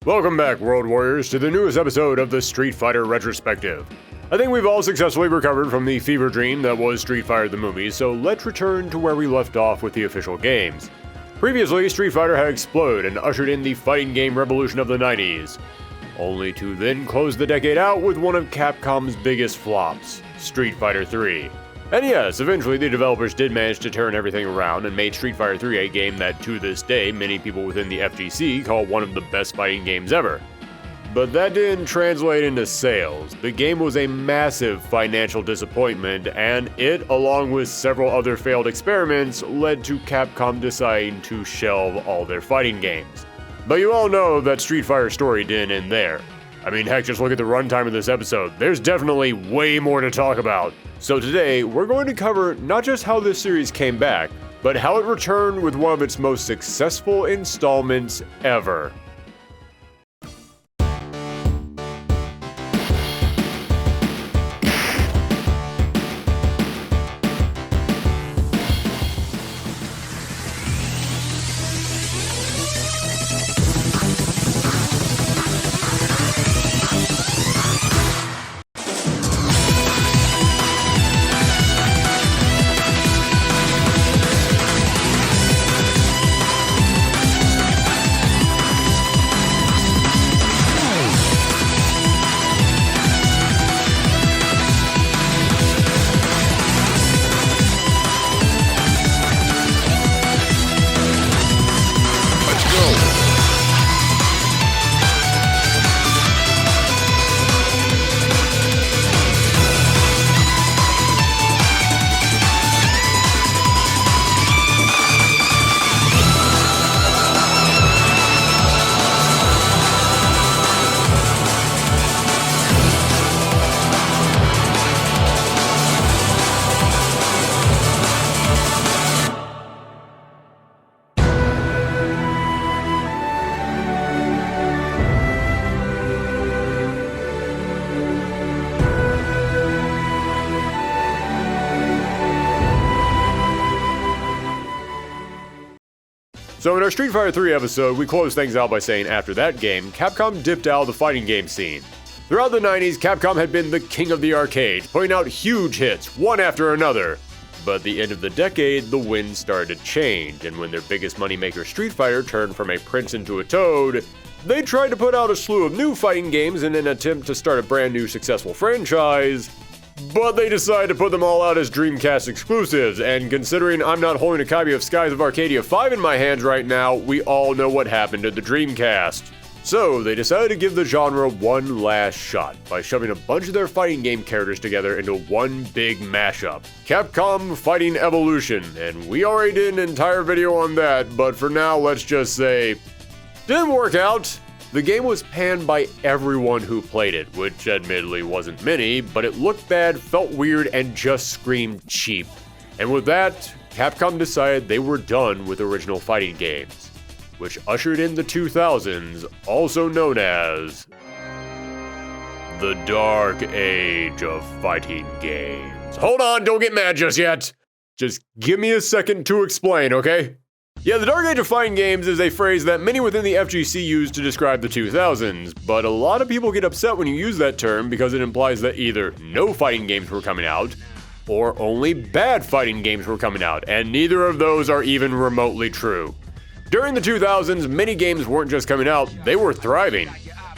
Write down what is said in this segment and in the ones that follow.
Welcome back, World Warriors, to the newest episode of the Street Fighter Retrospective. I think we've all successfully recovered from the fever dream that was Street Fighter the movie, so let's return to where we left off with the official games. Previously, Street Fighter had exploded and ushered in the fighting game revolution of the 90s, only to then close the decade out with one of Capcom's biggest flops, Street Fighter 3. And yes, eventually the developers did manage to turn everything around and made Street Fighter 3 a game that, to this day, many people within the FGC call one of the best fighting games ever. But that didn't translate into sales. The game was a massive financial disappointment, and it, along with several other failed experiments, led to Capcom deciding to shelve all their fighting games. But you all know that Street Fighter's story didn't end there. I mean, heck, just look at the runtime of this episode. There's definitely way more to talk about. So today, we're going to cover not just how this series came back, but how it returned with one of its most successful installments ever. So in our Street Fighter 3 episode, we closed things out by saying after that game, Capcom dipped out of the fighting game scene. Throughout the 90s, Capcom had been the king of the arcade, putting out huge hits, one after another. But at the end of the decade, the winds started to change, and when their biggest moneymaker Street Fighter turned from a prince into a toad, they tried to put out a slew of new fighting games in an attempt to start a brand new successful franchise. But they decided to put them all out as Dreamcast exclusives, and considering I'm not holding a copy of Skies of Arcadia 5 in my hands right now, we all know what happened to the Dreamcast. So they decided to give the genre one last shot by shoving a bunch of their fighting game characters together into one big mashup, Capcom Fighting Evolution, and we already did an entire video on that, but for now let's just say, didn't work out. The game was panned by everyone who played it, which admittedly wasn't many, but it looked bad, felt weird, and just screamed cheap. And with that, Capcom decided they were done with original fighting games, which ushered in the 2000s, also known as the Dark Age of Fighting Games. Hold on, don't get mad just yet. Just give me a second to explain, okay? Yeah, the Dark Age of Fighting Games is a phrase that many within the FGC use to describe the 2000s, but a lot of people get upset when you use that term because it implies that either no fighting games were coming out, or only bad fighting games were coming out, and neither of those are even remotely true. During the 2000s, many games weren't just coming out, they were thriving.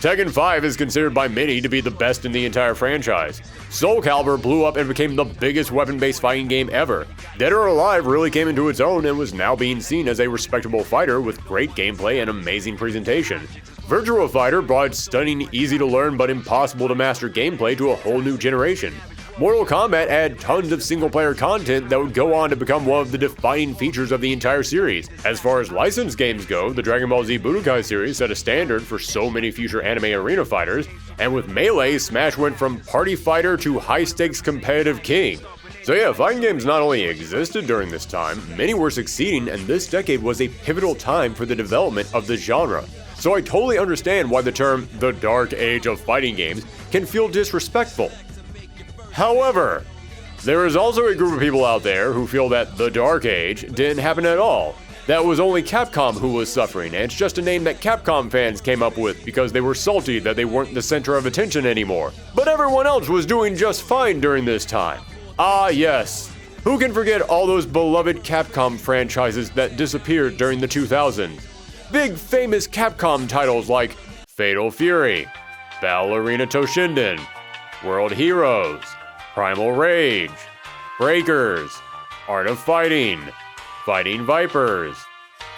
Tekken 5 is considered by many to be the best in the entire franchise. Soul Calibur blew up and became the biggest weapon-based fighting game ever. Dead or Alive really came into its own and was now being seen as a respectable fighter with great gameplay and amazing presentation. Virtua Fighter brought stunning, easy-to-learn but impossible-to-master gameplay to a whole new generation. Mortal Kombat added tons of single-player content that would go on to become one of the defining features of the entire series. As far as licensed games go, the Dragon Ball Z Budokai series set a standard for so many future anime arena fighters, and with Melee, Smash went from party fighter to high-stakes competitive king. So yeah, fighting games not only existed during this time, many were succeeding, and this decade was a pivotal time for the development of the genre. So I totally understand why the term the Dark Age of Fighting Games can feel disrespectful. However, there is also a group of people out there who feel that the Dark Age didn't happen at all, That was only Capcom who was suffering, and it's just a name that Capcom fans came up with because they were salty that they weren't the center of attention anymore. But everyone else was doing just fine during this time. Ah yes, who can forget all those beloved Capcom franchises that disappeared during the 2000s? Big famous Capcom titles like Fatal Fury, Battle Arena Toshinden, World Heroes, Primal Rage, Breakers, Art of Fighting, Fighting Vipers,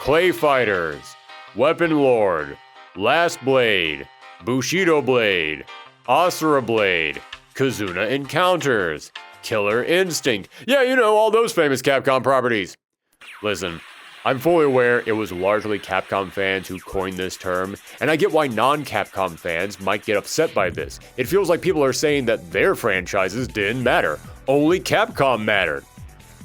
Clay Fighters, Weapon Lord, Last Blade, Bushido Blade, Asura Blade, Kazuna Encounters, Killer Instinct. Yeah, you know, all those famous Capcom properties. Listen, I'm fully aware it was largely Capcom fans who coined this term, and I get why non-Capcom fans might get upset by this. It feels like people are saying that their franchises didn't matter, only Capcom mattered.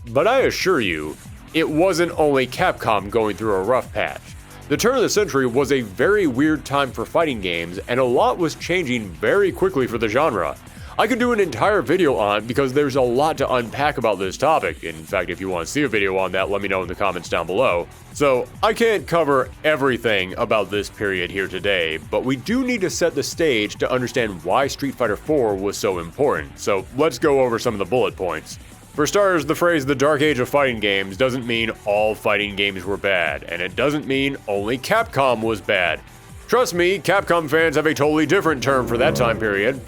But I assure you, it wasn't only Capcom going through a rough patch. The turn of the century was a very weird time for fighting games, and a lot was changing very quickly for the genre. I could do an entire video on because there's a lot to unpack about this topic. In fact, if you want to see a video on that, let me know in the comments down below. So, I can't cover everything about this period here today, but we do need to set the stage to understand why Street Fighter 4 was so important. So, let's go over some of the bullet points. For starters, the phrase the dark age of fighting games doesn't mean all fighting games were bad, and it doesn't mean only Capcom was bad. Trust me, Capcom fans have a totally different term for that time period.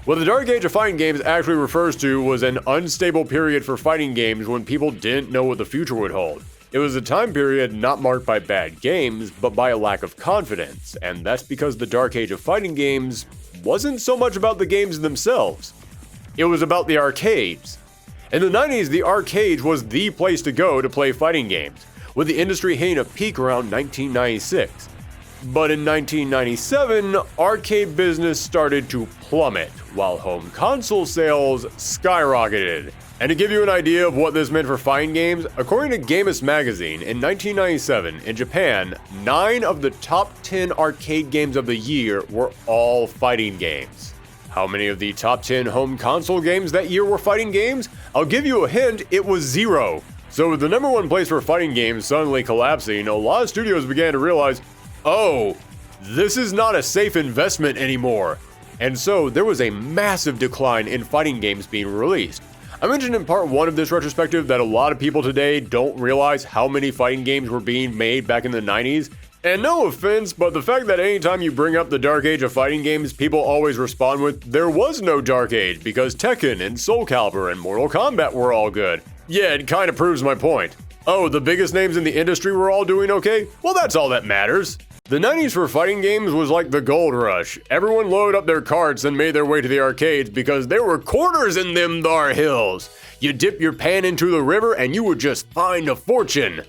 What the dark age of fighting games actually refers to was an unstable period for fighting games when people didn't know what the future would hold. It was a time period not marked by bad games, but by a lack of confidence, and that's because the dark age of fighting games wasn't so much about the games themselves. It was about the arcades. In the 90s, the arcade was the place to go to play fighting games, with the industry hitting a peak around 1996. But in 1997, arcade business started to plummet, while home console sales skyrocketed. And to give you an idea of what this meant for fighting games, according to Gamers magazine, in 1997, in Japan, 9 of the top 10 arcade games of the year were all fighting games. How many of the top 10 home console games that year were fighting games? I'll give you a hint, it was 0. So with the number one place for fighting games suddenly collapsing, a lot of studios began to realize, oh, this is not a safe investment anymore. And so there was a massive decline in fighting games being released. I mentioned in part 1 of this retrospective that a lot of people today don't realize how many fighting games were being made back in the 90s. And no offense, but the fact that anytime you bring up the dark age of fighting games, people always respond with, there was no dark age because Tekken and Soul Calibur and Mortal Kombat were all good. Yeah, it kinda proves my point. Oh, the biggest names in the industry were all doing okay? Well, that's all that matters. The 90s for fighting games was like the gold rush. Everyone loaded up their carts and made their way to the arcades because there were quarters in them thar hills. You dip your pan into the river and you would just find a fortune.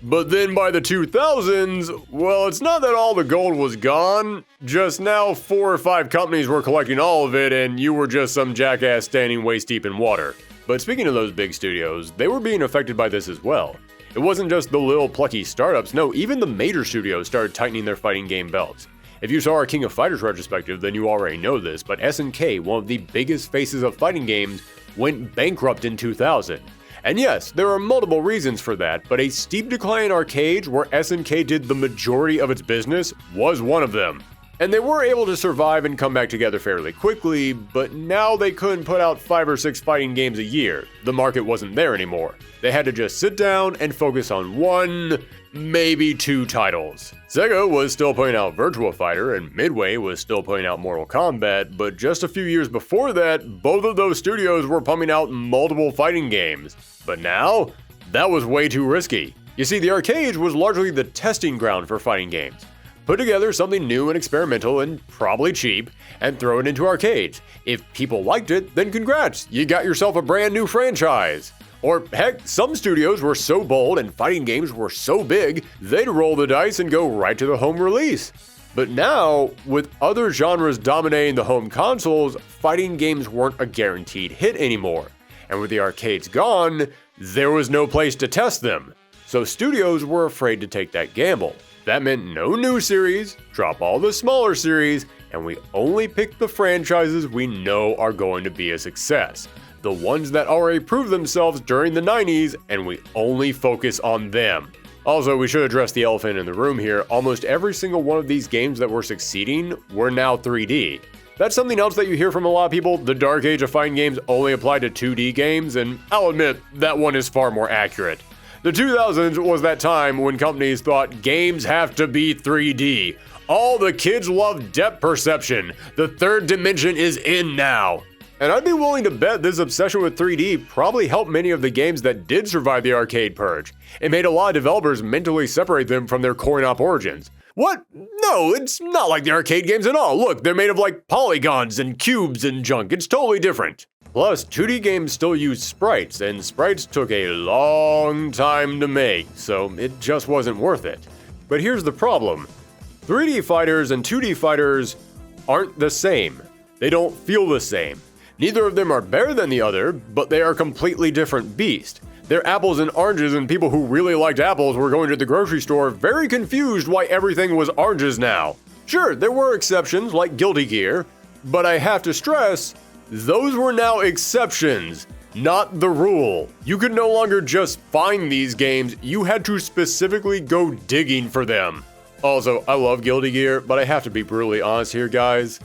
But then by the 2000s, well, it's not that all the gold was gone, just now 4 or 5 companies were collecting all of it and you were just some jackass standing waist deep in water. But speaking of those big studios, they were being affected by this as well. It wasn't just the little plucky startups, no, even the major studios started tightening their fighting game belts. If you saw our King of Fighters retrospective, then you already know this, but SNK, one of the biggest faces of fighting games, went bankrupt in 2000. And yes, there are multiple reasons for that, but a steep decline in arcades where SNK did the majority of its business was one of them. And they were able to survive and come back together fairly quickly, but now they couldn't put out 5 or 6 fighting games a year. The market wasn't there anymore. They had to just sit down and focus on 1, maybe 2 titles. Sega was still putting out Virtua Fighter and Midway was still putting out Mortal Kombat, but just a few years before that, both of those studios were pumping out multiple fighting games. But now, that was way too risky. You see, the arcade was largely the testing ground for fighting games. Put together something new and experimental and probably cheap, and throw it into arcades. If people liked it, then congrats, you got yourself a brand new franchise. Or heck, some studios were so bold and fighting games were so big, they'd roll the dice and go right to the home release. But now, with other genres dominating the home consoles, fighting games weren't a guaranteed hit anymore. And with the arcades gone, there was no place to test them. So studios were afraid to take that gamble. That meant no new series, drop all the smaller series, and we only pick the franchises we know are going to be a success. The ones that already proved themselves during the 90s, and we only focus on them. Also, we should address the elephant in the room here. Almost every single one of these games that were succeeding were now 3D. That's something else that you hear from a lot of people. The dark age of fighting games only applied to 2D games, and I'll admit, that one is far more accurate. The 2000s was that time when companies thought games have to be 3D. All the kids love depth perception. The third dimension is in now. And I'd be willing to bet this obsession with 3D probably helped many of the games that did survive the arcade purge. It made a lot of developers mentally separate them from their coin-op origins. What? No, it's not like the arcade games at all. Look, they're made of like polygons and cubes and junk. It's totally different. Plus, 2D games still use sprites, and sprites took a long time to make, so it just wasn't worth it. But here's the problem. 3D fighters and 2D fighters aren't the same. They don't feel the same. Neither of them are better than the other, but they are completely different beasts. They're apples and oranges, and people who really liked apples were going to the grocery store very confused why everything was oranges now. Sure, there were exceptions like Guilty Gear, but I have to stress, those were now exceptions, not the rule. You could no longer just find these games, you had to specifically go digging for them. Also, I love Guilty Gear, but I have to be brutally honest here, guys.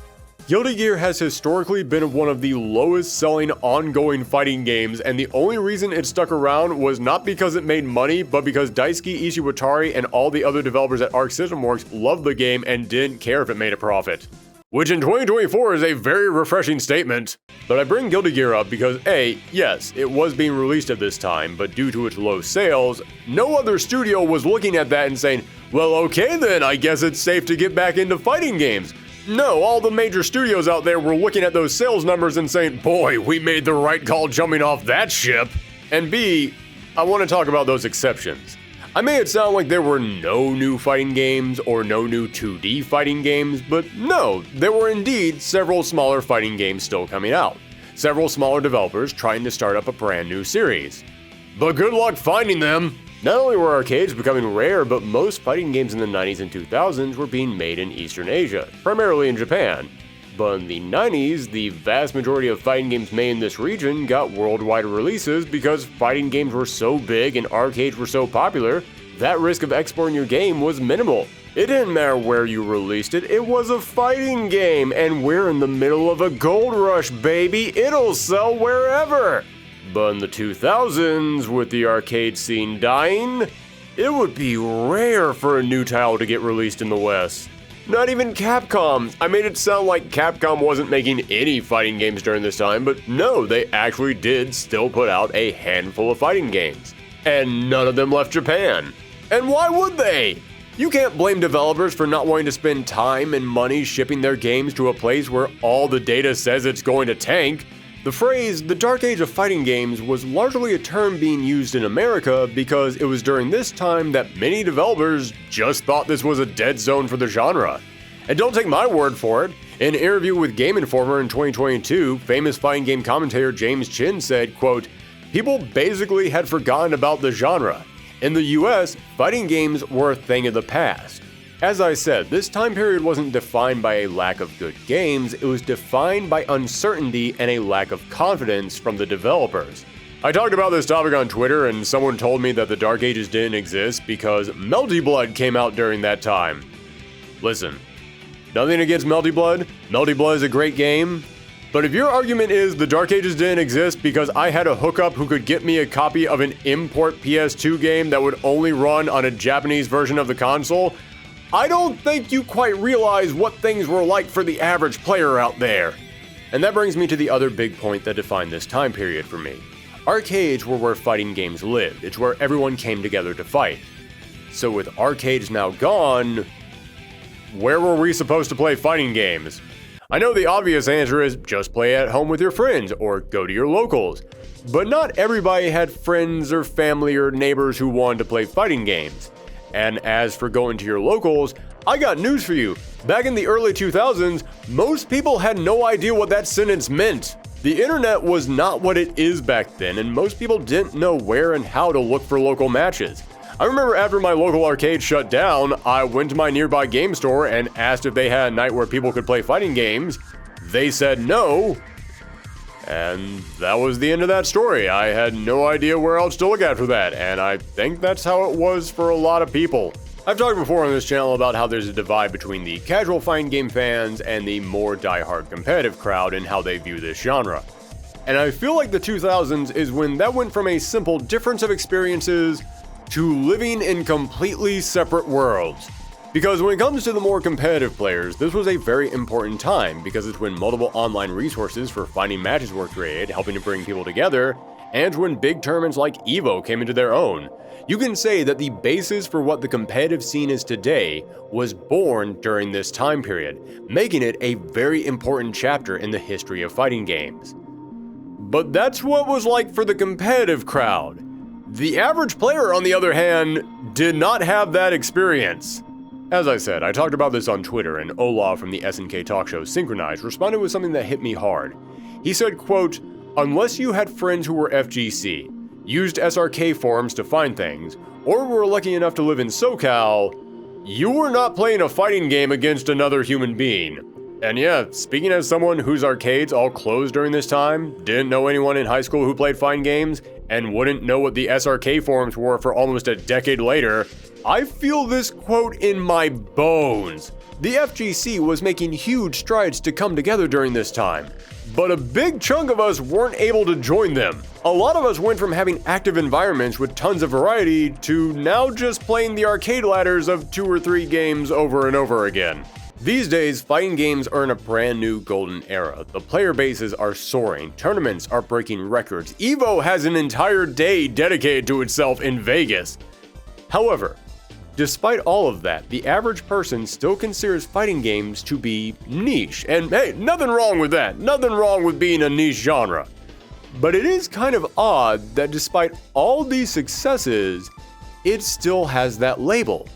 Guilty Gear has historically been one of the lowest selling ongoing fighting games, and the only reason it stuck around was not because it made money, but because Daisuke Ishiwatari and all the other developers at Arc System Works loved the game and didn't care if it made a profit. Which in 2024 is a very refreshing statement. But I bring Guilty Gear up because A, yes, it was being released at this time, but due to its low sales, no other studio was looking at that and saying, well, okay then, I guess it's safe to get back into fighting games. No, all the major studios out there were looking at those sales numbers and saying, boy, we made the right call jumping off that ship. And B, I want to talk about those exceptions. I made it sound like there were no new fighting games or no new 2D fighting games, but no, there were indeed several smaller fighting games still coming out. Several smaller developers trying to start up a brand new series. But good luck finding them! Not only were arcades becoming rare, but most fighting games in the 90s and 2000s were being made in Eastern Asia, primarily in Japan. But in the 90s, the vast majority of fighting games made in this region got worldwide releases because fighting games were so big and arcades were so popular, that risk of exporting your game was minimal. It didn't matter where you released it, it was a fighting game, and we're in the middle of a gold rush, baby, it'll sell wherever! But in the 2000s, with the arcade scene dying, it would be rare for a new title to get released in the West. Not even Capcom. I made it sound like Capcom wasn't making any fighting games during this time, but no, they actually did still put out a handful of fighting games. And none of them left Japan. And why would they? You can't blame developers for not wanting to spend time and money shipping their games to a place where all the data says it's going to tank. The phrase, the dark age of fighting games, was largely a term being used in America because it was during this time that many developers just thought this was a dead zone for the genre. And don't take my word for it. In an interview with Game Informer in 2022, famous fighting game commentator James Chin said, quote, "People basically had forgotten about the genre. In the US, fighting games were a thing of the past. As I said, this time period wasn't defined by a lack of good games, it was defined by uncertainty and a lack of confidence from the developers." I talked about this topic on Twitter and someone told me that the Dark Ages didn't exist because Melty Blood came out during that time. Listen, nothing against Melty Blood. Melty Blood is a great game. But if your argument is the Dark Ages didn't exist because I had a hookup who could get me a copy of an import PS2 game that would only run on a Japanese version of the console, I don't think you quite realize what things were like for the average player out there. And that brings me to the other big point that defined this time period for me. Arcades were where fighting games lived. It's where everyone came together to fight. So with arcades now gone, where were we supposed to play fighting games? I know the obvious answer is just play at home with your friends or go to your locals. But not everybody had friends or family or neighbors who wanted to play fighting games. And as for going to your locals, I got news for you. Back in the early 2000s, most people had no idea what that sentence meant. The internet was not what it is back then, and most people didn't know where and how to look for local matches. I remember after my local arcade shut down, I went to my nearby game store and asked if they had a night where people could play fighting games. They said no. And that was the end of that story. I had no idea where else to look after that, and I think that's how it was for a lot of people. I've talked before on this channel about how there's a divide between the casual fighting game fans and the more die-hard competitive crowd and how they view this genre. And I feel like the 2000s is when that went from a simple difference of experiences to living in completely separate worlds. Because when it comes to the more competitive players, this was a very important time because it's when multiple online resources for finding matches were created, helping to bring people together, and when big tournaments like EVO came into their own. You can say that the basis for what the competitive scene is today was born during this time period, making it a very important chapter in the history of fighting games. But that's what it was like for the competitive crowd. The average player, on the other hand, did not have that experience. As I said, I talked about this on Twitter, and Olaf from the SNK talk show Synchronized responded with something that hit me hard. He said, quote, "Unless you had friends who were FGC, used SRK forums to find things, or were lucky enough to live in SoCal, you were not playing a fighting game against another human being." And yeah, speaking as someone whose arcades all closed during this time, didn't know anyone in high school who played fighting games, and wouldn't know what the SRK forums were for almost a decade later, I feel this quote in my bones. The FGC was making huge strides to come together during this time, but a big chunk of us weren't able to join them. A lot of us went from having active environments with tons of variety to now just playing the arcade ladders of 2 or 3 games over and over again. These days, fighting games are in a brand new golden era. The player bases are soaring, tournaments are breaking records, EVO has an entire day dedicated to itself in Vegas. However, despite all of that, the average person still considers fighting games to be niche. And hey, nothing wrong with that. Nothing wrong with being a niche genre. But it is kind of odd that despite all these successes, it still has that label.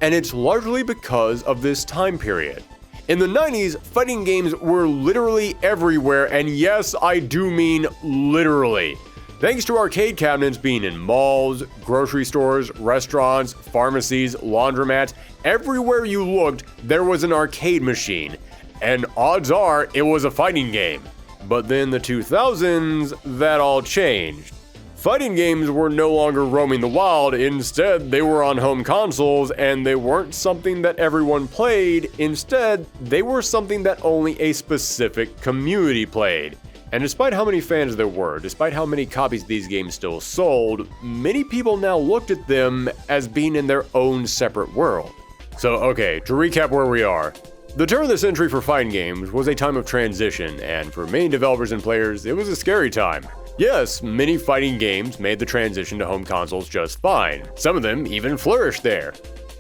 And it's largely because of this time period. In the 90s, fighting games were literally everywhere, and yes, I do mean literally. Thanks to arcade cabinets being in malls, grocery stores, restaurants, pharmacies, laundromats, everywhere you looked, there was an arcade machine. And odds are, it was a fighting game. But then the 2000s, that all changed. Fighting games were no longer roaming the wild, instead they were on home consoles, and they weren't something that everyone played, instead they were something that only a specific community played. And despite how many fans there were, despite how many copies these games still sold, many people now looked at them as being in their own separate world. So okay, to recap where we are. The turn of the century for fighting games was a time of transition, and for many developers and players, it was a scary time. Yes, many fighting games made the transition to home consoles just fine. Some of them even flourished there.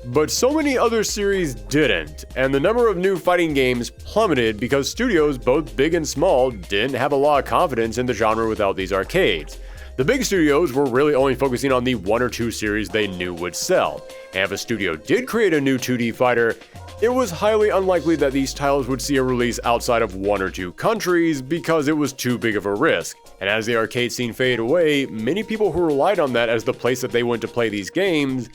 But so many other series didn't, and the number of new fighting games plummeted because studios, both big and small, didn't have a lot of confidence in the genre without these arcades. The big studios were really only focusing on the 1 or 2 series they knew would sell, and if a studio did create a new 2D fighter, it was highly unlikely that these titles would see a release outside of 1 or 2 countries because it was too big of a risk. And as the arcade scene faded away, many people who relied on that as the place that they went to play these games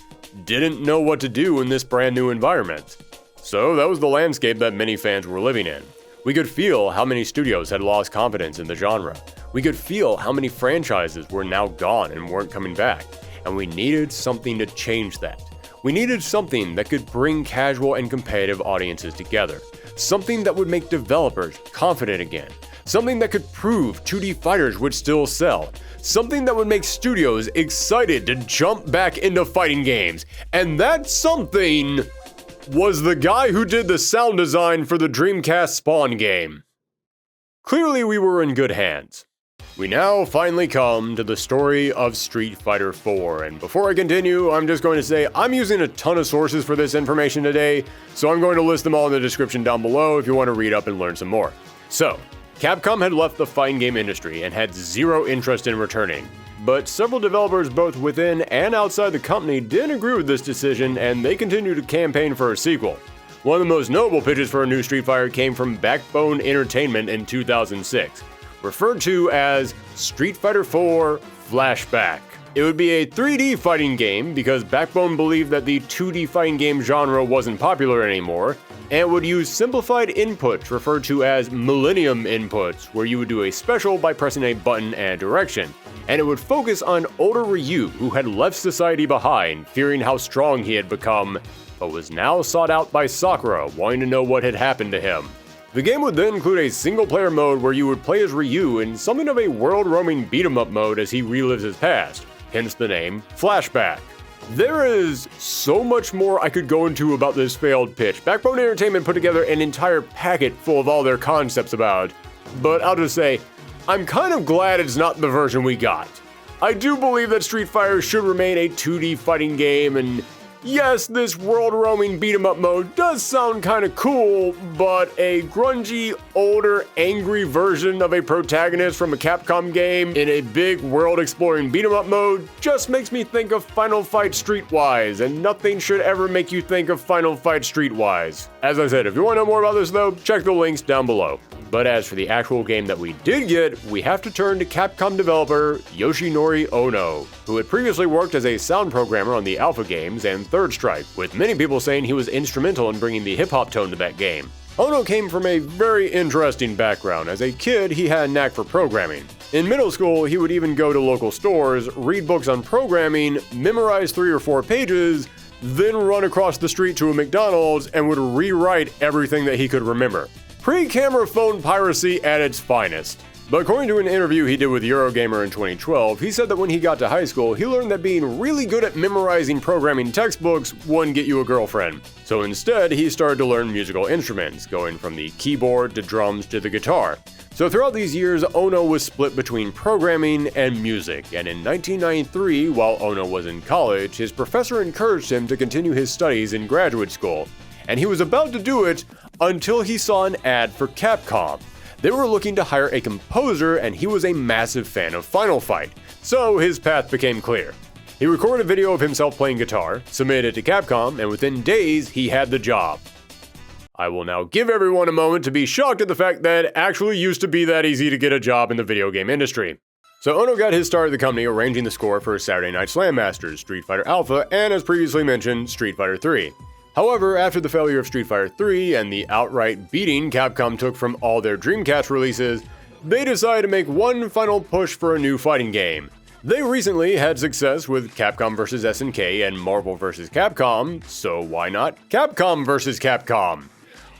didn't know what to do in this brand new environment. So that was the landscape that many fans were living in. We could feel how many studios had lost confidence in the genre. We could feel how many franchises were now gone and weren't coming back. And we needed something to change that. We needed something that could bring casual and competitive audiences together. Something that would make developers confident again. Something that could prove 2D fighters would still sell. Something that would make studios excited to jump back into fighting games. And that something was the guy who did the sound design for the Dreamcast Spawn game. Clearly we were in good hands. We now finally come to the story of Street Fighter 4, and before I continue, I'm just going to say I'm using a ton of sources for this information today, so I'm going to list them all in the description down below if you want to read up and learn some more. So, Capcom had left the fighting game industry and had zero interest in returning, but several developers both within and outside the company didn't agree with this decision, and they continued to campaign for a sequel. One of the most notable pitches for a new Street Fighter came from Backbone Entertainment in 2006. Referred to as Street Fighter 4 Flashback. It would be a 3D fighting game because Backbone believed that the 2D fighting game genre wasn't popular anymore, and would use simplified inputs referred to as Millennium inputs, where you would do a special by pressing a button and direction. And it would focus on older Ryu who had left society behind, fearing how strong he had become, but was now sought out by Sakura, wanting to know what had happened to him. The game would then include a single-player mode where you would play as Ryu in something of a world-roaming beat-em-up mode as he relives his past, hence the name Flashback. There is so much more I could go into about this failed pitch. Backbone Entertainment put together an entire packet full of all their concepts about it, but I'll just say, I'm kind of glad it's not the version we got. I do believe that Street Fighter should remain a 2D fighting game, and yes, this world-roaming beat-em-up mode does sound kinda cool, but a grungy, older, angry version of a protagonist from a Capcom game in a big world-exploring beat-em-up mode just makes me think of Final Fight Streetwise, and nothing should ever make you think of Final Fight Streetwise. As I said, if you want to know more about this though, check the links down below. But as for the actual game that we did get, we have to turn to Capcom developer Yoshinori Ono, who had previously worked as a sound programmer on the Alpha games and Third Strike, with many people saying he was instrumental in bringing the hip-hop tone to that game. Ono came from a very interesting background. As a kid, he had a knack for programming. In middle school, he would even go to local stores, read books on programming, memorize 3 or 4 pages, then run across the street to a McDonald's and would rewrite everything that he could remember. Pre-camera phone piracy at its finest. But according to an interview he did with Eurogamer in 2012, he said that when he got to high school, he learned that being really good at memorizing programming textbooks wouldn't get you a girlfriend. So instead, he started to learn musical instruments, going from the keyboard to drums to the guitar. So throughout these years, Ono was split between programming and music, and in 1993, while Ono was in college, his professor encouraged him to continue his studies in graduate school. And he was about to do it until he saw an ad for Capcom. They were looking to hire a composer, and he was a massive fan of Final Fight, so his path became clear. He recorded a video of himself playing guitar, submitted it to Capcom, and within days, he had the job. I will now give everyone a moment to be shocked at the fact that it actually used to be that easy to get a job in the video game industry. So Ono got his start at the company arranging the score for Saturday Night Slam Masters, Street Fighter Alpha, and as previously mentioned, Street Fighter 3. However, after the failure of Street Fighter 3 and the outright beating Capcom took from all their Dreamcast releases, they decided to make one final push for a new fighting game. They recently had success with Capcom vs. SNK and Marvel vs. Capcom, so why not Capcom vs. Capcom?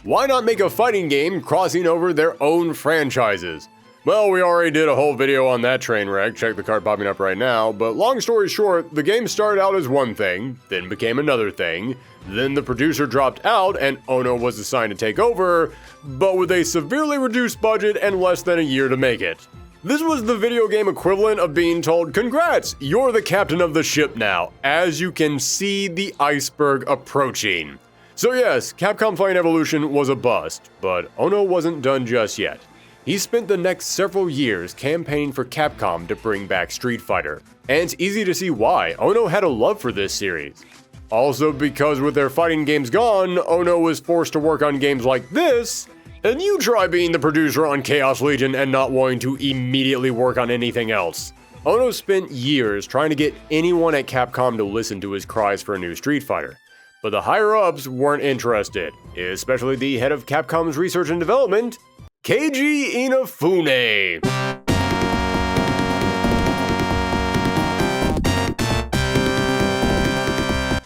Why not make a fighting game crossing over their own franchises? Well, we already did a whole video on that train wreck, check the card popping up right now, but long story short, the game started out as one thing, then became another thing, then the producer dropped out and Ono was assigned to take over, but with a severely reduced budget and less than a year to make it. This was the video game equivalent of being told, congrats, you're the captain of the ship now, as you can see the iceberg approaching. So yes, Capcom Fighting Evolution was a bust, but Ono wasn't done just yet. He spent the next several years campaigning for Capcom to bring back Street Fighter, and it's easy to see why Ono had a love for this series. Also because with their fighting games gone, Ono was forced to work on games like this, and you try being the producer on Chaos Legion and not wanting to immediately work on anything else. Ono spent years trying to get anyone at Capcom to listen to his cries for a new Street Fighter, but the higher-ups weren't interested, especially the head of Capcom's research and development, Keiji Inafune.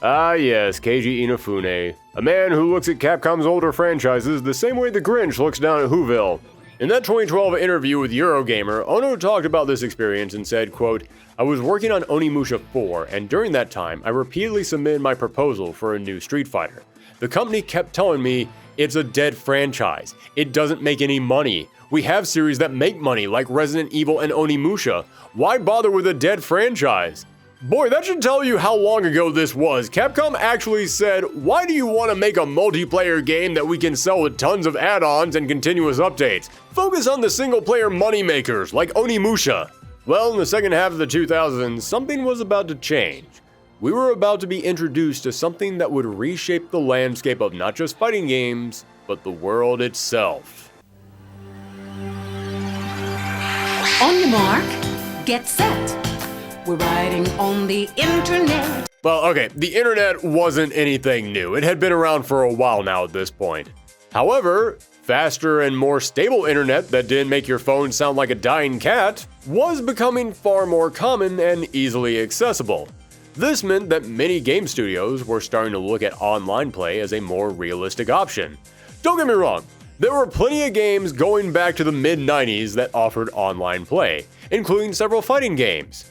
Ah yes, Keiji Inafune, a man who looks at Capcom's older franchises the same way the Grinch looks down at Whoville. In that 2012 interview with Eurogamer, Ono talked about this experience and said, quote, I was working on Onimusha 4, and during that time, I repeatedly submitted my proposal for a new Street Fighter. The company kept telling me, it's a dead franchise. It doesn't make any money. We have series that make money, like Resident Evil and Onimusha. Why bother with a dead franchise? Boy, that should tell you how long ago this was. Capcom actually said, why do you want to make a multiplayer game that we can sell with tons of add-ons and continuous updates? Focus on the single-player moneymakers, like Onimusha. Well, in the second half of the 2000s, something was about to change. We were about to be introduced to something that would reshape the landscape of not just fighting games, but the world itself. On your mark, get set. We're riding on the internet. Well, okay, the internet wasn't anything new. It had been around for a while now at this point. However, faster and more stable internet that didn't make your phone sound like a dying cat was becoming far more common and easily accessible. This meant that many game studios were starting to look at online play as a more realistic option. Don't get me wrong, there were plenty of games going back to the mid-90s that offered online play, including several fighting games.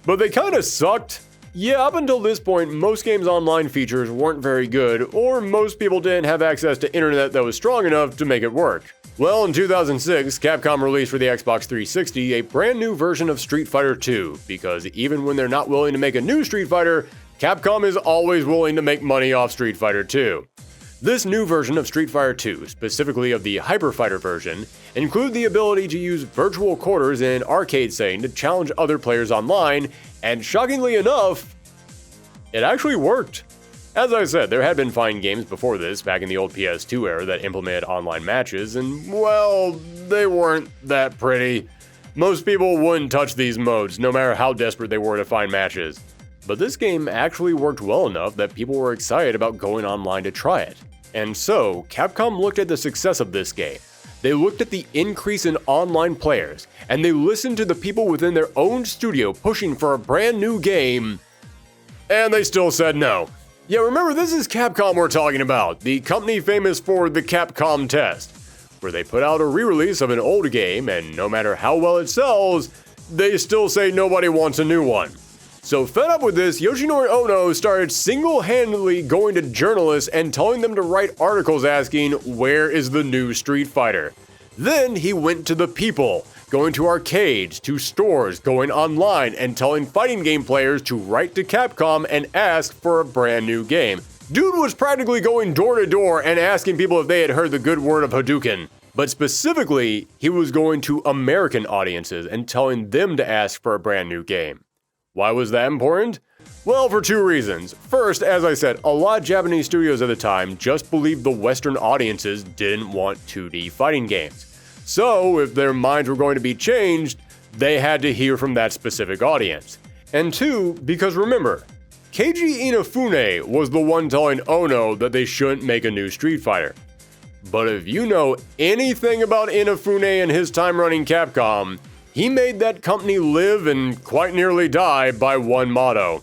But they kinda sucked. Yeah, up until this point, most games' online features weren't very good, or most people didn't have access to internet that was strong enough to make it work. Well, in 2006, Capcom released for the Xbox 360 a brand new version of Street Fighter 2, because even when they're not willing to make a new Street Fighter, Capcom is always willing to make money off Street Fighter 2. This new version of Street Fighter 2, specifically of the Hyper Fighter version, included the ability to use virtual quarters in arcade setting to challenge other players online, and shockingly enough, it actually worked. As I said, there had been fighting games before this, back in the old PS2 era, that implemented online matches, and well, they weren't that pretty. Most people wouldn't touch these modes, no matter how desperate they were to find matches. But this game actually worked well enough that people were excited about going online to try it. And so, Capcom looked at the success of this game. They looked at the increase in online players, and they listened to the people within their own studio pushing for a brand new game, and they still said no. Yeah, remember, this is Capcom we're talking about, the company famous for the Capcom test, where they put out a re-release of an old game, and no matter how well it sells, they still say nobody wants a new one. So fed up with this, Yoshinori Ono started single-handedly going to journalists and telling them to write articles asking, where is the new Street Fighter? Then he went to the people, going to arcades, to stores, going online, and telling fighting game players to write to Capcom and ask for a brand new game. Dude was practically going door to door and asking people if they had heard the good word of Hadouken. But specifically, he was going to American audiences and telling them to ask for a brand new game. Why was that important? Well, for two reasons. First, as I said, a lot of Japanese studios at the time just believed the Western audiences didn't want 2D fighting games. So, if their minds were going to be changed, they had to hear from that specific audience. And two, because remember, Keiji Inafune was the one telling Ono that they shouldn't make a new Street Fighter. But if you know anything about Inafune and his time running Capcom, he made that company live and quite nearly die by one motto: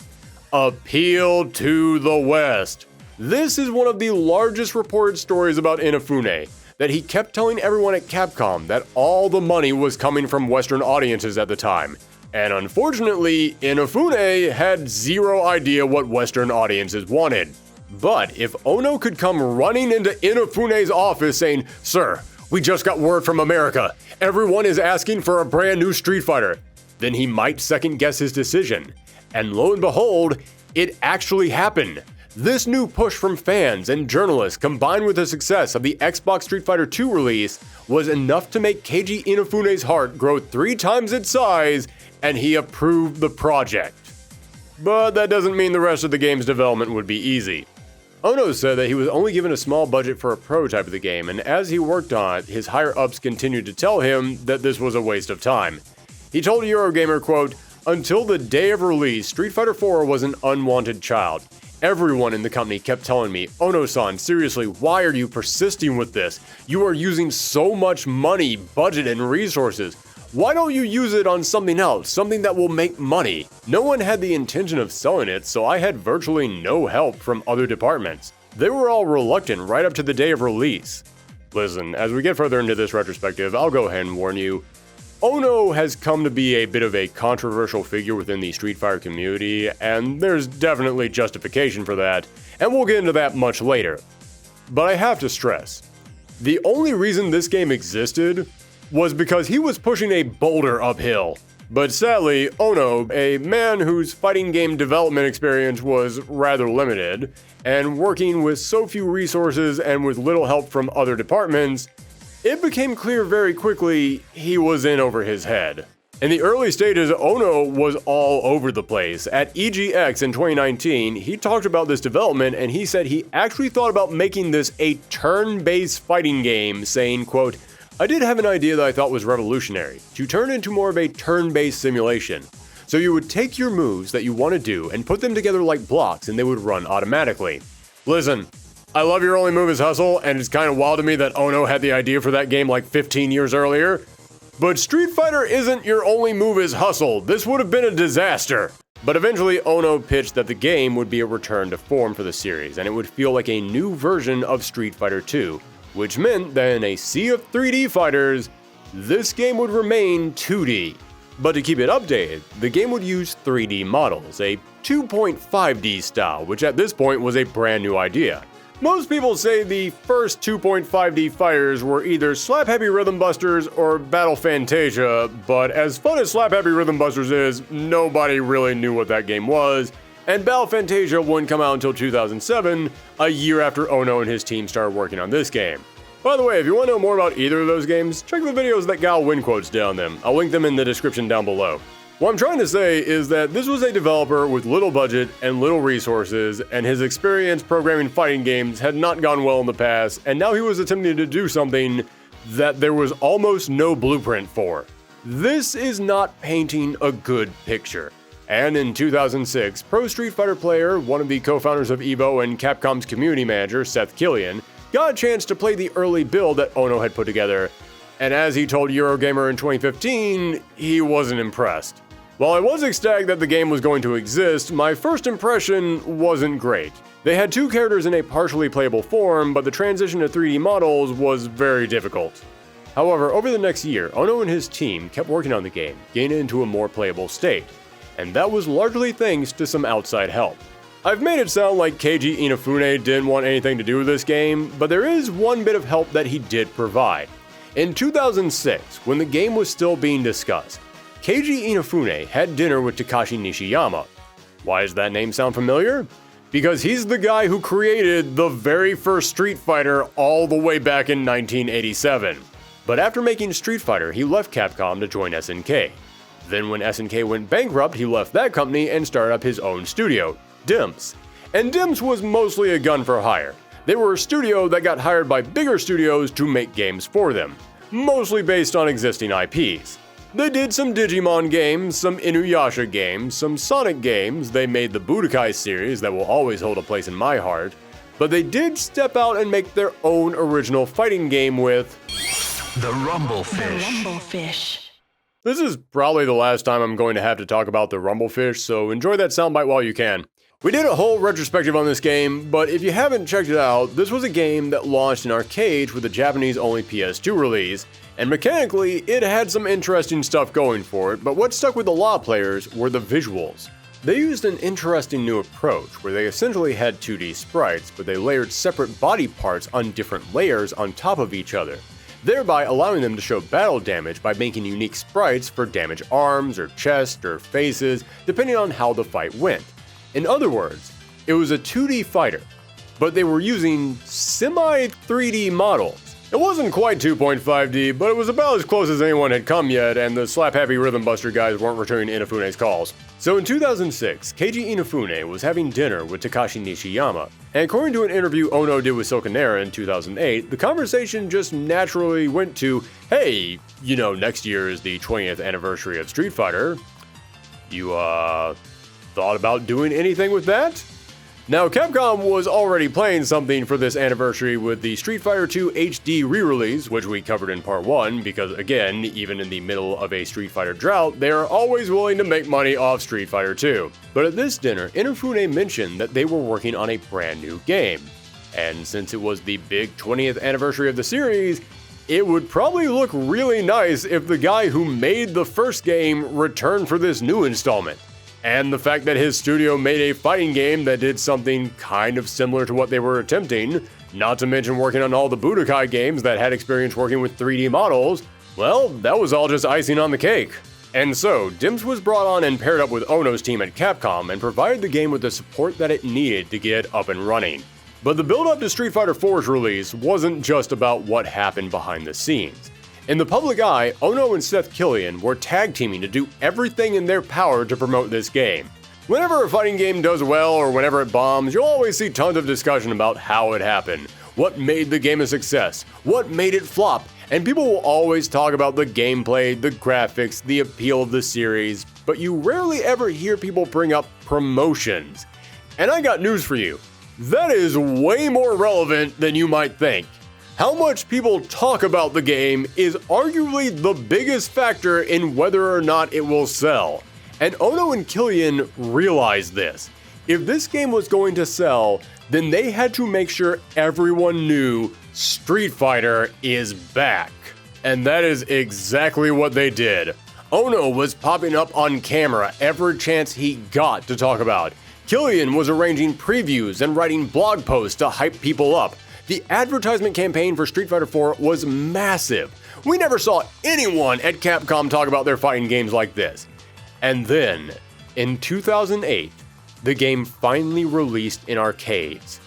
appeal to the West. This is one of the largest reported stories about Inafune, that he kept telling everyone at Capcom that all the money was coming from Western audiences at the time. And unfortunately, Inafune had zero idea what Western audiences wanted. But if Ono could come running into Inafune's office saying, "Sir, we just got word from America. Everyone is asking for a brand new Street Fighter," then he might second guess his decision. And lo and behold, it actually happened. This new push from fans and journalists, combined with the success of the Xbox Street Fighter 2 release, was enough to make Keiji Inafune's heart grow 3 times its size, and he approved the project. But that doesn't mean the rest of the game's development would be easy. Ono said that he was only given a small budget for a prototype of the game, and as he worked on it, his higher-ups continued to tell him that this was a waste of time. He told Eurogamer, quote, "Until the day of release, Street Fighter 4 was an unwanted child. Everyone in the company kept telling me, 'Ono-san, seriously, why are you persisting with this? You are using so much money, budget, and resources. Why don't you use it on something else, something that will make money?' No one had the intention of selling it, so I had virtually no help from other departments. They were all reluctant right up to the day of release." Listen, as we get further into this retrospective, I'll go ahead and warn you. Ono has come to be a bit of a controversial figure within the Street Fighter community, and there's definitely justification for that, and we'll get into that much later. But I have to stress, the only reason this game existed was because he was pushing a boulder uphill. But sadly, Ono, a man whose fighting game development experience was rather limited, and working with so few resources and with little help from other departments, it became clear very quickly he was in over his head. In the early stages, Ono was all over the place. At EGX in 2019, he talked about this development and he said he actually thought about making this a turn-based fighting game, saying, quote, "I did have an idea that I thought was revolutionary, to turn into more of a turn-based simulation. So you would take your moves that you want to do and put them together like blocks and they would run automatically. Listen, I love your only move is hustle, and it's kind of wild to me that Ono had the idea for that game like 15 years earlier. But Street Fighter isn't your only move is hustle. This would have been a disaster. But eventually Ono pitched that the game would be a return to form for the series, and it would feel like a new version of Street Fighter 2, which meant that in a sea of 3D fighters, this game would remain 2D. But to keep it updated, the game would use 3D models, a 2.5D style, which at this point was a brand new idea. Most people say the first 2.5D fighters were either Slap Happy Rhythm Busters or Battle Fantasia, but as fun as Slap Happy Rhythm Busters is, nobody really knew what that game was, and Battle Fantasia wouldn't come out until 2007, a year after Ono and his team started working on this game. By the way, if you want to know more about either of those games, check the videos that Gal Win quotes down them. I'll link them in the description down below. What I'm trying to say is that this was a developer with little budget and little resources, and his experience programming fighting games had not gone well in the past, and now he was attempting to do something that there was almost no blueprint for. This is not painting a good picture. And in 2006, pro Street Fighter player, one of the co-founders of EVO and Capcom's community manager, Seth Killian, got a chance to play the early build that Ono had put together, and as he told Eurogamer in 2015, he wasn't impressed. While I was ecstatic that the game was going to exist, my first impression wasn't great. They had two characters in a partially playable form, but the transition to 3D models was very difficult. However, over the next year, Ono and his team kept working on the game, getting it into a more playable state, and that was largely thanks to some outside help. I've made it sound like Keiji Inafune didn't want anything to do with this game, but there is one bit of help that he did provide. In 2006, when the game was still being discussed, Keiji Inafune had dinner with Takashi Nishiyama. Why does that name sound familiar? Because he's the guy who created the very first Street Fighter all the way back in 1987. But after making Street Fighter, he left Capcom to join SNK. Then when SNK went bankrupt, he left that company and started up his own studio, DIMS. And DIMS was mostly a gun for hire. They were a studio that got hired by bigger studios to make games for them, mostly based on existing IPs. They did some Digimon games, some Inuyasha games, some Sonic games, they made the Budokai series that will always hold a place in my heart, but they did step out and make their own original fighting game with the Rumblefish. The Rumblefish. This is probably the last time I'm going to have to talk about the Rumblefish, so enjoy that soundbite while you can. We did a whole retrospective on this game, but if you haven't checked it out, this was a game that launched in arcades with a Japanese-only PS2 release, and mechanically, it had some interesting stuff going for it, but what stuck with a lot of players were the visuals. They used an interesting new approach, where they essentially had 2D sprites, but they layered separate body parts on different layers on top of each other, thereby allowing them to show battle damage by making unique sprites for damaged arms or chest or faces, depending on how the fight went. In other words, it was a 2D fighter, but they were using semi-3D models. It wasn't quite 2.5D, but it was about as close as anyone had come yet, and the Slap Happy Rhythm Buster guys weren't returning Inafune's calls. So in 2006, Keiji Inafune was having dinner with Takashi Nishiyama, and according to an interview Ono did with Sokanera in 2008, the conversation just naturally went to, hey, you know, next year is the 20th anniversary of Street Fighter. You, thought about doing anything with that? Now, Capcom was already playing something for this anniversary with the Street Fighter 2 HD re-release, which we covered in part 1, because again, even in the middle of a Street Fighter drought, they are always willing to make money off Street Fighter 2. But at this dinner, Inafune mentioned that they were working on a brand new game. And since it was the big 20th anniversary of the series, it would probably look really nice if the guy who made the first game returned for this new installment. And the fact that his studio made a fighting game that did something kind of similar to what they were attempting, not to mention working on all the Budokai games that had experience working with 3D models, well, that was all just icing on the cake. And so, DIMS was brought on and paired up with Ono's team at Capcom and provided the game with the support that it needed to get it up and running. But the build-up to Street Fighter 4's release wasn't just about what happened behind the scenes. In the public eye, Ono and Seth Killian were tag teaming to do everything in their power to promote this game. Whenever a fighting game does well or whenever it bombs, you'll always see tons of discussion about how it happened, what made the game a success, what made it flop, and people will always talk about the gameplay, the graphics, the appeal of the series, but you rarely ever hear people bring up promotions. And I got news for you. That is way more relevant than you might think. How much people talk about the game is arguably the biggest factor in whether or not it will sell. And Ono and Killian realized this. If this game was going to sell, then they had to make sure everyone knew Street Fighter is back. And that is exactly what they did. Ono was popping up on camera every chance he got to talk about. Killian was arranging previews and writing blog posts to hype people up. The advertisement campaign for Street Fighter 4 was massive. We never saw anyone at Capcom talk about their fighting games like this. And then, in 2008, the game finally released in arcades.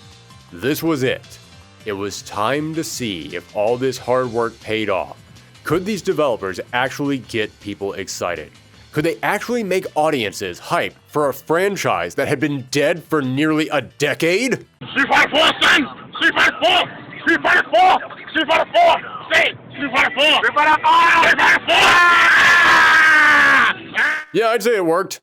This was it. It was time to see if all this hard work paid off. Could these developers actually get people excited? Could they actually make audiences hype for a franchise that had been dead for nearly a decade? Street Fighter 4, son! Street Fighter 4! Street Fighter 4! Street Fighter 4! Say it! Street Fighter 4! Street Fighter 4! Street Fighter 4! Yeah, I'd say it worked.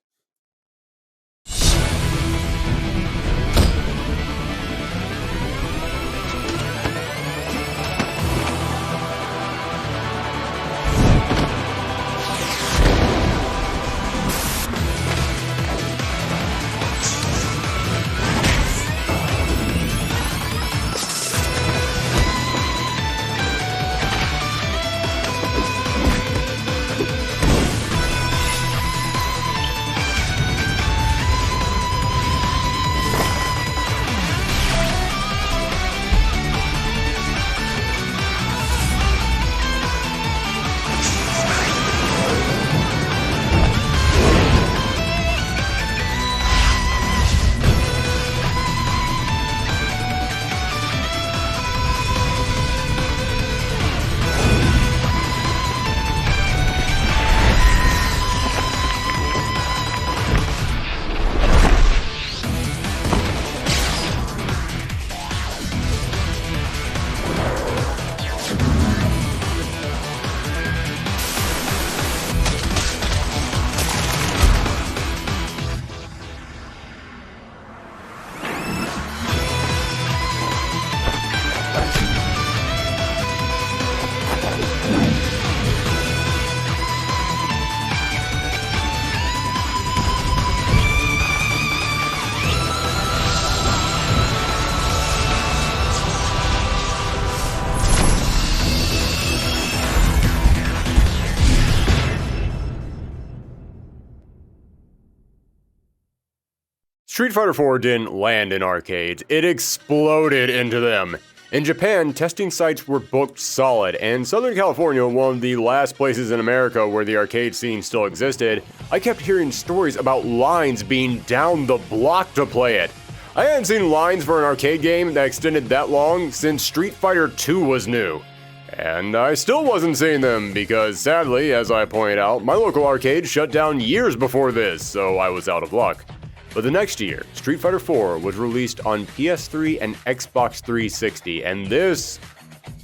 Street Fighter 4 didn't land in arcades, it exploded into them. In Japan, testing sites were booked solid, and Southern California, one of the last places in America where the arcade scene still existed, I kept hearing stories about lines being down the block to play it. I hadn't seen lines for an arcade game that extended that long since Street Fighter 2 was new. And I still wasn't seeing them because, sadly, as I pointed out, my local arcade shut down years before this, so I was out of luck. But the next year, Street Fighter 4 was released on PS3 and Xbox 360, and this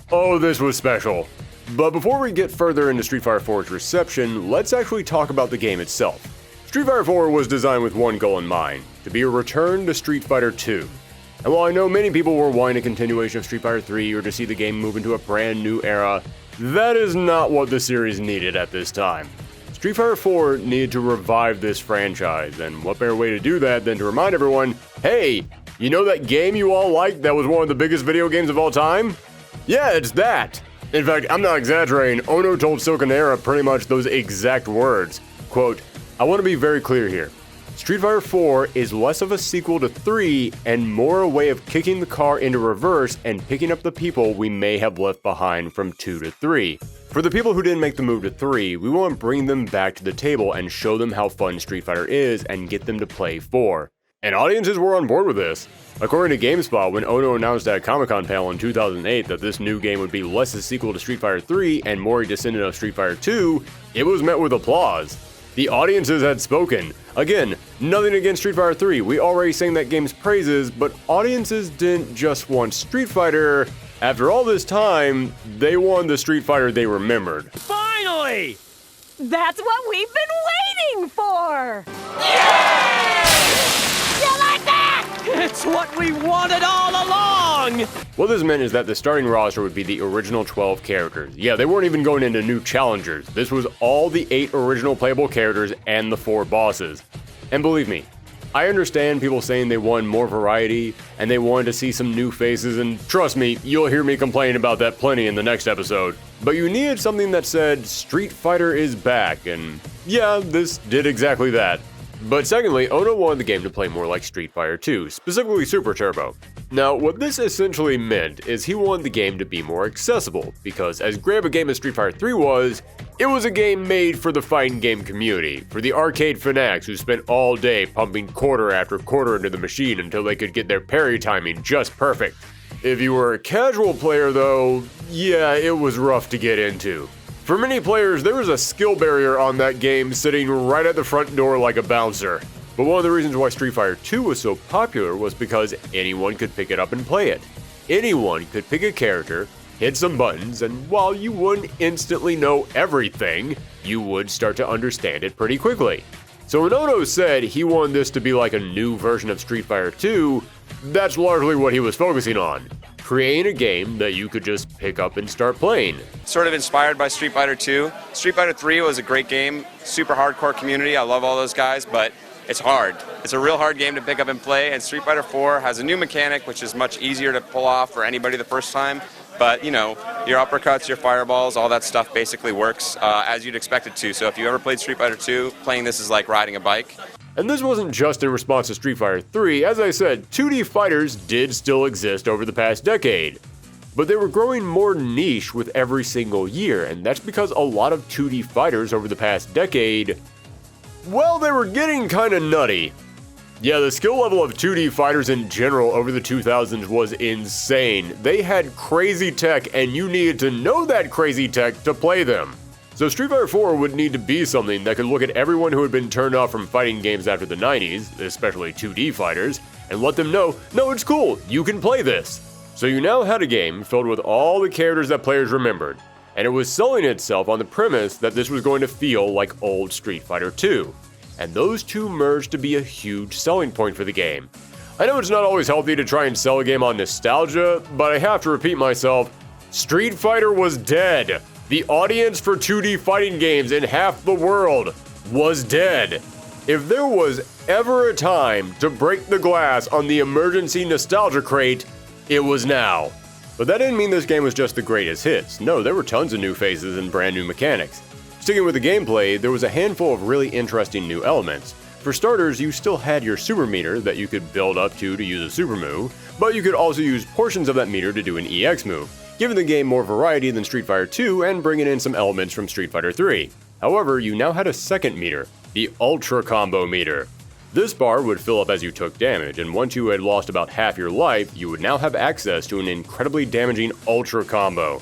was special. But before we get further into Street Fighter 4's reception, let's actually talk about the game itself. Street Fighter 4 was designed with one goal in mind, to be a return to Street Fighter 2. And while I know many people were wanting a continuation of Street Fighter 3 or to see the game move into a brand new era, that is not what the series needed at this time. Street Fighter 4 needed to revive this franchise, and what better way to do that than to remind everyone, hey, you know that game you all liked that was one of the biggest video games of all time? Yeah, it's that. In fact, I'm not exaggerating, Ono told Silconera pretty much those exact words. Quote, I want to be very clear here. Street Fighter 4 is less of a sequel to 3 and more a way of kicking the car into reverse and picking up the people we may have left behind from 2 to 3. For the people who didn't make the move to 3, we want to bring them back to the table and show them how fun Street Fighter is and get them to play 4. And audiences were on board with this. According to GameSpot, when Ono announced at a Comic-Con panel in 2008 that this new game would be less a sequel to Street Fighter 3 and more a descendant of Street Fighter 2, it was met with applause. The audiences had spoken. Again, nothing against Street Fighter 3, we already sang that game's praises, but audiences didn't just want Street Fighter. After all this time, they wanted the Street Fighter they remembered. Finally! That's what we've been waiting for! Yay! You like that? It's what we wanted all along! What this meant is that the starting roster would be the original 12 characters. Yeah, they weren't even going into new challengers. This was all the 8 original playable characters and the 4 bosses. And believe me, I understand people saying they wanted more variety and they wanted to see some new faces, and trust me, you'll hear me complain about that plenty in the next episode. But you needed something that said, Street Fighter is back, and yeah, this did exactly that. But secondly, Ono wanted the game to play more like Street Fighter 2, specifically Super Turbo. Now, what this essentially meant is he wanted the game to be more accessible, because as great of a game as Street Fighter 3 was, it was a game made for the fighting game community, for the arcade fanatics who spent all day pumping quarter after quarter into the machine until they could get their parry timing just perfect. If you were a casual player though, yeah, it was rough to get into. For many players, there was a skill barrier on that game sitting right at the front door like a bouncer. But one of the reasons why Street Fighter 2 was so popular was because anyone could pick it up and play it. Anyone could pick a character, hit some buttons, and while you wouldn't instantly know everything, you would start to understand it pretty quickly. So when Ono said he wanted this to be like a new version of Street Fighter 2, that's largely what he was focusing on. Creating a game that you could just pick up and start playing. Sort of inspired by Street Fighter 2. Street Fighter 3 was a great game, super hardcore community, I love all those guys, but it's hard. It's a real hard game to pick up and play, and Street Fighter 4 has a new mechanic which is much easier to pull off for anybody the first time, but you know, your uppercuts, your fireballs, all that stuff basically works as you'd expect it to. So if you ever played Street Fighter 2, playing this is like riding a bike. And this wasn't just in response to Street Fighter 3, as I said, 2D fighters did still exist over the past decade. But they were growing more niche with every single year, and that's because a lot of 2D fighters over the past decade, well, they were getting kinda nutty. Yeah, the skill level of 2D fighters in general over the 2000s was insane. They had crazy tech, and you needed to know that crazy tech to play them. So Street Fighter 4 would need to be something that could look at everyone who had been turned off from fighting games after the 90s, especially 2D fighters, and let them know, no, it's cool, you can play this. So you now had a game filled with all the characters that players remembered, and it was selling itself on the premise that this was going to feel like old Street Fighter 2. And those two merged to be a huge selling point for the game. I know it's not always healthy to try and sell a game on nostalgia, but I have to repeat myself, Street Fighter was dead. The audience for 2D fighting games in half the world was dead. If there was ever a time to break the glass on the emergency nostalgia crate, it was now. But that didn't mean this game was just the greatest hits. No, there were tons of new faces and brand new mechanics. Sticking with the gameplay, there was a handful of really interesting new elements. For starters, you still had your super meter that you could build up to use a super move, but you could also use portions of that meter to do an EX move, giving the game more variety than Street Fighter 2 and bringing in some elements from Street Fighter 3. However, you now had a second meter, the Ultra Combo meter. This bar would fill up as you took damage, and once you had lost about half your life, you would now have access to an incredibly damaging Ultra Combo.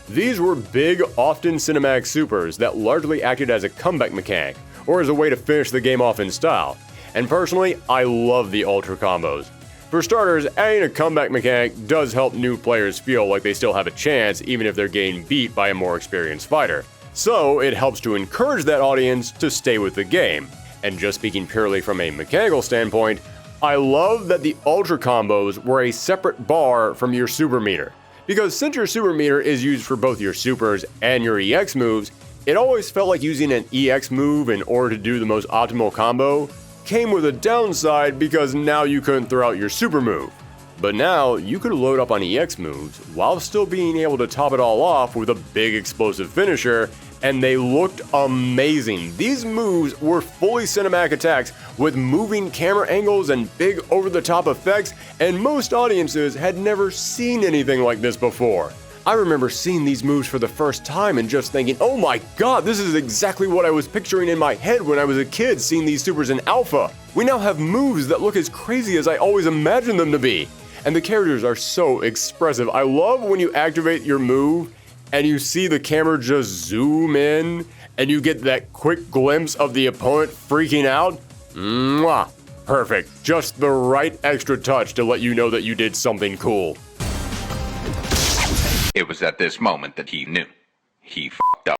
These were big, often cinematic supers that largely acted as a comeback mechanic, or as a way to finish the game off in style. And personally, I love the Ultra Combos. For starters, adding a comeback mechanic does help new players feel like they still have a chance even if they're getting beat by a more experienced fighter. So it helps to encourage that audience to stay with the game. And just speaking purely from a mechanical standpoint, I love that the Ultra Combos were a separate bar from your super meter. Because since your super meter is used for both your supers and your EX moves, it always felt like using an EX move in order to do the most optimal combo came with a downside because now you couldn't throw out your super move. But now you could load up on EX moves while still being able to top it all off with a big explosive finisher, and they looked amazing. These moves were fully cinematic attacks with moving camera angles and big over-the-top effects, and most audiences had never seen anything like this before. I remember seeing these moves for the first time and just thinking, oh my god, this is exactly what I was picturing in my head when I was a kid seeing these supers in alpha. We now have moves that look as crazy as I always imagined them to be. And the characters are so expressive. I love when you activate your move and you see the camera just zoom in and you get that quick glimpse of the opponent freaking out. Mwah! Perfect. Just the right extra touch to let you know that you did something cool. It was at this moment that he knew. He f***ed up.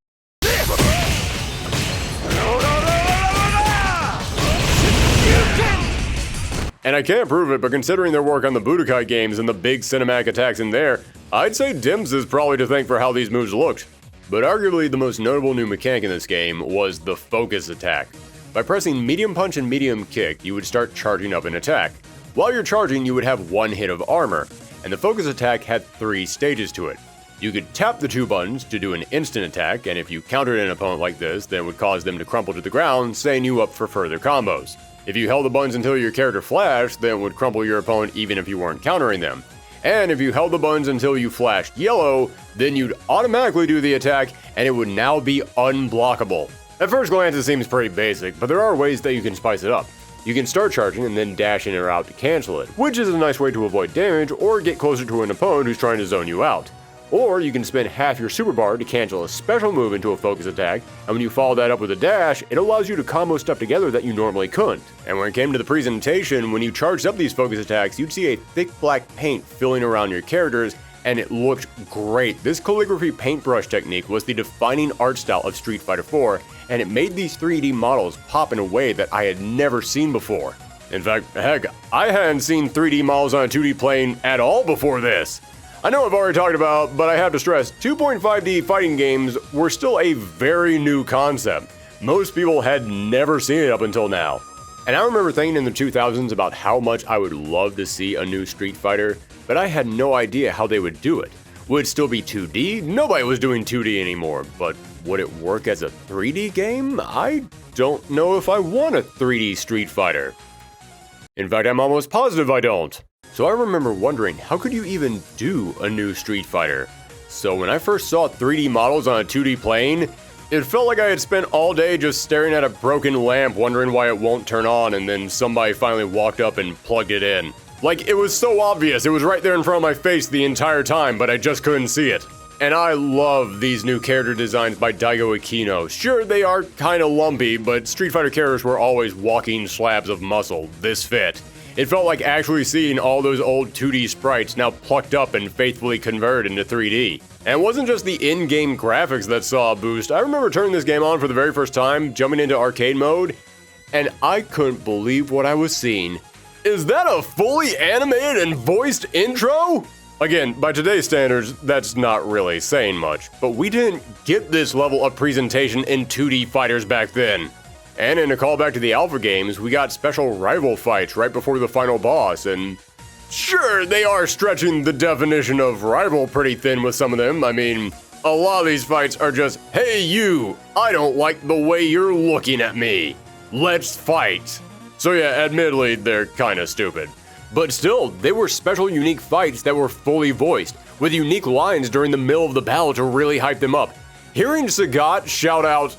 And I can't prove it, but considering their work on the Budokai games and the big cinematic attacks in there, I'd say Dims is probably to thank for how these moves looked. But arguably the most notable new mechanic in this game was the focus attack. By pressing medium punch and medium kick, you would start charging up an attack. While you're charging, you would have one hit of armor, and the focus attack had 3 stages to it. You could tap the 2 buttons to do an instant attack, and if you countered an opponent like this, then it would cause them to crumple to the ground, setting you up for further combos. If you held the buttons until your character flashed, then it would crumple your opponent even if you weren't countering them. And if you held the buttons until you flashed yellow, then you'd automatically do the attack, and it would now be unblockable. At first glance it seems pretty basic, but there are ways that you can spice it up. You can start charging and then dash in or out to cancel it, which is a nice way to avoid damage or get closer to an opponent who's trying to zone you out. Or you can spend half your super bar to cancel a special move into a focus attack, and when you follow that up with a dash, it allows you to combo stuff together that you normally couldn't. And when it came to the presentation, when you charged up these focus attacks, you'd see a thick black paint filling around your characters, and it looked great. This calligraphy paintbrush technique was the defining art style of Street Fighter 4, and it made these 3D models pop in a way that I had never seen before. In fact, heck, I hadn't seen 3D models on a 2D plane at all before this. I know I've already talked about, but I have to stress, 2.5D fighting games were still a very new concept. Most people had never seen it up until now. And I remember thinking in the 2000s about how much I would love to see a new Street Fighter, but I had no idea how they would do it. Would it still be 2D? Nobody was doing 2D anymore, but would it work as a 3D game? I don't know if I want a 3D Street Fighter. In fact, I'm almost positive I don't. So I remember wondering, how could you even do a new Street Fighter? So when I first saw 3D models on a 2D plane, it felt like I had spent all day just staring at a broken lamp wondering why it won't turn on, and then somebody finally walked up and plugged it in. Like, it was so obvious, it was right there in front of my face the entire time, but I just couldn't see it. And I love these new character designs by Daigo Aquino. Sure, they are kinda lumpy, but Street Fighter characters were always walking slabs of muscle. This fit. It felt like actually seeing all those old 2D sprites now plucked up and faithfully converted into 3D. And it wasn't just the in-game graphics that saw a boost. I remember turning this game on for the very first time, jumping into arcade mode, and I couldn't believe what I was seeing. Is that a fully animated and voiced intro? Again, by today's standards, that's not really saying much, but we didn't get this level of presentation in 2D fighters back then. And in a callback to the Alpha games, we got special rival fights right before the final boss, and sure, they are stretching the definition of rival pretty thin with some of them. I mean, a lot of these fights are just, hey you, I don't like the way you're looking at me. Let's fight. So yeah, admittedly, they're kinda stupid. But still, they were special unique fights that were fully voiced, with unique lines during the middle of the battle to really hype them up. Hearing Sagat shout out,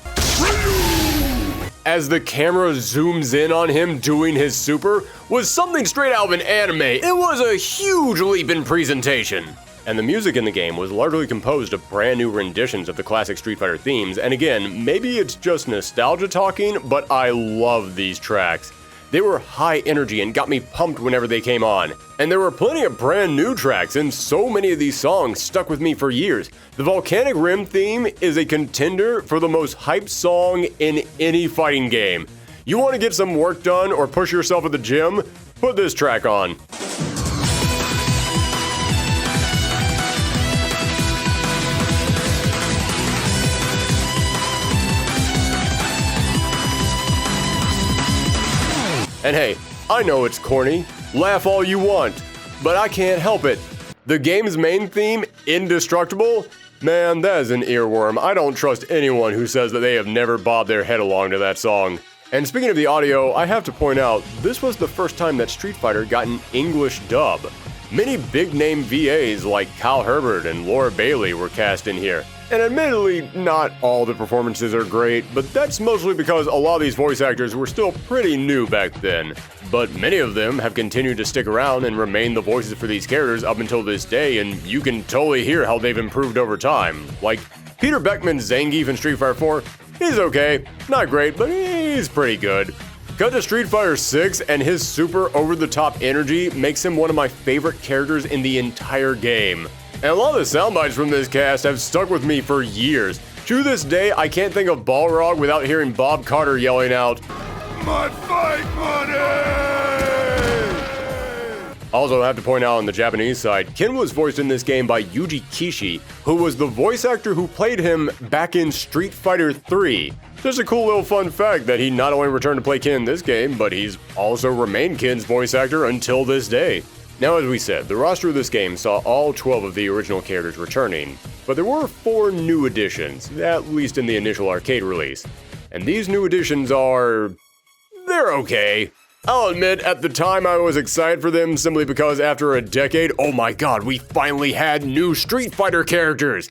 as the camera zooms in on him doing his super was something straight out of an anime. It was a huge leap in presentation. And the music in the game was largely composed of brand new renditions of the classic Street Fighter themes, and again, maybe it's just nostalgia talking, but I love these tracks. They were high energy and got me pumped whenever they came on. And there were plenty of brand new tracks, and so many of these songs stuck with me for years. The Volcanic Rim theme is a contender for the most hyped song in any fighting game. You want to get some work done or push yourself at the gym? Put this track on. And hey, I know it's corny, laugh all you want, but I can't help it. The game's main theme, Indestructible, man, that is an earworm. I don't trust anyone who says that they have never bobbed their head along to that song. And speaking of the audio, I have to point out, this was the first time that Street Fighter got an English dub. Many big-name VAs like Kyle Herbert and Laura Bailey were cast in here. And admittedly, not all the performances are great, but that's mostly because a lot of these voice actors were still pretty new back then. But many of them have continued to stick around and remain the voices for these characters up until this day, and you can totally hear how they've improved over time. Like, Peter Beckman's Zangief in Street Fighter 4, he's okay, not great, but he's pretty good. Cut to Street Fighter 6, and his super over-the-top energy makes him one of my favorite characters in the entire game. And a lot of the sound bites from this cast have stuck with me for years. To this day, I can't think of Balrog without hearing Bob Carter yelling out, "My fight money!" Also, I have to point out on the Japanese side, Ken was voiced in this game by Yuji Kishi, who was the voice actor who played him back in Street Fighter 3. Just a cool little fun fact that he not only returned to play Ken in this game, but he's also remained Ken's voice actor until this day. Now, as we said, the roster of this game saw all 12 of the original characters returning, but there were 4 new additions, at least in the initial arcade release. And these new additions are... they're okay. I'll admit, at the time I was excited for them simply because after a decade, oh my god, we finally had new Street Fighter characters!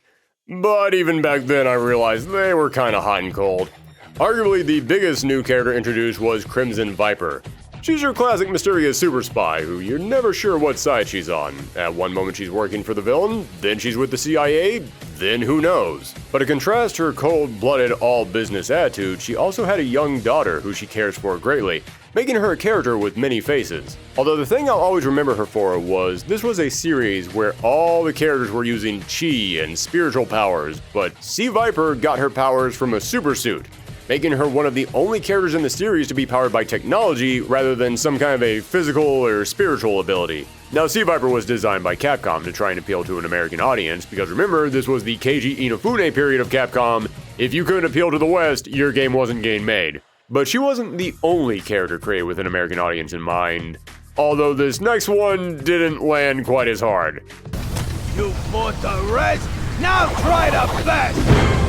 But even back then I realized they were kinda hot and cold. Arguably the biggest new character introduced was Crimson Viper. She's your classic mysterious super spy who you're never sure what side she's on. At one moment she's working for the villain, then she's with the CIA, then who knows. But to contrast her cold-blooded, all-business attitude, she also had a young daughter who she cares for greatly, making her a character with many faces. Although the thing I'll always remember her for was this was a series where all the characters were using chi and spiritual powers, but Sea Viper got her powers from a super suit, making her one of the only characters in the series to be powered by technology rather than some kind of a physical or spiritual ability. Now, Sea Viper was designed by Capcom to try and appeal to an American audience, because remember, this was the Keiji Inafune period of Capcom. If you couldn't appeal to the West, your game wasn't getting made. But she wasn't the only character created with an American audience in mind, although this next one didn't land quite as hard. You fought the rest, now try the best!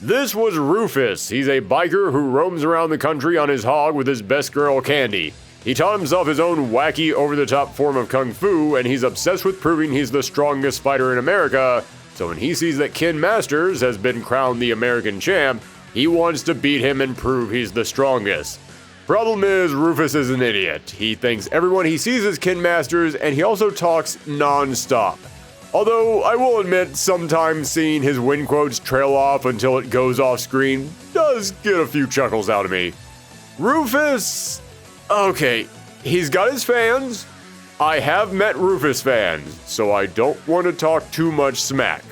This was Rufus. He's a biker who roams around the country on his hog with his best girl, Candy. He taught himself his own wacky, over-the-top form of kung fu, and he's obsessed with proving he's the strongest fighter in America, so when he sees that Ken Masters has been crowned the American champ, he wants to beat him and prove he's the strongest. Problem is, Rufus is an idiot. He thinks everyone he sees is Ken Masters, and he also talks non-stop. Although, I will admit, sometimes seeing his win quotes trail off until it goes off screen does get a few chuckles out of me. Rufus... okay, he's got his fans. I have met Rufus fans, so I don't want to talk too much smack.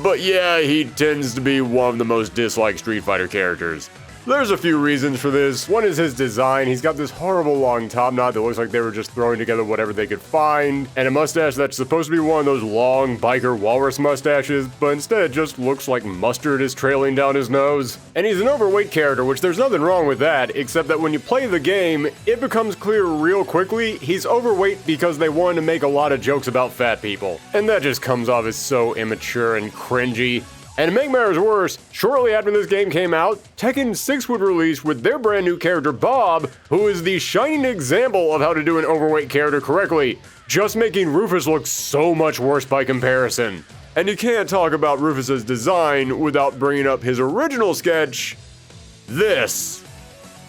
But yeah, he tends to be one of the most disliked Street Fighter characters. There's a few reasons for this. One is his design. He's got this horrible long top knot that looks like they were just throwing together whatever they could find, and a mustache that's supposed to be one of those long biker walrus mustaches, but instead it just looks like mustard is trailing down his nose. And he's an overweight character, which there's nothing wrong with that, except that when you play the game, it becomes clear real quickly he's overweight because they wanted to make a lot of jokes about fat people. And that just comes off as so immature and cringy. And to make matters worse, shortly after this game came out, Tekken 6 would release with their brand new character Bob, who is the shining example of how to do an overweight character correctly, just making Rufus look so much worse by comparison. And you can't talk about Rufus's design without bringing up his original sketch, this.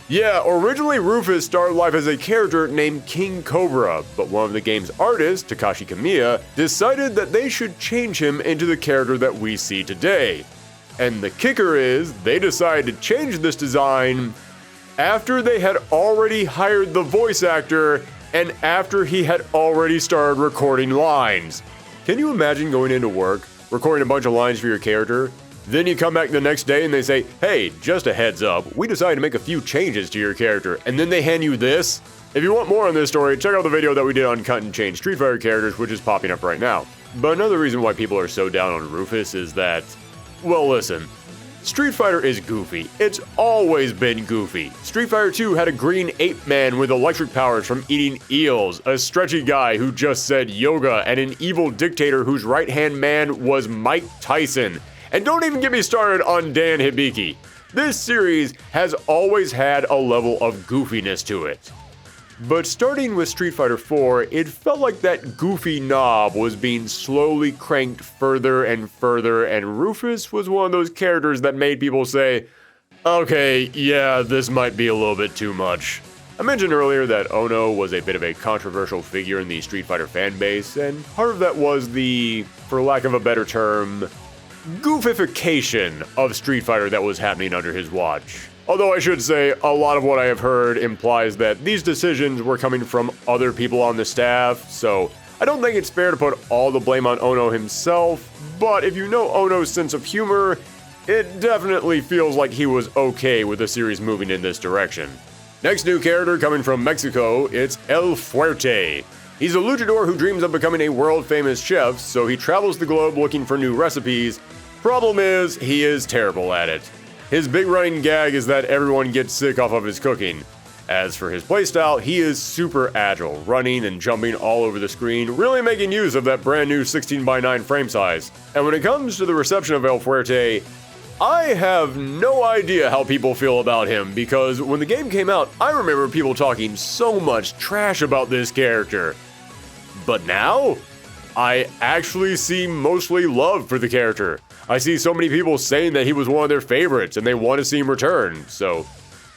Yeah, originally Rufus started life as a character named King Cobra, but one of the game's artists, Takashi Kamiya, decided that they should change him into the character that we see today. And the kicker is, they decided to change this design after they had already hired the voice actor and after he had already started recording lines. Can you imagine going into work, recording a bunch of lines for your character? Then you come back the next day and they say, hey, just a heads up, we decided to make a few changes to your character, and then they hand you this? If you want more on this story, check out the video that we did on Cut and Change Street Fighter characters, which is popping up right now. But another reason why people are so down on Rufus is that, well, listen, Street Fighter is goofy. It's always been goofy. Street Fighter 2 had a green ape man with electric powers from eating eels, a stretchy guy who just said yoga, and an evil dictator whose right-hand man was Mike Tyson. And don't even get me started on Dan Hibiki. This series has always had a level of goofiness to it. But starting with Street Fighter 4, it felt like that goofy knob was being slowly cranked further and further, and Rufus was one of those characters that made people say, okay, yeah, this might be a little bit too much. I mentioned earlier that Ono was a bit of a controversial figure in the Street Fighter fanbase, and part of that was the, for lack of a better term, goofification of Street Fighter that was happening under his watch. Although I should say, a lot of what I have heard implies that these decisions were coming from other people on the staff, so I don't think it's fair to put all the blame on Ono himself, but if you know Ono's sense of humor, it definitely feels like he was okay with the series moving in this direction. Next new character coming from Mexico, it's El Fuerte. He's a luchador who dreams of becoming a world-famous chef, so he travels the globe looking for new recipes. Problem is, he is terrible at it. His big running gag is that everyone gets sick off of his cooking. As for his playstyle, he is super agile, running and jumping all over the screen, really making use of that brand new 16:9 frame size. And when it comes to the reception of El Fuerte, I have no idea how people feel about him, because when the game came out, I remember people talking so much trash about this character. But now, I actually see mostly love for the character. I see so many people saying that he was one of their favorites and they want to see him return, so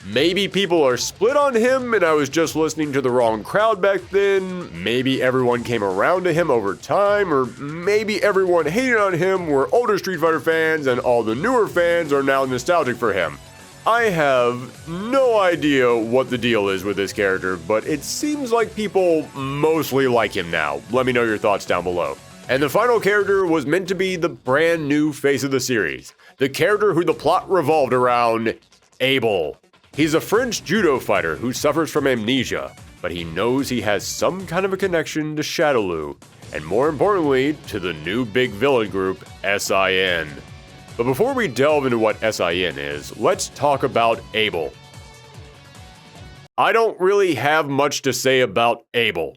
maybe people are split on him and I was just listening to the wrong crowd back then, maybe everyone came around to him over time, or maybe everyone hated on him were older Street Fighter fans and all the newer fans are now nostalgic for him. I have no idea what the deal is with this character, but it seems like people mostly like him now. Let me know your thoughts down below. And the final character was meant to be the brand new face of the series, the character who the plot revolved around, Abel. He's a French judo fighter who suffers from amnesia, but he knows he has some kind of a connection to Shadowloo, and more importantly, to the new big villain group, SIN. But before we delve into what SIN is, let's talk about Abel. I don't really have much to say about Abel.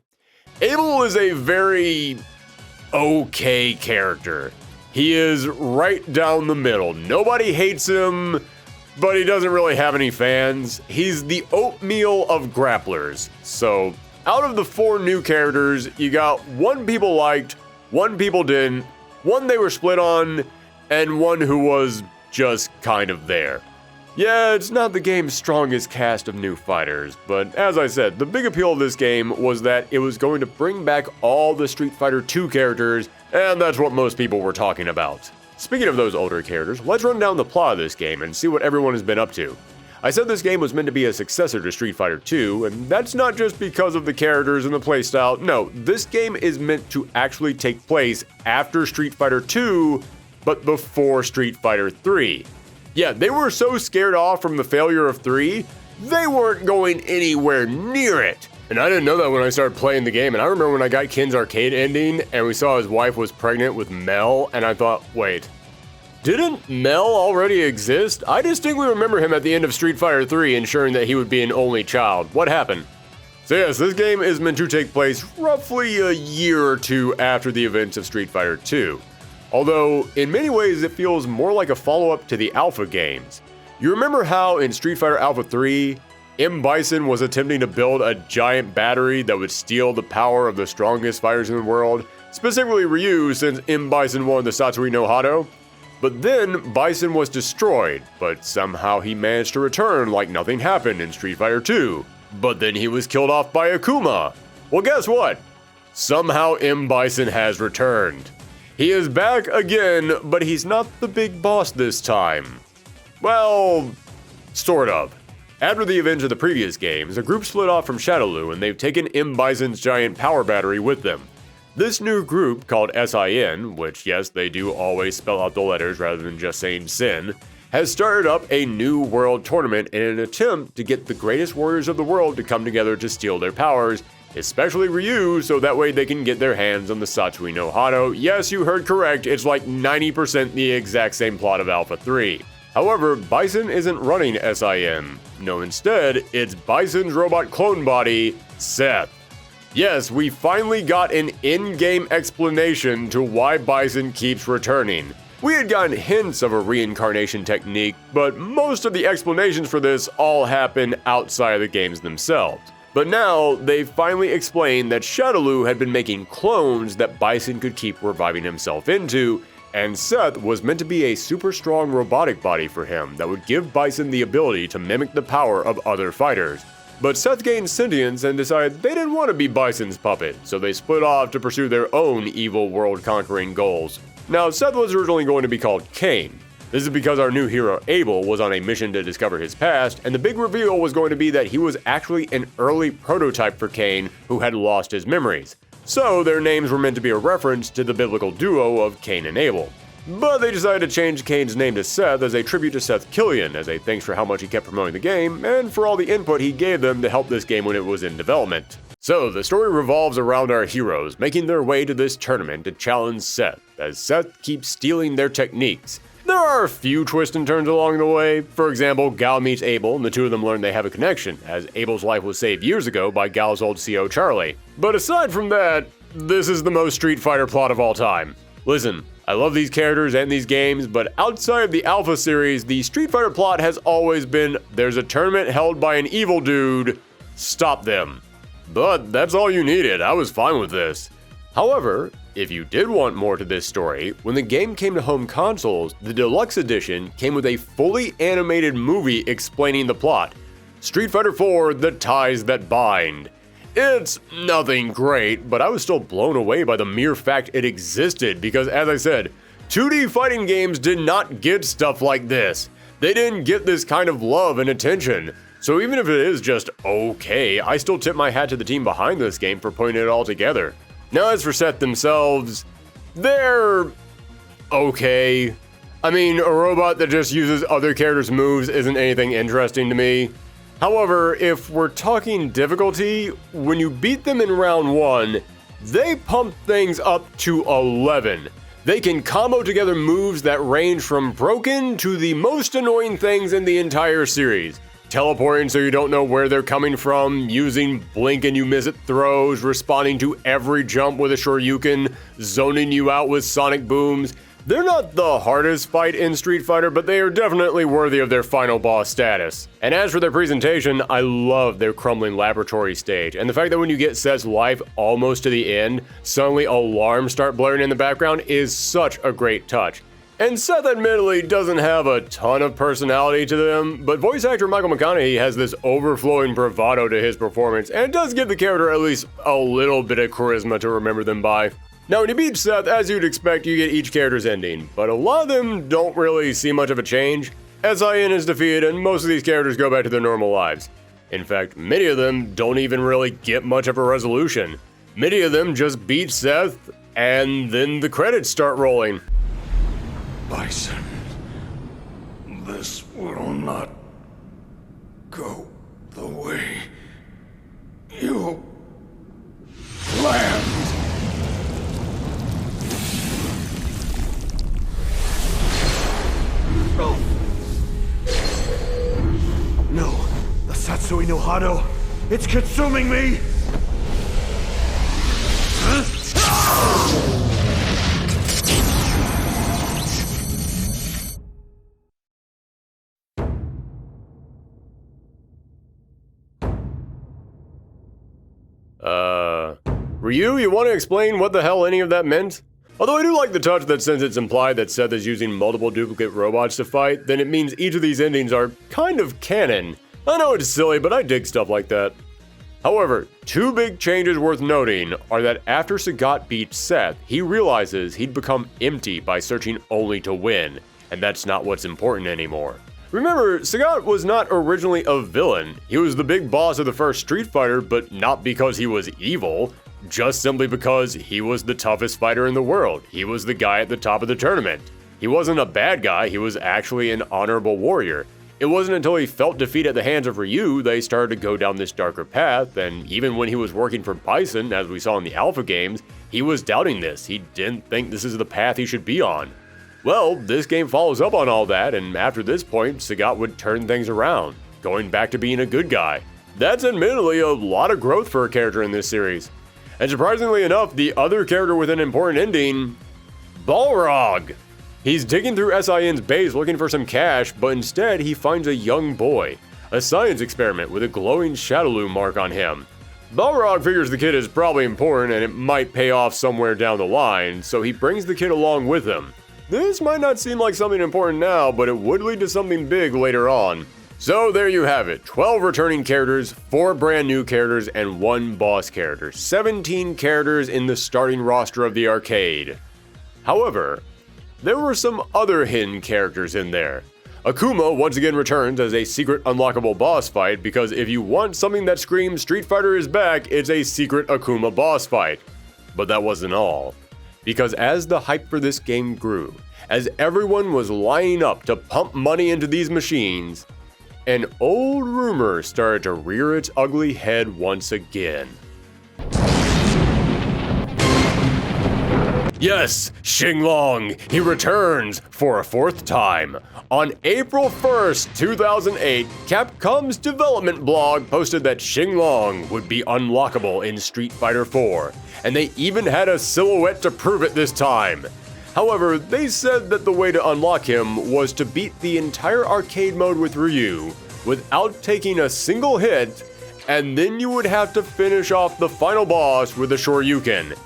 Abel is a very okay character. He is right down the middle. Nobody hates him, but he doesn't really have any fans. He's the oatmeal of grapplers. So, out of the 4 new characters, you got one people liked, one people didn't, one they were split on, and one who was just kind of there. Yeah, it's not the game's strongest cast of new fighters, but as I said, the big appeal of this game was that it was going to bring back all the Street Fighter 2 characters, and that's what most people were talking about. Speaking of those older characters, let's run down the plot of this game and see what everyone has been up to. I said this game was meant to be a successor to Street Fighter 2, and that's not just because of the characters and the playstyle. No, this game is meant to actually take place after Street Fighter 2, but before Street Fighter 3. Yeah, they were so scared off from the failure of 3, they weren't going anywhere near it. And I didn't know that when I started playing the game, and I remember when I got Ken's arcade ending, and we saw his wife was pregnant with Mel, and I thought, wait, didn't Mel already exist? I distinctly remember him at the end of Street Fighter 3 ensuring that he would be an only child. What happened? So yes, this game is meant to take place roughly a year or 2 after the events of Street Fighter 2. Although, in many ways, it feels more like a follow-up to the Alpha games. You remember how in Street Fighter Alpha 3, M. Bison was attempting to build a giant battery that would steal the power of the strongest fighters in the world, specifically Ryu, since M. Bison won the Satsui no Hado? But then, Bison was destroyed, but somehow he managed to return like nothing happened in Street Fighter 2. But then he was killed off by Akuma. Well, guess what? Somehow M. Bison has returned. He is back again, but he's not the big boss this time. Well, sort of. After the events of the previous games, a group split off from Shadowloo and they've taken M. Bison's giant power battery with them. This new group, called SIN, which yes, they do always spell out the letters rather than just saying Sin, has started up a new world tournament in an attempt to get the greatest warriors of the world to come together to steal their powers, especially Ryu, so that way they can get their hands on the Satsui no Hado. Yes, you heard correct, it's like 90% the exact same plot of Alpha 3. However, Bison isn't running SIN. No, instead, it's Bison's robot clone body, Seth. Yes, we finally got an in-game explanation to why Bison keeps returning. We had gotten hints of a reincarnation technique, but most of the explanations for this all happen outside of the games themselves. But now, they've finally explained that Shadowloo had been making clones that Bison could keep reviving himself into, and Seth was meant to be a super strong robotic body for him that would give Bison the ability to mimic the power of other fighters. But Seth gained sentience and decided they didn't want to be Bison's puppet, so they split off to pursue their own evil world-conquering goals. Now, Seth was originally going to be called Kane. This is because our new hero Abel was on a mission to discover his past, and the big reveal was going to be that he was actually an early prototype for Cain who had lost his memories. So their names were meant to be a reference to the biblical duo of Cain and Abel. But they decided to change Kane's name to Seth as a tribute to Seth Killian, as a thanks for how much he kept promoting the game, and for all the input he gave them to help this game when it was in development. So, the story revolves around our heroes making their way to this tournament to challenge Seth, as Seth keeps stealing their techniques. There are a few twists and turns along the way. For example, Gal meets Abel, and the two of them learn they have a connection, as Abel's life was saved years ago by Gal's old CO Charlie. But aside from that, this is the most Street Fighter plot of all time. Listen, I love these characters and these games, but outside of the Alpha series, the Street Fighter plot has always been, there's a tournament held by an evil dude, stop them. But that's all you needed, I was fine with this. However, if you did want more to this story, when the game came to home consoles, the deluxe edition came with a fully animated movie explaining the plot. Street Fighter 4: The Ties That Bind. It's nothing great, but I was still blown away by the mere fact it existed because, as I said, 2D fighting games did not get stuff like this. They didn't get this kind of love and attention. So even if it is just okay, I still tip my hat to the team behind this game for putting it all together. Now as for Seth themselves, they're okay. I mean, a robot that just uses other characters' moves isn't anything interesting to me. However, if we're talking difficulty, when you beat them in round 1, they pump things up to 11. They can combo together moves that range from broken to the most annoying things in the entire series. Teleporting so you don't know where they're coming from, using blink and you miss it throws, responding to every jump with a Shoryuken, zoning you out with sonic booms. They're not the hardest fight in Street Fighter, but they are definitely worthy of their final boss status. And as for their presentation, I love their crumbling laboratory stage, and the fact that when you get Seth's life almost to the end, suddenly alarms start blaring in the background is such a great touch. And Seth admittedly doesn't have a ton of personality to them, but voice actor Michael McConaughey has this overflowing bravado to his performance, and it does give the character at least a little bit of charisma to remember them by. Now when you beat Seth, as you'd expect, you get each character's ending, but a lot of them don't really see much of a change. SIN is defeated and most of these characters go back to their normal lives. In fact, many of them don't even really get much of a resolution. Many of them just beat Seth, and then the credits start rolling. Bison, this will not go the way you planned. No, the Satsui no Hado, it's consuming me! Ryu, you want to explain what the hell any of that meant? Although I do like the touch that since it's implied that Seth is using multiple duplicate robots to fight, then it means each of these endings are kind of canon. I know it's silly, but I dig stuff like that. However, two big changes worth noting are that after Sagat beats Seth, he realizes he'd become empty by searching only to win, and that's not what's important anymore. Remember, Sagat was not originally a villain. He was the big boss of the first Street Fighter, but not because he was evil, just simply because he was the toughest fighter in the world. He was the guy at the top of the tournament. He wasn't a bad guy, he was actually an honorable warrior. It wasn't until he felt defeat at the hands of Ryu that he started to go down this darker path, and even when he was working for Bison, as we saw in the Alpha games, he was doubting this. He didn't think this is the path he should be on. Well, this game follows up on all that, and after this point, Sagat would turn things around, going back to being a good guy. That's admittedly a lot of growth for a character in this series. And surprisingly enough, the other character with an important ending, Balrog. He's digging through SIN's base looking for some cash, but instead he finds a young boy, a science experiment with a glowing Shadowloo mark on him. Balrog figures the kid is probably important and it might pay off somewhere down the line, so he brings the kid along with him. This might not seem like something important now, but it would lead to something big later on. So there you have it, 12 returning characters, 4 brand new characters, and 1 boss character. 17 characters in the starting roster of the arcade. However, there were some other hidden characters in there. Akuma once again returns as a secret unlockable boss fight because if you want something that screams Street Fighter is back, it's a secret Akuma boss fight. But that wasn't all. Because as the hype for this game grew, as everyone was lining up to pump money into these machines, an old rumor started to rear its ugly head once again. Yes, Xinglong, he returns for a fourth time. On April 1st, 2008, Capcom's development blog posted that Xinglong would be unlockable in Street Fighter 4, and they even had a silhouette to prove it this time. However, they said that the way to unlock him was to beat the entire arcade mode with Ryu without taking a single hit, and then you would have to finish off the final boss with a Shoryuken.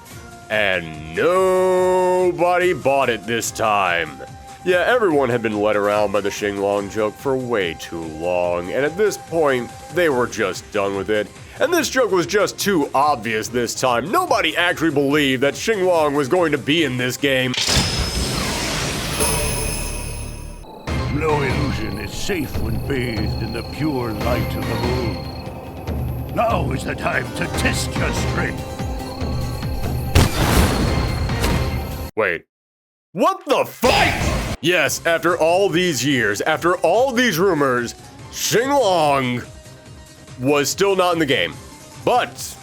And nobody bought it this time. Yeah, everyone had been led around by the Xinglong joke for way too long, and at this point, they were just done with it. And this joke was just too obvious this time. Nobody actually believed that Xinglong was going to be in this game. No illusion is safe when bathed in the pure light of the moon. Now is the time to test your strength. Wait. What the fuck? Yes, after all these years, after all these rumors, Xinglong was still not in the game. But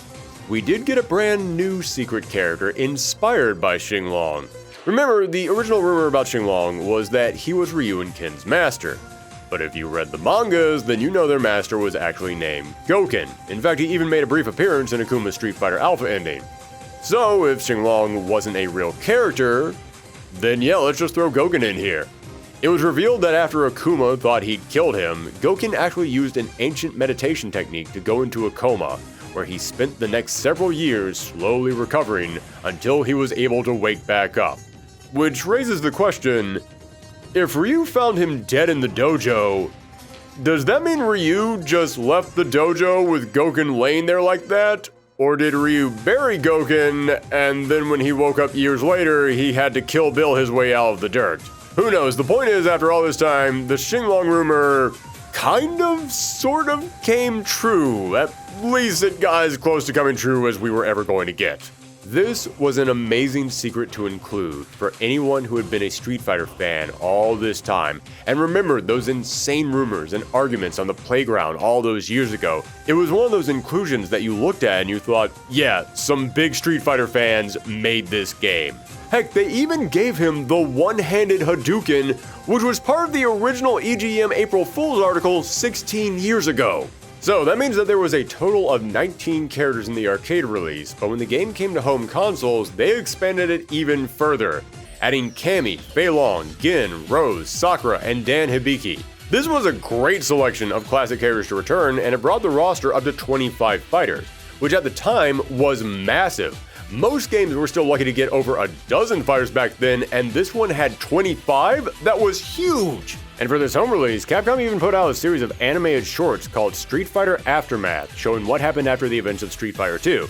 we did get a brand new secret character inspired by Xinglong. Remember, the original rumor about Xinglong was that he was Ryu and Ken's master. But if you read the mangas, then you know their master was actually named Gouken. In fact, he even made a brief appearance in Akuma's Street Fighter Alpha ending. So if Xinglong wasn't a real character, then yeah, let's just throw Gouken in here. It was revealed that after Akuma thought he'd killed him, Gouken actually used an ancient meditation technique to go into a coma, where he spent the next several years slowly recovering until he was able to wake back up. Which raises the question, if Ryu found him dead in the dojo, does that mean Ryu just left the dojo with Gouken laying there like that? Or did Ryu bury Gouken, and then when he woke up years later, he had to Kill Bill his way out of the dirt? Who knows? The point is, after all this time, the Xinglong rumor kind of, sort of came true. At least it got as close to coming true as we were ever going to get. This was an amazing secret to include for anyone who had been a Street Fighter fan all this time and remembered those insane rumors and arguments on the playground all those years ago. It was one of those inclusions that you looked at and you thought, yeah, some big Street Fighter fans made this game. Heck, they even gave him the one-handed Hadouken, which was part of the original EGM April Fool's article 16 years ago. So that means that there was a total of 19 characters in the arcade release, but when the game came to home consoles, they expanded it even further, adding Cammy, Fei Long, Gin, Rose, Sakura, and Dan Hibiki. This was a great selection of classic characters to return, and it brought the roster up to 25 fighters, which at the time was massive. Most games were still lucky to get over a dozen fighters back then, and this one had 25? That was huge! And for this home release, Capcom even put out a series of animated shorts called Street Fighter Aftermath, showing what happened after the events of Street Fighter 2.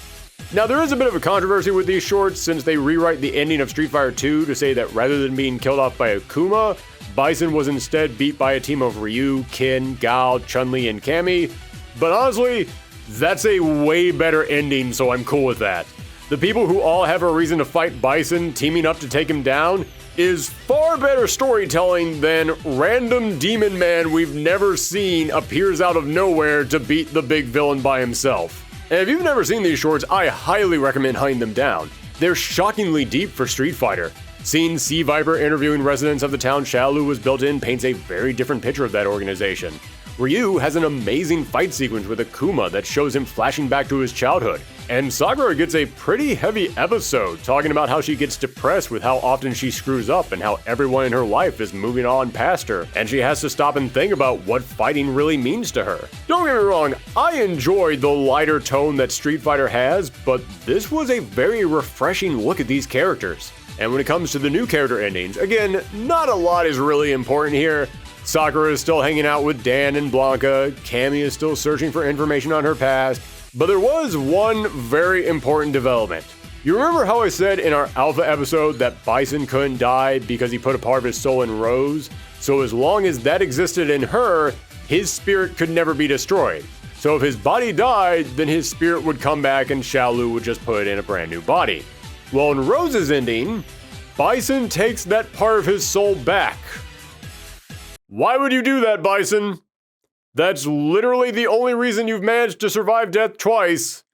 Now, there is a bit of a controversy with these shorts since they rewrite the ending of Street Fighter 2 to say that rather than being killed off by Akuma, Bison was instead beat by a team of Ryu, Ken, Gao, Chun-Li, and Cammy. But honestly, that's a way better ending, so I'm cool with that. The people who all have a reason to fight Bison teaming up to take him down is far better storytelling than random demon man we've never seen appears out of nowhere to beat the big villain by himself. And if you've never seen these shorts, I highly recommend hunting them down. They're shockingly deep for Street Fighter. Seeing Sea Viper interviewing residents of the town Shaolu was built in paints a very different picture of that organization. Ryu has an amazing fight sequence with Akuma that shows him flashing back to his childhood. And Sakura gets a pretty heavy episode talking about how she gets depressed with how often she screws up and how everyone in her life is moving on past her, and she has to stop and think about what fighting really means to her. Don't get me wrong, I enjoyed the lighter tone that Street Fighter has, but this was a very refreshing look at these characters. And when it comes to the new character endings, again, not a lot is really important here. Sakura is still hanging out with Dan and Blanca, Cammy is still searching for information on her past, but there was one very important development. You remember how I said in our Alpha episode that Bison couldn't die because he put a part of his soul in Rose? So as long as that existed in her, his spirit could never be destroyed. So if his body died, then his spirit would come back and Shaolu would just put it in a brand new body. Well, in Rose's ending, Bison takes that part of his soul back. Why would you do that, Bison? That's literally the only reason you've managed to survive death twice.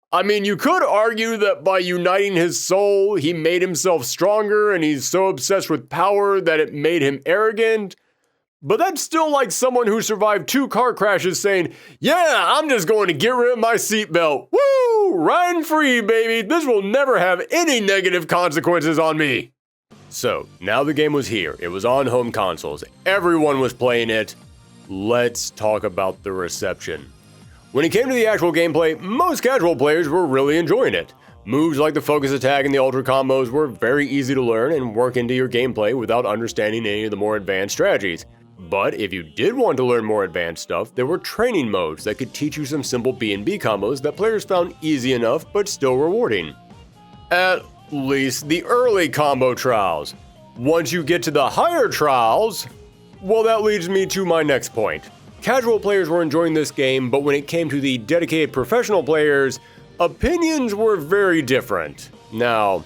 I mean, you could argue that by uniting his soul, he made himself stronger and he's so obsessed with power that it made him arrogant. But that's still like someone who survived 2 car crashes saying, "Yeah, I'm just going to get rid of my seatbelt. Woo! Riding free, baby. This will never have any negative consequences on me." So, now the game was here. It was on home consoles. Everyone was playing it. Let's talk about the reception. When it came to the actual gameplay, most casual players were really enjoying it. Moves like the focus attack and the ultra combos were very easy to learn and work into your gameplay without understanding any of the more advanced strategies. But if you did want to learn more advanced stuff, there were training modes that could teach you some simple B&B combos that players found easy enough but still rewarding. At least the early combo trials. Once you get to the higher trials, well, that leads me to my next point. Casual players were enjoying this game, but when it came to the dedicated professional players, opinions were very different. Now,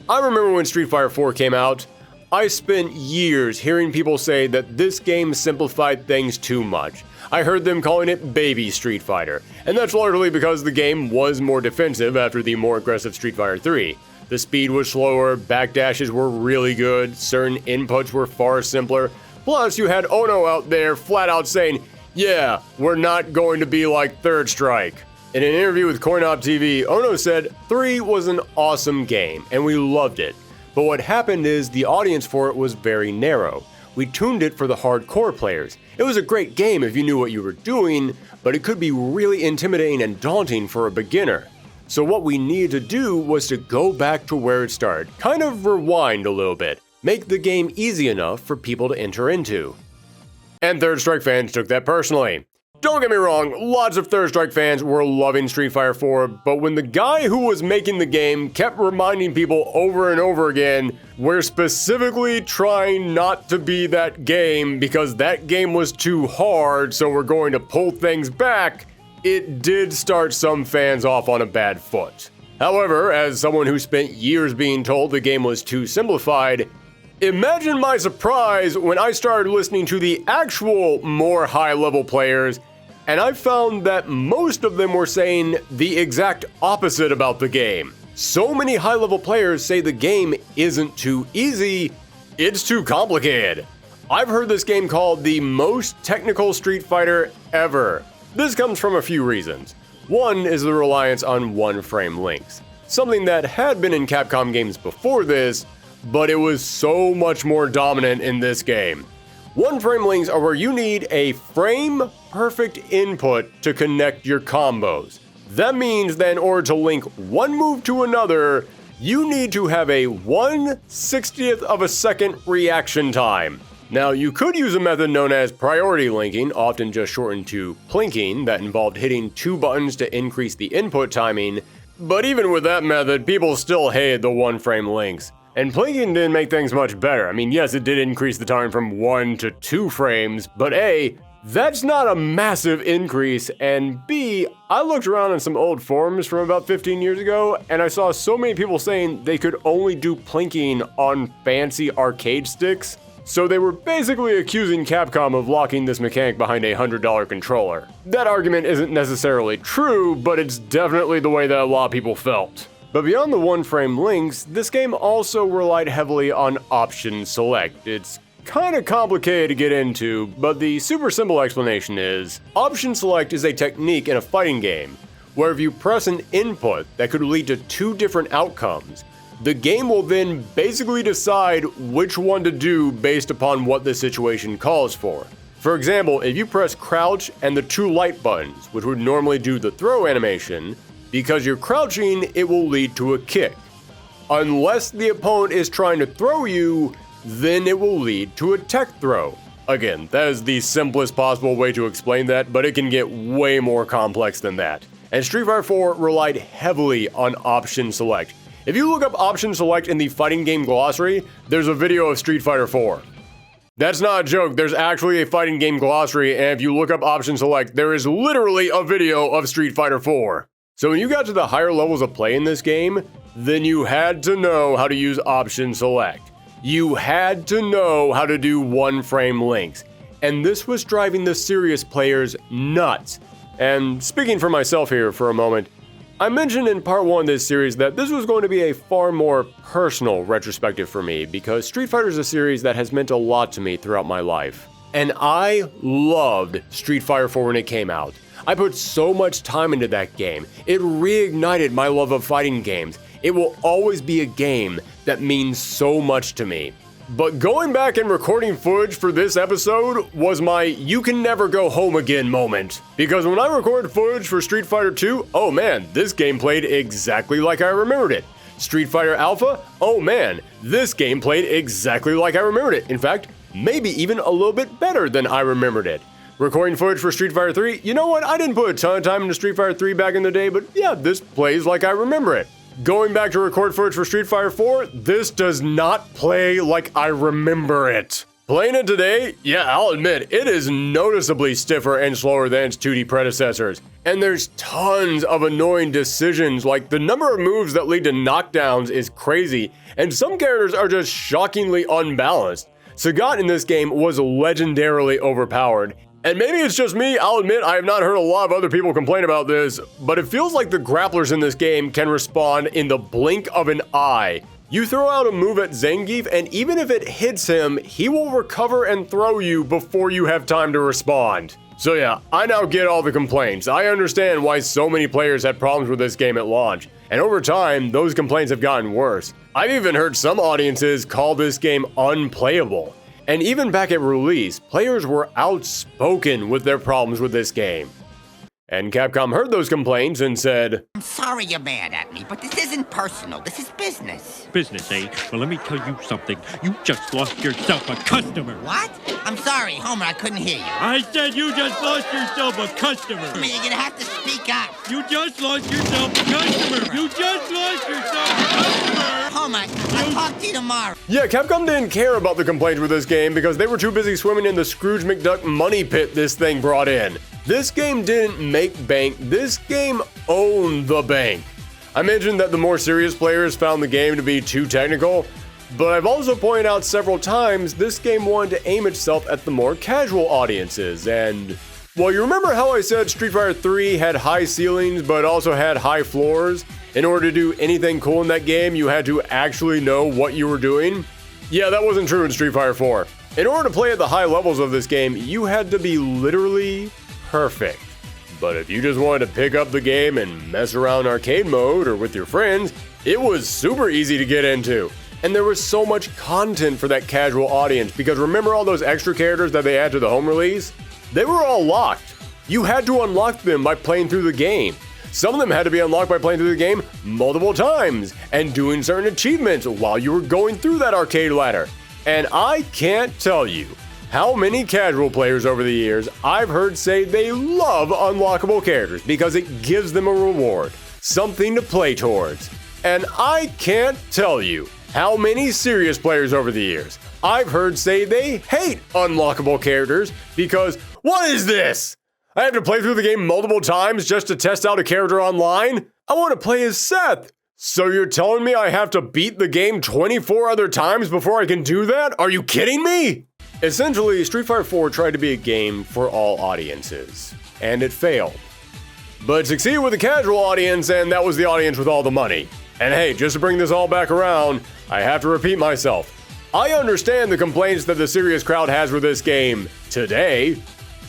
I remember when Street Fighter 4 came out, I spent years hearing people say that this game simplified things too much. I heard them calling it baby Street Fighter, and that's largely because the game was more defensive after the more aggressive Street Fighter 3. The speed was slower, backdashes were really good, certain inputs were far simpler, plus you had Ono out there flat out saying, "Yeah, we're not going to be like Third Strike." In an interview with CoinOp TV, Ono said, 3 was an awesome game, and we loved it. But what happened is the audience for it was very narrow. We tuned it for the hardcore players. It was a great game if you knew what you were doing, but it could be really intimidating and daunting for a beginner. So what we needed to do was to go back to where it started, kind of rewind a little bit, make the game easy enough for people to enter into. And Third Strike fans took that personally. Don't get me wrong, lots of Third Strike fans were loving Street Fighter 4, but when the guy who was making the game kept reminding people over and over again, we're specifically trying not to be that game because that game was too hard, so we're going to pull things back, it did start some fans off on a bad foot. However, as someone who spent years being told the game was too simplified, imagine my surprise when I started listening to the actual more high-level players, and I found that most of them were saying the exact opposite about the game. So many high-level players say the game isn't too easy, it's too complicated. I've heard this game called the most technical Street Fighter ever. This comes from a few reasons. One is the reliance on one-frame links, something that had been in Capcom games before this, but it was so much more dominant in this game. One-frame links are where you need a frame-perfect input to connect your combos. That means that in order to link one move to another, you need to have a 1/60th of a second reaction time. Now, you could use a method known as priority linking, often just shortened to plinking, that involved hitting 2 buttons to increase the input timing, but even with that method, people still hated the one-frame links. And plinking didn't make things much better. I mean, yes, it did increase the time from 1 to 2 frames, but A, that's not a massive increase, and B, I looked around on some old forums from about 15 years ago, and I saw so many people saying they could only do plinking on fancy arcade sticks, so they were basically accusing Capcom of locking this mechanic behind a $100 controller. That argument isn't necessarily true, but it's definitely the way that a lot of people felt. But beyond the one-frame links, this game also relied heavily on option select. It's kind of complicated to get into, but the super simple explanation is, option select is a technique in a fighting game, where if you press an input that could lead to 2 different outcomes, the game will then basically decide which one to do based upon what the situation calls for. For example, if you press crouch and the 2 light buttons, which would normally do the throw animation, because you're crouching, it will lead to a kick. Unless the opponent is trying to throw you, then it will lead to a tech throw. Again, that is the simplest possible way to explain that, but it can get way more complex than that. And Street Fighter 4 relied heavily on option select. If you look up option select in the fighting game glossary, there's a video of Street Fighter 4. That's not a joke, there's actually a fighting game glossary, and if you look up option select, there is literally a video of Street Fighter 4. So when you got to the higher levels of play in this game, then you had to know how to use option select. You had to know how to do one-frame links. And this was driving the serious players nuts. And speaking for myself here for a moment, I mentioned in part 1 of this series that this was going to be a far more personal retrospective for me because Street Fighter is a series that has meant a lot to me throughout my life. And I loved Street Fighter 4 when it came out. I put so much time into that game. It reignited my love of fighting games. It will always be a game that means so much to me. But going back and recording footage for this episode was my you can never go home again moment. Because when I recorded footage for Street Fighter 2, oh man, this game played exactly like I remembered it. Street Fighter Alpha, oh man, this game played exactly like I remembered it. In fact, maybe even a little bit better than I remembered it. Recording footage for Street Fighter 3, you know what, I didn't put a ton of time into Street Fighter 3 back in the day, but yeah, this plays like I remember it. Going back to record footage for Street Fighter 4, this does not play like I remember it. Playing it today, yeah, I'll admit, it is noticeably stiffer and slower than its 2D predecessors. And there's tons of annoying decisions, like the number of moves that lead to knockdowns is crazy, and some characters are just shockingly unbalanced. Sagat in this game was legendarily overpowered. And maybe it's just me, I'll admit I have not heard a lot of other people complain about this, but it feels like the grapplers in this game can respond in the blink of an eye. You throw out a move at Zangief, and even if it hits him, he will recover and throw you before you have time to respond. So yeah, I now get all the complaints. I understand why so many players had problems with this game at launch, and over time, those complaints have gotten worse. I've even heard some audiences call this game unplayable. And even back at release, players were outspoken with their problems with this game. And Capcom heard those complaints and said, I'm sorry you're mad at me, but this isn't personal. This is business. Business, eh? Well, let me tell you something. You just lost yourself a customer. What? I'm sorry, Homer, I couldn't hear you. I said you just lost yourself a customer. Homer, you're gonna have to speak up. You just lost yourself a customer. You just lost yourself a customer. Homer, I'll talk to you tomorrow. Yeah, Capcom didn't care about the complaints with this game because they were too busy swimming in the Scrooge McDuck money pit this thing brought in. This game didn't make bank, this game owned the bank. I mentioned that the more serious players found the game to be too technical, but I've also pointed out several times this game wanted to aim itself at the more casual audiences, and well, you remember how I said Street Fighter 3 had high ceilings but also had high floors? In order to do anything cool in that game, you had to actually know what you were doing? Yeah, that wasn't true in Street Fighter 4. In order to play at the high levels of this game, you had to be literally perfect. But if you just wanted to pick up the game and mess around arcade mode or with your friends, it was super easy to get into. And there was so much content for that casual audience because remember all those extra characters that they added to the home release? They were all locked. You had to unlock them by playing through the game. Some of them had to be unlocked by playing through the game multiple times and doing certain achievements while you were going through that arcade ladder. And I can't tell you how many casual players over the years I've heard say they love unlockable characters because it gives them a reward, something to play towards. And I can't tell you how many serious players over the years I've heard say they hate unlockable characters because, what is this? I have to play through the game multiple times just to test out a character online? I want to play as Seth. So you're telling me I have to beat the game 24 other times before I can do that? Are you kidding me? Essentially, Street Fighter 4 tried to be a game for all audiences, and it failed. But it succeeded with the casual audience, and that was the audience with all the money. And hey, just to bring this all back around, I have to repeat myself. I understand the complaints that the serious crowd has with this game today,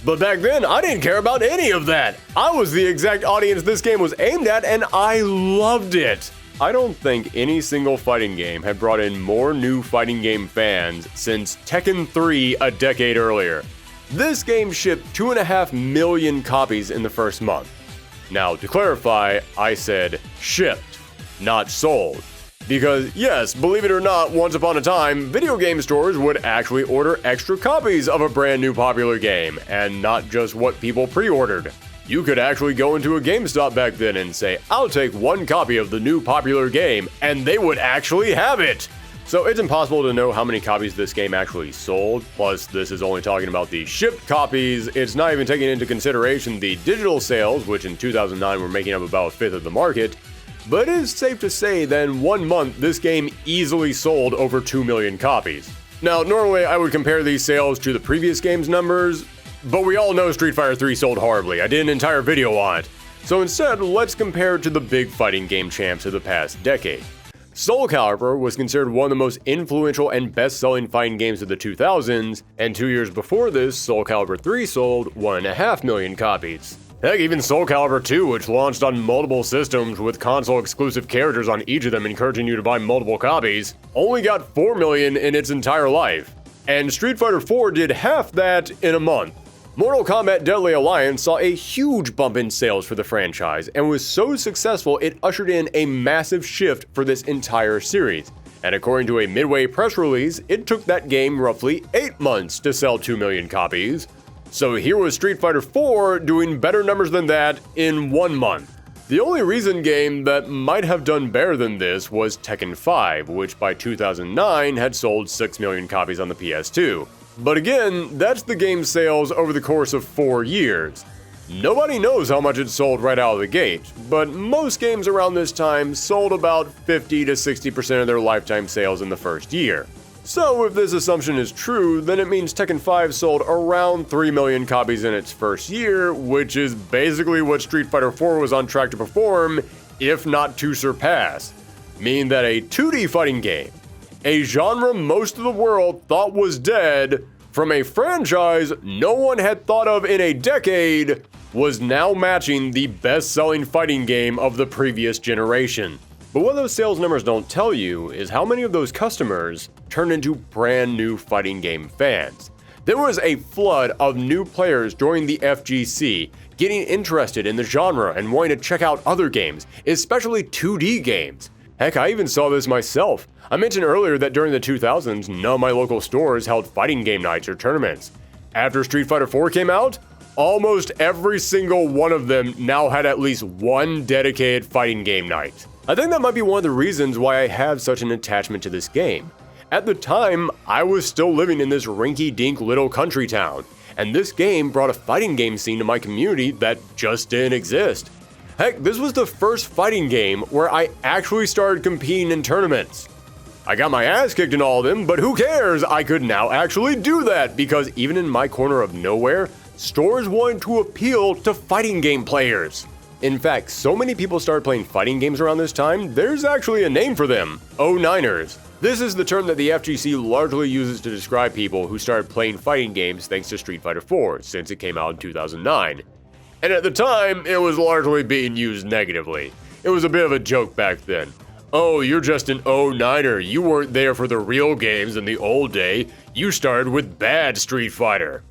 but back then, I didn't care about any of that. I was the exact audience this game was aimed at, and I loved it. I don't think any single fighting game had brought in more new fighting game fans since Tekken 3 a decade earlier. This game shipped 2.5 million copies in the first month. Now, to clarify, I said shipped, not sold. Because yes, believe it or not, once upon a time, video game stores would actually order extra copies of a brand new popular game, and not just what people pre-ordered. You could actually go into a GameStop back then and say, I'll take one copy of the new popular game, and they would actually have it. So it's impossible to know how many copies this game actually sold, plus this is only talking about the shipped copies. It's not even taking into consideration the digital sales, which in 2009 were making up about a fifth of the market. But it is safe to say that in 1 month, this game easily sold over 2 million copies. Now, normally I would compare these sales to the previous game's numbers, but we all know Street Fighter 3 sold horribly. I did an entire video on it. So instead, let's compare it to the big fighting game champs of the past decade. Soul Calibur was considered one of the most influential and best-selling fighting games of the 2000s, and 2 years before this, Soul Calibur 3 sold 1.5 million copies. Heck, even Soul Calibur 2, which launched on multiple systems with console-exclusive characters on each of them encouraging you to buy multiple copies, only got 4 million in its entire life. And Street Fighter 4 did half that in a month. Mortal Kombat Deadly Alliance saw a huge bump in sales for the franchise and was so successful it ushered in a massive shift for this entire series. And according to a Midway press release, it took that game roughly 8 months to sell 2 million copies. So here was Street Fighter 4 doing better numbers than that in 1 month. The only recent game that might have done better than this was Tekken 5, which by 2009 had sold 6 million copies on the PS2. But again, that's the game's sales over the course of 4 years. Nobody knows how much it sold right out of the gate, but most games around this time sold about 50 to 60% of their lifetime sales in the first year. So if this assumption is true, then it means Tekken 5 sold around 3 million copies in its first year, which is basically what Street Fighter 4 was on track to perform, if not to surpass. Meaning that a 2D fighting game, a genre most of the world thought was dead, from a franchise no one had thought of in a decade, was now matching the best-selling fighting game of the previous generation. But what those sales numbers don't tell you is how many of those customers turned into brand new fighting game fans. There was a flood of new players during the FGC, getting interested in the genre and wanting to check out other games, especially 2D games. Heck, I even saw this myself. I mentioned earlier that during the 2000s, none of my local stores held fighting game nights or tournaments. After Street Fighter 4 came out, almost every single one of them now had at least one dedicated fighting game night. I think that might be one of the reasons why I have such an attachment to this game. At the time, I was still living in this rinky-dink little country town, and this game brought a fighting game scene to my community that just didn't exist. Heck, this was the first fighting game where I actually started competing in tournaments. I got my ass kicked in all of them, but who cares? I could now actually do that because even in my corner of nowhere, stores wanted to appeal to fighting game players. In fact, so many people started playing fighting games around this time, there's actually a name for them: 09ers. This is the term that the FGC largely uses to describe people who started playing fighting games thanks to Street Fighter 4, since it came out in 2009. And at the time, it was largely being used negatively. It was a bit of a joke back then. Oh, you're just an 09er, you weren't there for the real games in the old day, you started with bad Street Fighter.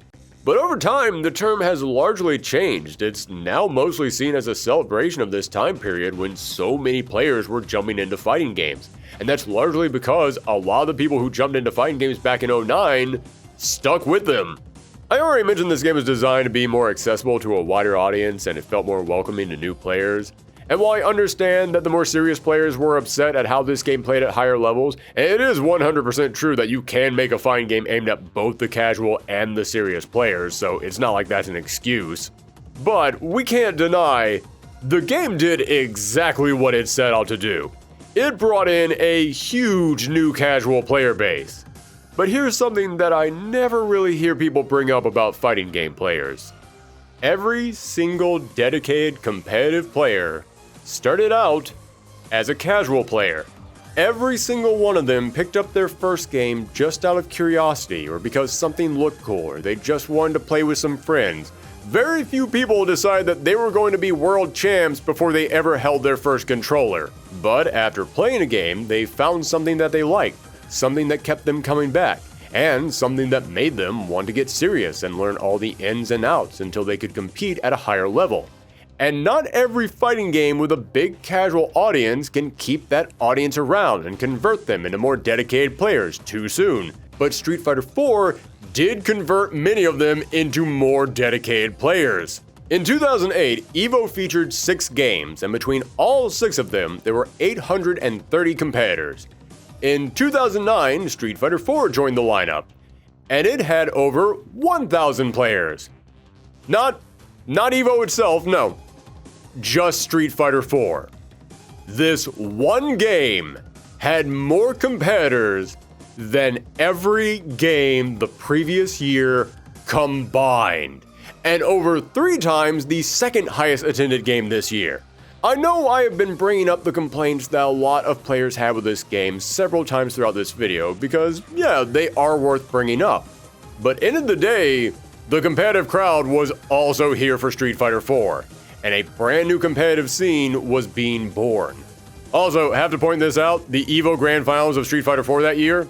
But over time, the term has largely changed. It's now mostly seen as a celebration of this time period when so many players were jumping into fighting games. And that's largely because a lot of the people who jumped into fighting games back in 09 stuck with them. I already mentioned this game was designed to be more accessible to a wider audience and it felt more welcoming to new players. And while I understand that the more serious players were upset at how this game played at higher levels, and it is 100% true that you can make a fighting game aimed at both the casual and the serious players, so it's not like that's an excuse. But we can't deny, the game did exactly what it set out to do. It brought in a huge new casual player base. But here's something that I never really hear people bring up about fighting game players. Every single dedicated competitive player started out as a casual player. Every single one of them picked up their first game just out of curiosity or because something looked cool or they just wanted to play with some friends. Very few people decided that they were going to be world champs before they ever held their first controller. But after playing a game, they found something that they liked, something that kept them coming back, and something that made them want to get serious and learn all the ins and outs until they could compete at a higher level. And not every fighting game with a big casual audience can keep that audience around and convert them into more dedicated players too soon. But Street Fighter 4 did convert many of them into more dedicated players. In 2008, EVO featured 6 games, and between all 6 of them, there were 830 competitors. In 2009, Street Fighter 4 joined the lineup, and it had over 1,000 players. Not EVO itself, no. Just Street Fighter 4. This one game had more competitors than every game the previous year combined, and over 3 times the second highest attended game this year. I know I have been bringing up the complaints that a lot of players have with this game several times throughout this video because, yeah, they are worth bringing up. But end of the day, the competitive crowd was also here for Street Fighter 4, and a brand new competitive scene was being born. Also, have to point this out, the EVO Grand Finals of Street Fighter 4 that year,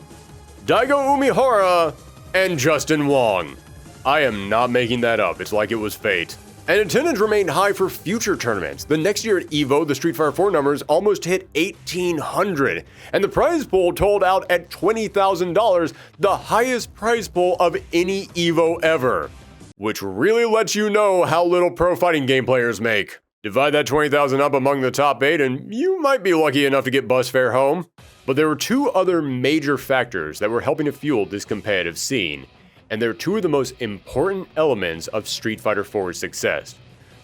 Daigo Umihara and Justin Wong. I am not making that up, it's like it was fate. And attendance remained high for future tournaments. The next year at EVO, the Street Fighter 4 numbers almost hit 1,800, and the prize pool totaled out at $20,000, the highest prize pool of any EVO ever. Which really lets you know how little pro fighting game players make. Divide that 20,000 up among the top 8 and you might be lucky enough to get bus fare home. But there were 2 other major factors that were helping to fuel this competitive scene, and they're 2 of the most important elements of Street Fighter 4's success.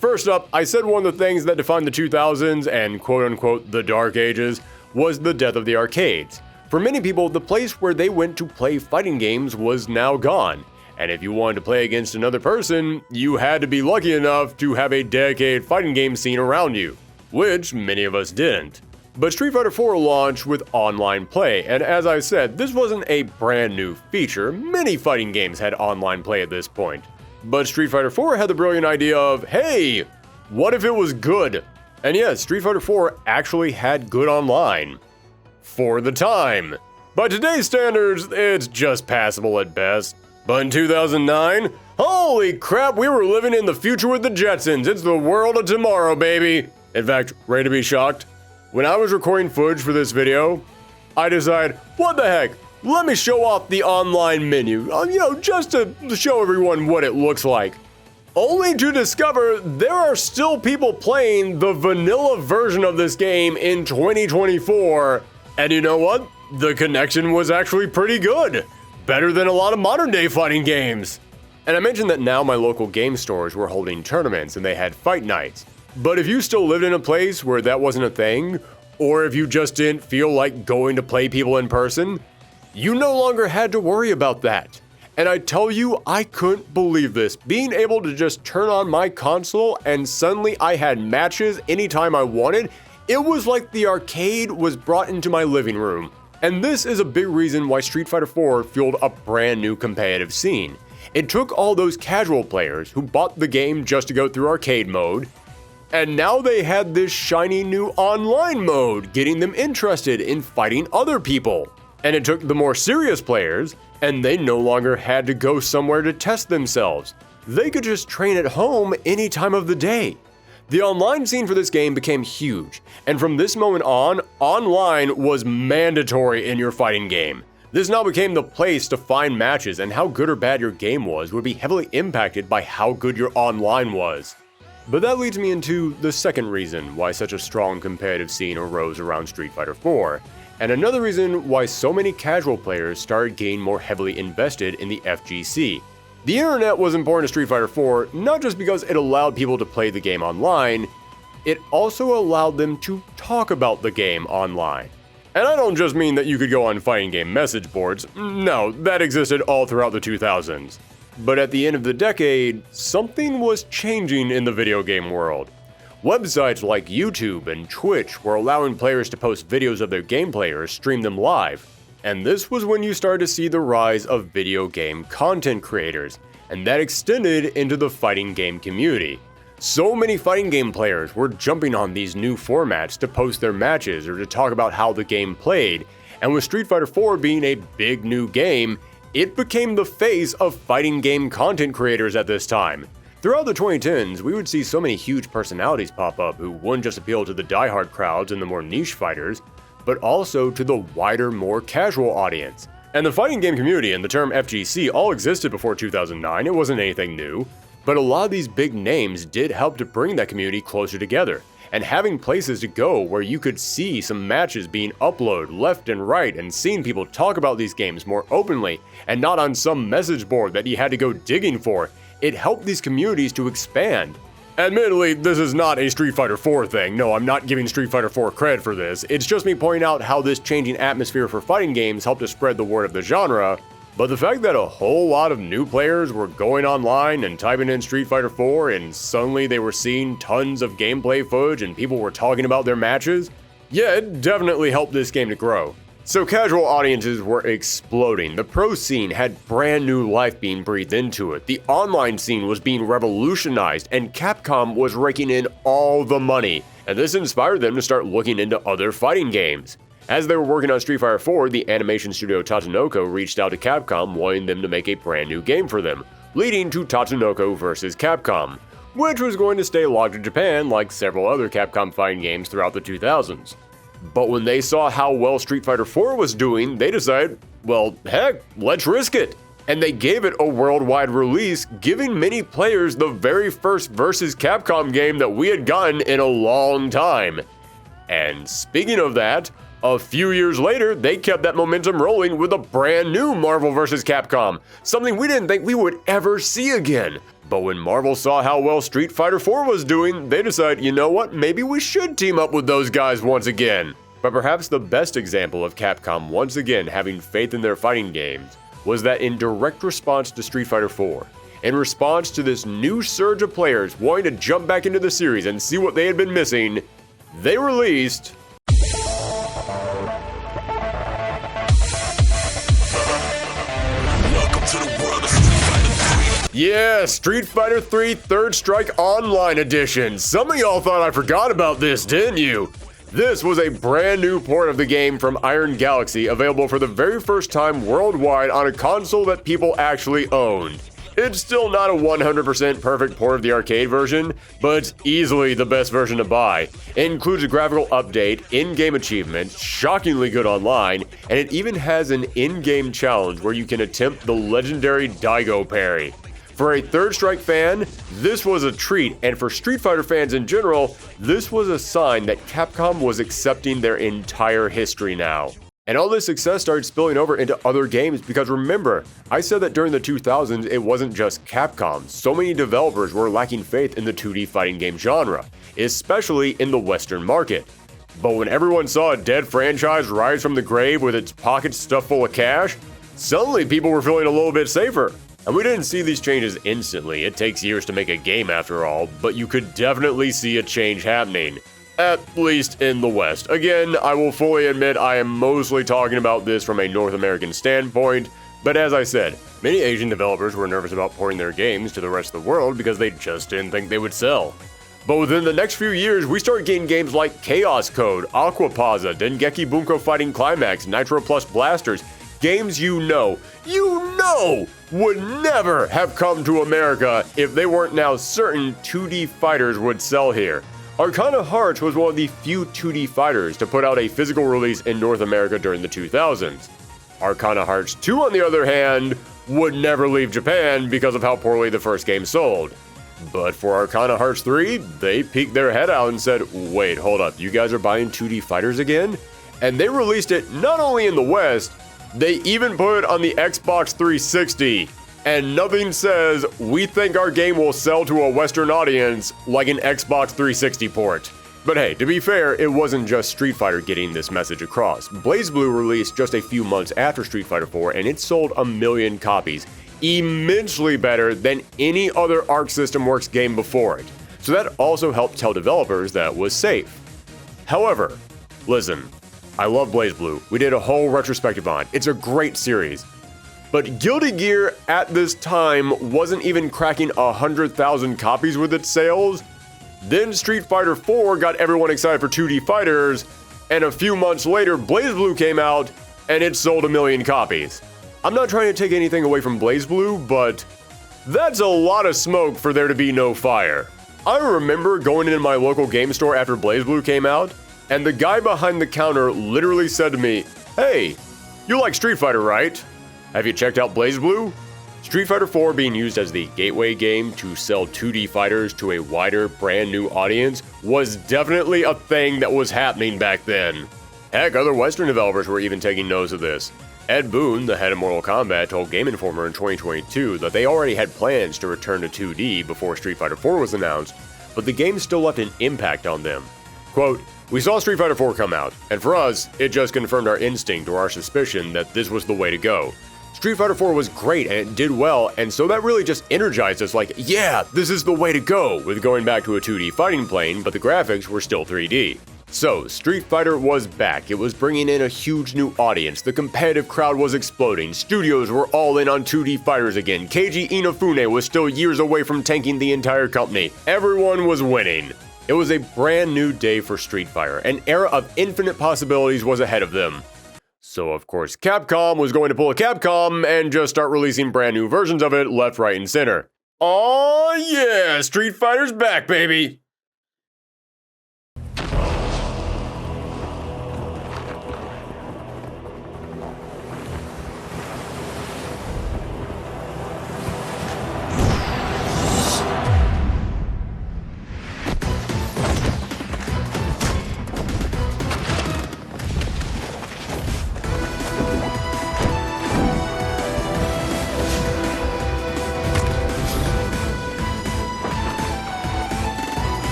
First up, I said one of the things that defined the 2000s and quote-unquote the dark ages was the death of the arcades. For many people, the place where they went to play fighting games was now gone, and if you wanted to play against another person, you had to be lucky enough to have a dedicated fighting game scene around you, which many of us didn't. But Street Fighter 4 launched with online play, and as I said, this wasn't a brand new feature. Many fighting games had online play at this point. But Street Fighter 4 had the brilliant idea of, hey, what if it was good? And yes, Street Fighter 4 actually had good online. For the time. By today's standards, it's just passable at best. But in 2009, holy crap, we were living in the future with the Jetsons. It's the world of tomorrow, baby. In fact, ready to be shocked? When I was recording footage for this video, I decided, what the heck, let me show off the online menu, just to show everyone what it looks like. Only to discover there are still people playing the vanilla version of this game in 2024, and you know what? The connection was actually pretty good. Better than a lot of modern day fighting games. And I mentioned that now my local game stores were holding tournaments and they had fight nights. But if you still lived in a place where that wasn't a thing, or if you just didn't feel like going to play people in person, you no longer had to worry about that. And I tell you, I couldn't believe this. Being able to just turn on my console and suddenly I had matches anytime I wanted, it was like the arcade was brought into my living room. And this is a big reason why Street Fighter 4 fueled a brand new competitive scene. It took all those casual players who bought the game just to go through arcade mode, and now they had this shiny new online mode, getting them interested in fighting other people. And it took the more serious players, and they no longer had to go somewhere to test themselves. They could just train at home any time of the day. The online scene for this game became huge, and from this moment on, online was mandatory in your fighting game. This now became the place to find matches, and how good or bad your game was would be heavily impacted by how good your online was. But that leads me into the second reason why such a strong competitive scene arose around Street Fighter 4, and another reason why so many casual players started getting more heavily invested in the FGC. The internet was important to Street Fighter 4 not just because it allowed people to play the game online, it also allowed them to talk about the game online. And I don't just mean that you could go on fighting game message boards, no, that existed all throughout the 2000s. But at the end of the decade, something was changing in the video game world. Websites like YouTube and Twitch were allowing players to post videos of their gameplay or stream them live. And this was when you started to see the rise of video game content creators, and that extended into the fighting game community. So many fighting game players were jumping on these new formats to post their matches or to talk about how the game played, and with Street Fighter 4 being a big new game, it became the face of fighting game content creators at this time. Throughout the 2010s, we would see so many huge personalities pop up who wouldn't just appeal to the diehard crowds and the more niche fighters, but also to the wider, more casual audience. And the fighting game community and the term FGC all existed before 2009, it wasn't anything new, but a lot of these big names did help to bring that community closer together. and having places to go where you could see some matches being uploaded left and right and seeing people talk about these games more openly and not on some message board that you had to go digging for, it helped these communities to expand. Admittedly, this is not a Street Fighter 4 thing. No, I'm not giving Street Fighter 4 credit for this. It's just me pointing out how this changing atmosphere for fighting games helped to spread the word of the genre. But the fact that a whole lot of new players were going online and typing in Street Fighter 4 and suddenly they were seeing tons of gameplay footage and people were talking about their matches, yeah, it definitely helped this game to grow. So casual audiences were exploding, the pro scene had brand new life being breathed into it, the online scene was being revolutionized, and Capcom was raking in all the money, and this inspired them to start looking into other fighting games. As they were working on Street Fighter 4, the animation studio Tatsunoko reached out to Capcom wanting them to make a brand new game for them, leading to Tatsunoko vs. Capcom, which was going to stay locked in Japan like several other Capcom fighting games throughout the 2000s. But when they saw how well Street Fighter 4 was doing, they decided, well, heck, let's risk it. And they gave it a worldwide release, giving many players the very first vs. Capcom game that we had gotten in a long time. And speaking of that, a few years later, they kept that momentum rolling with a brand new Marvel vs. Capcom, something we didn't think we would ever see again. But when Marvel saw how well Street Fighter 4 was doing, they decided, you know what, maybe we should team up with those guys once again. But perhaps the best example of Capcom once again having faith in their fighting games was that in direct response to Street Fighter 4, in response to this new surge of players wanting to jump back into the series and see what they had been missing, they released yeah, Street Fighter 3 Third Strike Online Edition. Some of y'all thought I forgot about this, didn't you? This was a brand new port of the game from Iron Galaxy, available for the very first time worldwide on a console that people actually owned. It's still not a 100% perfect port of the arcade version, but it's easily the best version to buy. It includes a graphical update, in-game achievements, shockingly good online, and it even has an in-game challenge where you can attempt the legendary Daigo parry. For a Third Strike fan, this was a treat, and for Street Fighter fans in general, this was a sign that Capcom was accepting their entire history now. And all this success started spilling over into other games because remember, I said that during the 2000s it wasn't just Capcom. So many developers were lacking faith in the 2D fighting game genre, especially in the Western market. But when everyone saw a dead franchise rise from the grave with its pockets stuffed full of cash, suddenly people were feeling a little bit safer. And we didn't see these changes instantly, it takes years to make a game after all, but you could definitely see a change happening. At least in the West. Again, I will fully admit I am mostly talking about this from a North American standpoint, but as I said, many Asian developers were nervous about porting their games to the rest of the world because they just didn't think they would sell. But within the next few years, we started getting games like Chaos Code, Aquapaza, Dengeki Bunko Fighting Climax, Nitro Plus Blasters, games you know would never have come to America if they weren't now certain 2D fighters would sell here. Arcana Hearts was one of the few 2D fighters to put out a physical release in North America during the 2000s. Arcana Hearts 2, on the other hand, would never leave Japan because of how poorly the first game sold. But for Arcana Hearts 3, they peeked their head out and said, wait, hold up, you guys are buying 2D fighters again? And they released it not only in the West, they even put it on the Xbox 360. And nothing says, we think our game will sell to a Western audience like an Xbox 360 port. But hey, to be fair, it wasn't just Street Fighter getting this message across. BlazBlue released just a few months after Street Fighter 4 and it sold 1 million copies, immensely better than any other Arc System Works game before it. So that also helped tell developers that it was safe. However, listen, I love BlazBlue. We did a whole retrospective on it. It's a great series. But Guilty Gear at this time wasn't even cracking 100,000 copies with its sales. Then Street Fighter 4 got everyone excited for 2D fighters, and a few months later BlazBlue came out and it sold 1 million copies. I'm not trying to take anything away from BlazBlue, but that's a lot of smoke for there to be no fire. I remember going into my local game store after BlazBlue came out, and the guy behind the counter literally said to me, "Hey, you like Street Fighter, right? Have you checked out BlazBlue?" Street Fighter 4 being used as the gateway game to sell 2D fighters to a wider, brand new audience was definitely a thing that was happening back then. Heck, other Western developers were even taking notice of this. Ed Boon, the head of Mortal Kombat, told Game Informer in 2022 that they already had plans to return to 2D before Street Fighter 4 was announced, but the game still left an impact on them. Quote, "We saw Street Fighter 4 come out, and for us, it just confirmed our instinct or our suspicion that this was the way to go. Street Fighter 4 was great and it did well, and so that really just energized us like, yeah, this is the way to go, with going back to a 2D fighting plane, but the graphics were still 3D. So, Street Fighter was back, it was bringing in a huge new audience, the competitive crowd was exploding, studios were all in on 2D fighters again, Keiji Inafune was still years away from tanking the entire company, everyone was winning. It was a brand new day for Street Fighter, an era of infinite possibilities was ahead of them. So of course Capcom was going to pull a Capcom and just start releasing brand new versions of it left, right, and center. Aw yeah, Street Fighter's back, baby!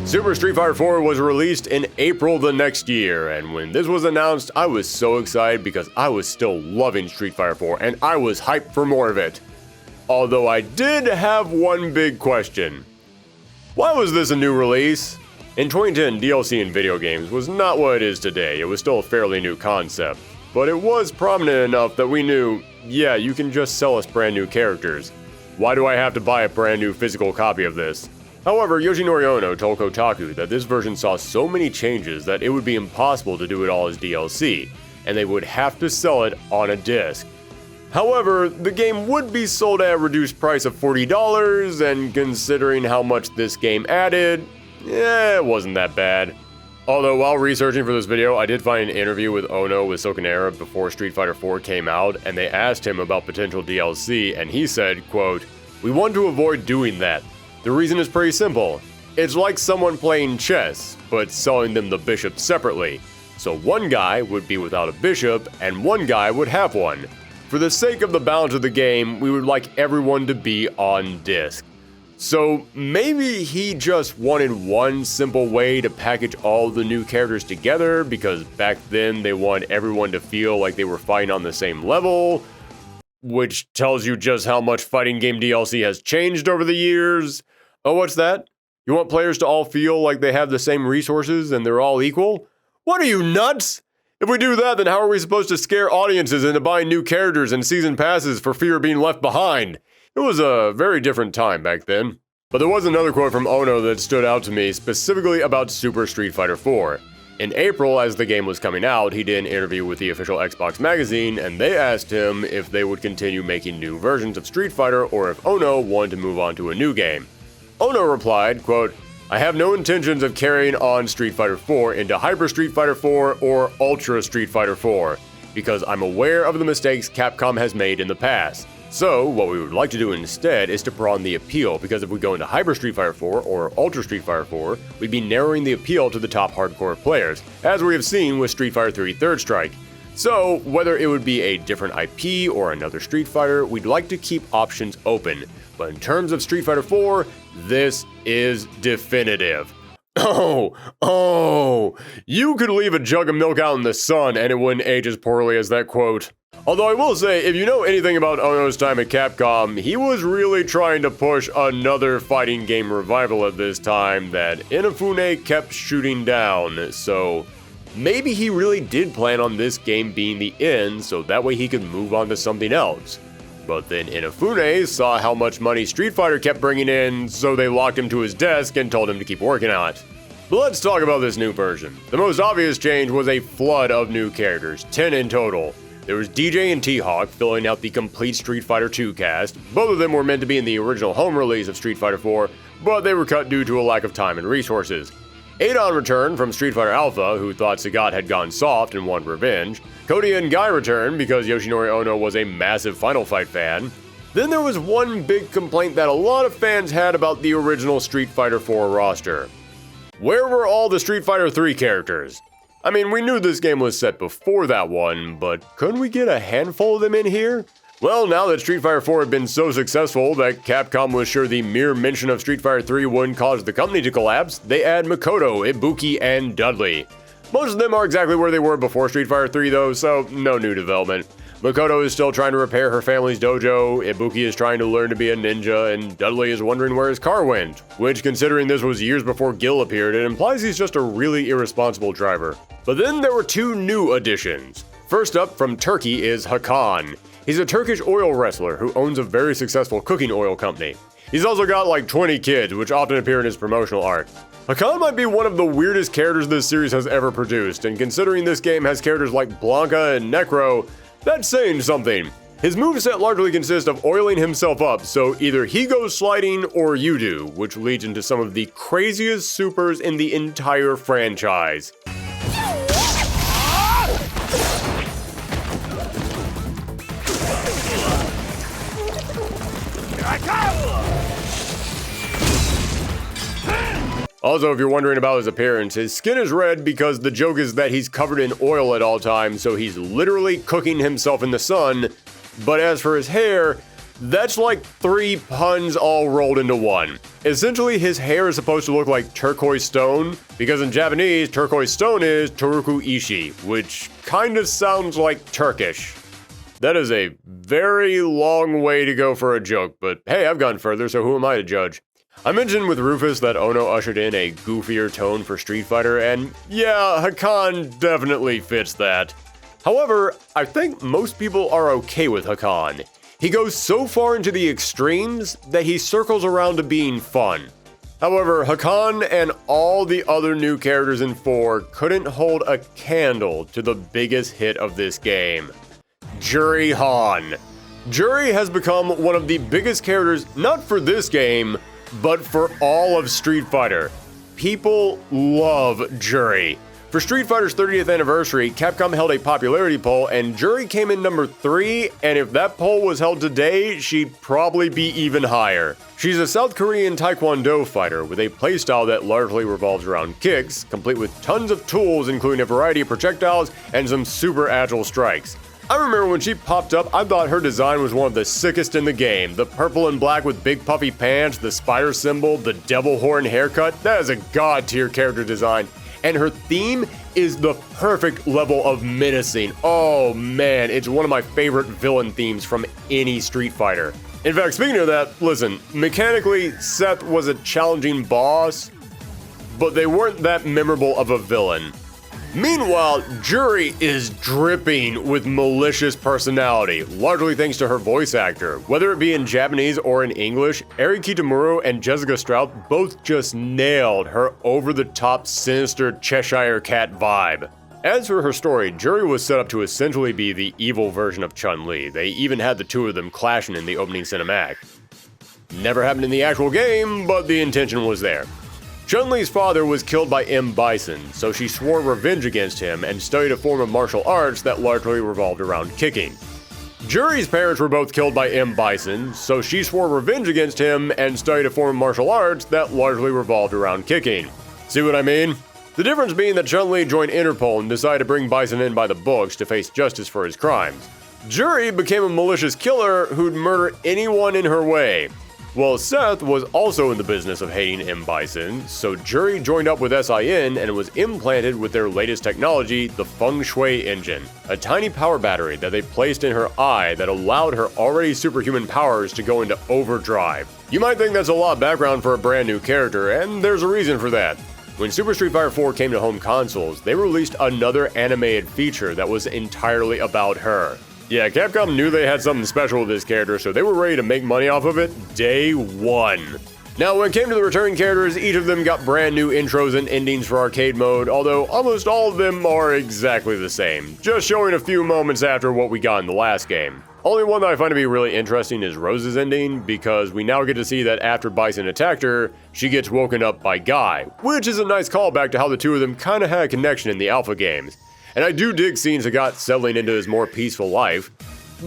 Super Street Fighter 4 was released in April the next year, and when this was announced, I was so excited because I was still loving Street Fighter 4 and I was hyped for more of it. Although I did have one big question. Why was this a new release? In 2010, DLC in video games was not what it is today, it was still a fairly new concept. But it was prominent enough that we knew, yeah, you can just sell us brand new characters. Why do I have to buy a brand new physical copy of this? However, Yoshinori Ono told Kotaku that this version saw so many changes that it would be impossible to do it all as DLC, and they would have to sell it on a disc. However, the game would be sold at a reduced price of $40, and considering how much this game added, it wasn't that bad. Although while researching for this video, I did find an interview with Ono with Sokonera before Street Fighter 4 came out, and they asked him about potential DLC, and he said, quote, "We want to avoid doing that. The reason is pretty simple. It's like someone playing chess, but selling them the bishop separately. So one guy would be without a bishop, and one guy would have one. For the sake of the balance of the game, we would like everyone to be on disc." So maybe he just wanted one simple way to package all the new characters together because back then they wanted everyone to feel like they were fighting on the same level, which tells you just how much fighting game DLC has changed over the years. Oh, what's that? You want players to all feel like they have the same resources and they're all equal? What are you, nuts? If we do that, then how are we supposed to scare audiences into buying new characters and season passes for fear of being left behind? It was a very different time back then. But there was another quote from Ono that stood out to me specifically about Super Street Fighter 4. In April, as the game was coming out, he did an interview with the official Xbox magazine, and they asked him if they would continue making new versions of Street Fighter or if Ono wanted to move on to a new game. Ono replied, quote, "I have no intentions of carrying on Street Fighter 4 into Hyper Street Fighter 4 or Ultra Street Fighter 4, because I'm aware of the mistakes Capcom has made in the past. So, what we would like to do instead is to broaden the appeal, because if we go into Hyper Street Fighter 4 or Ultra Street Fighter 4, we'd be narrowing the appeal to the top hardcore players, as we have seen with Street Fighter 3 Third Strike. So, whether it would be a different IP or another Street Fighter, we'd like to keep options open. But in terms of Street Fighter 4, this is definitive. Oh, you could leave a jug of milk out in the sun and it wouldn't age as poorly as that quote. Although I will say, if you know anything about Ono's time at Capcom, he was really trying to push another fighting game revival at this time that Inafune kept shooting down, so maybe he really did plan on this game being the end so that way he could move on to something else. But then Inafune saw how much money Street Fighter kept bringing in, so they locked him to his desk and told him to keep working on it. But let's talk about this new version. The most obvious change was a flood of new characters, 10 in total. There was DJ and T-Hawk filling out the complete Street Fighter 2 cast. Both of them were meant to be in the original home release of Street Fighter 4, but they were cut due to a lack of time and resources. Adon returned from Street Fighter Alpha, who thought Sagat had gone soft and wanted revenge. Cody and Guy returned because Yoshinori Ono was a massive Final Fight fan. Then there was one big complaint that a lot of fans had about the original Street Fighter 4 roster. Where were all the Street Fighter 3 characters? I mean, we knew this game was set before that one, but couldn't we get a handful of them in here? Well, now that Street Fighter 4 had been so successful that Capcom was sure the mere mention of Street Fighter 3 wouldn't cause the company to collapse, they add Makoto, Ibuki, and Dudley. Most of them are exactly where they were before Street Fighter 3 though, so no new development. Makoto is still trying to repair her family's dojo, Ibuki is trying to learn to be a ninja, and Dudley is wondering where his car went. Which, considering this was years before Gil appeared, it implies he's just a really irresponsible driver. But then there were two new additions. First up from Turkey is Hakan. He's a Turkish oil wrestler who owns a very successful cooking oil company. He's also got like 20 kids, which often appear in his promotional art. Hakan might be one of the weirdest characters this series has ever produced, and considering this game has characters like Blanca and Necro, that's saying something. His moveset largely consists of oiling himself up, so either he goes sliding or you do, which leads into some of the craziest supers in the entire franchise. Also, if you're wondering about his appearance, his skin is red because the joke is that he's covered in oil at all times, so he's literally cooking himself in the sun. But as for his hair, that's like 3 puns all rolled into one. Essentially, his hair is supposed to look like turquoise stone, because in Japanese, turquoise stone is toruku ishi, which kind of sounds like Turkish. That is a very long way to go for a joke, but hey, I've gone further, so who am I to judge? I mentioned with Rufus that Ono ushered in a goofier tone for Street Fighter, and yeah, Hakan definitely fits that. However, I think most people are okay with Hakan. He goes so far into the extremes that he circles around to being fun. However, Hakan and all the other new characters in 4 couldn't hold a candle to the biggest hit of this game. Juri Han. Juri has become one of the biggest characters, not for this game, but for all of Street Fighter. People love Juri. For Street Fighter's 30th anniversary, Capcom held a popularity poll and Juri came in number 3, and if that poll was held today, she'd probably be even higher. She's a South Korean Taekwondo fighter with a playstyle that largely revolves around kicks, complete with tons of tools including a variety of projectiles and some super agile strikes. I remember when she popped up, I thought her design was one of the sickest in the game. The purple and black with big puffy pants, the spider symbol, the devil horn haircut, that is a god tier character design. And her theme is the perfect level of menacing. Oh man, it's one of my favorite villain themes from any Street Fighter. In fact, speaking of that, listen, mechanically, Seth was a challenging boss, but they weren't that memorable of a villain. Meanwhile, Juri is dripping with malicious personality, largely thanks to her voice actor. Whether it be in Japanese or in English, Eri Kitamura and Jessica Strout both just nailed her over-the-top sinister Cheshire Cat vibe. As for her story, Juri was set up to essentially be the evil version of Chun-Li. They even had the two of them clashing in the opening cinematic. Never happened in the actual game, but the intention was there. Chun-Li's father was killed by M. Bison, so she swore revenge against him and studied a form of martial arts that largely revolved around kicking. Juri's parents were both killed by M. Bison, so she swore revenge against him and studied a form of martial arts that largely revolved around kicking. See what I mean? The difference being that Chun-Li joined Interpol and decided to bring Bison in by the books to face justice for his crimes. Juri became a malicious killer who'd murder anyone in her way. Well, Seth was also in the business of hating M. Bison, so Juri joined up with SIN and was implanted with their latest technology, the Feng Shui engine, a tiny power battery that they placed in her eye that allowed her already superhuman powers to go into overdrive. You might think that's a lot of background for a brand new character, and there's a reason for that. When Super Street Fighter 4 came to home consoles, they released another animated feature that was entirely about her. Yeah, Capcom knew they had something special with this character, so they were ready to make money off of it day one. Now, when it came to the returning characters, each of them got brand new intros and endings for arcade mode, although almost all of them are exactly the same, just showing a few moments after what we got in the last game. Only one that I find to be really interesting is Rose's ending, because we now get to see that after Bison attacked her, she gets woken up by Guy, which is a nice callback to how the two of them kinda had a connection in the alpha games. And I do dig seeing Sagat settling into his more peaceful life.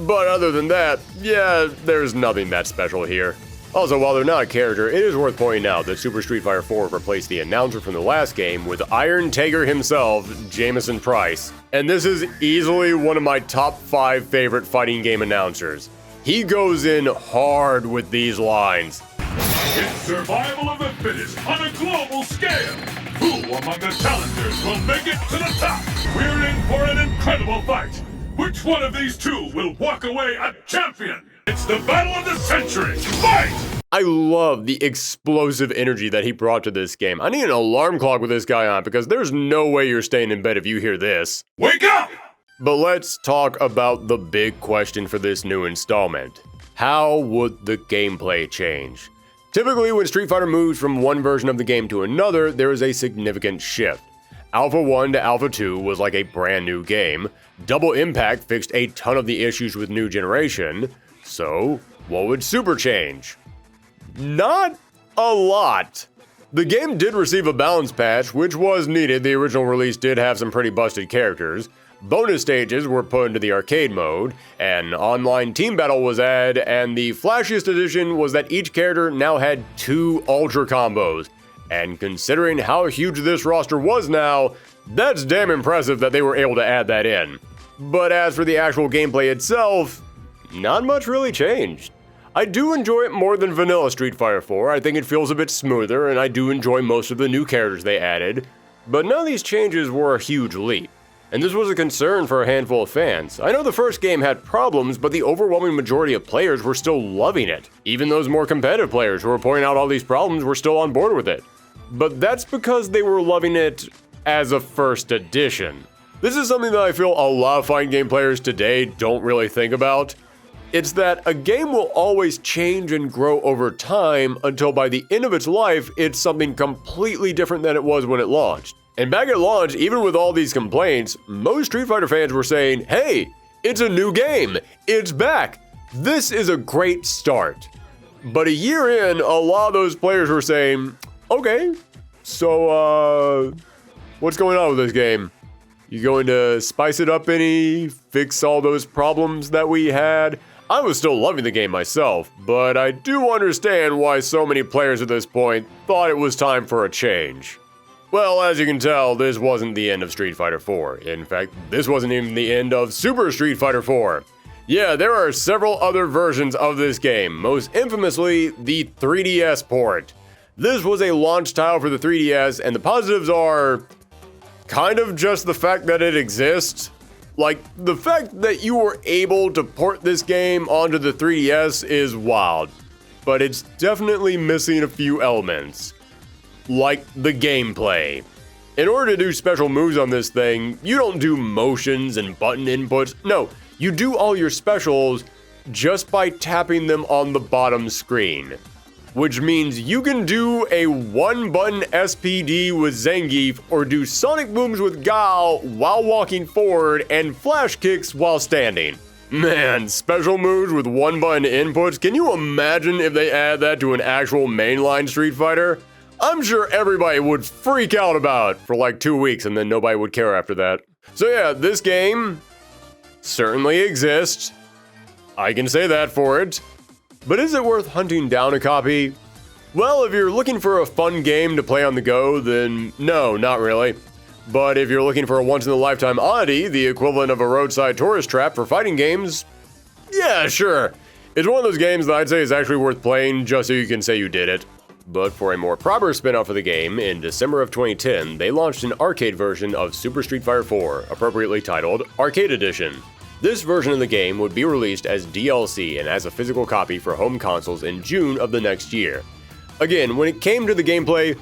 But other than that, yeah, there's nothing that special here. Also, while they're not a character, it is worth pointing out that Super Street Fighter 4 replaced the announcer from the last game with Iron Taker himself, Jameson Price. And this is easily one of my top 5 favorite fighting game announcers. He goes in hard with these lines. It's survival of the fittest on a global scale. Who among the challengers will make it to the top? We're in for an incredible fight. Which one of these two will walk away a champion? It's the battle of the century. Fight! I love the explosive energy that he brought to this game. I need an alarm clock with this guy on because there's no way you're staying in bed if you hear this. Wake up! But let's talk about the big question for this new installment. How would the gameplay change? Typically, when Street Fighter moves from one version of the game to another, there is a significant shift. Alpha 1 to Alpha 2 was like a brand new game. Double Impact fixed a ton of the issues with New Generation. So, what would Super change? Not a lot. The game did receive a balance patch, which was needed. The original release did have some pretty busted characters. Bonus stages were put into the arcade mode, an online team battle was added, and the flashiest addition was that each character now had 2 ultra combos. And considering how huge this roster was now, that's damn impressive that they were able to add that in. But as for the actual gameplay itself, not much really changed. I do enjoy it more than vanilla Street Fighter 4, I think it feels a bit smoother, and I do enjoy most of the new characters they added, but none of these changes were a huge leap. And this was a concern for a handful of fans. I know the first game had problems, but the overwhelming majority of players were still loving it. Even those more competitive players who were pointing out all these problems were still on board with it. But that's because they were loving it as a first edition. This is something that I feel a lot of fighting game players today don't really think about. It's that a game will always change and grow over time until by the end of its life, it's something completely different than it was when it launched. And back at launch, even with all these complaints, most Street Fighter fans were saying, hey, it's a new game, it's back, this is a great start. But a year in, a lot of those players were saying, okay, so what's going on with this game? You going to spice it up any, fix all those problems that we had? I was still loving the game myself, but I do understand why so many players at this point thought it was time for a change. Well, as you can tell, this wasn't the end of Street Fighter 4. In fact, this wasn't even the end of Super Street Fighter 4. Yeah, there are several other versions of this game, most infamously the 3DS port. This was a launch title for the 3DS, and the positives are kind of just the fact that it exists. Like, the fact that you were able to port this game onto the 3DS is wild, but it's definitely missing a few elements. Like the gameplay. In order to do special moves on this thing, you don't do motions and button inputs. No, you do all your specials just by tapping them on the bottom screen. Which means you can do a one-button SPD with Zangief or do sonic booms with Gao while walking forward and flash kicks while standing. Man, special moves with one-button inputs, can you imagine if they add that to an actual mainline Street Fighter? I'm sure everybody would freak out about it for like 2 weeks and then nobody would care after that. So yeah, this game certainly exists. I can say that for it. But is it worth hunting down a copy? Well, if you're looking for a fun game to play on the go, then no, not really. But if you're looking for a once-in-a-lifetime oddity, the equivalent of a roadside tourist trap for fighting games, yeah, sure. It's one of those games that I'd say is actually worth playing just so you can say you did it. But for a more proper spin-off of the game, in December of 2010, they launched an arcade version of Super Street Fighter 4, appropriately titled Arcade Edition. This version of the game would be released as DLC and as a physical copy for home consoles in June of the next year. Again, when it came to the gameplay,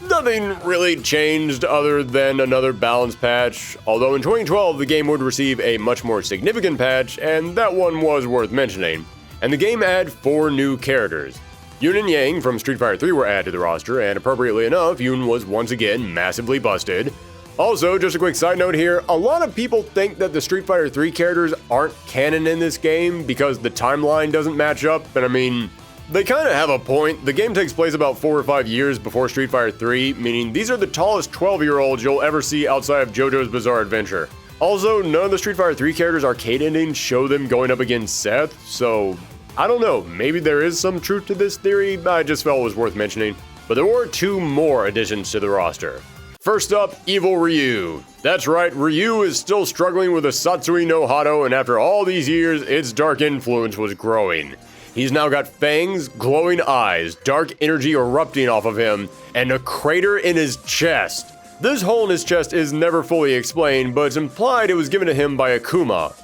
nothing really changed other than another balance patch, although in 2012 the game would receive a much more significant patch, and that one was worth mentioning. And the game added 4 new characters. Yun and Yang from Street Fighter 3 were added to the roster, and appropriately enough, Yun was once again massively busted. Also, just a quick side note here, a lot of people think that the Street Fighter 3 characters aren't canon in this game because the timeline doesn't match up, and I mean, they kind of have a point. The game takes place about 4 or 5 years before Street Fighter 3, meaning these are the tallest 12-year-olds you'll ever see outside of JoJo's Bizarre Adventure. Also, none of the Street Fighter 3 characters' arcade endings show them going up against Seth, so I don't know, maybe there is some truth to this theory, I just felt it was worth mentioning. But there were 2 more additions to the roster. First up, Evil Ryu. That's right, Ryu is still struggling with a Satsui no Hado, and after all these years, its dark influence was growing. He's now got fangs, glowing eyes, dark energy erupting off of him, and a crater in his chest. This hole in his chest is never fully explained, but it's implied it was given to him by Akuma.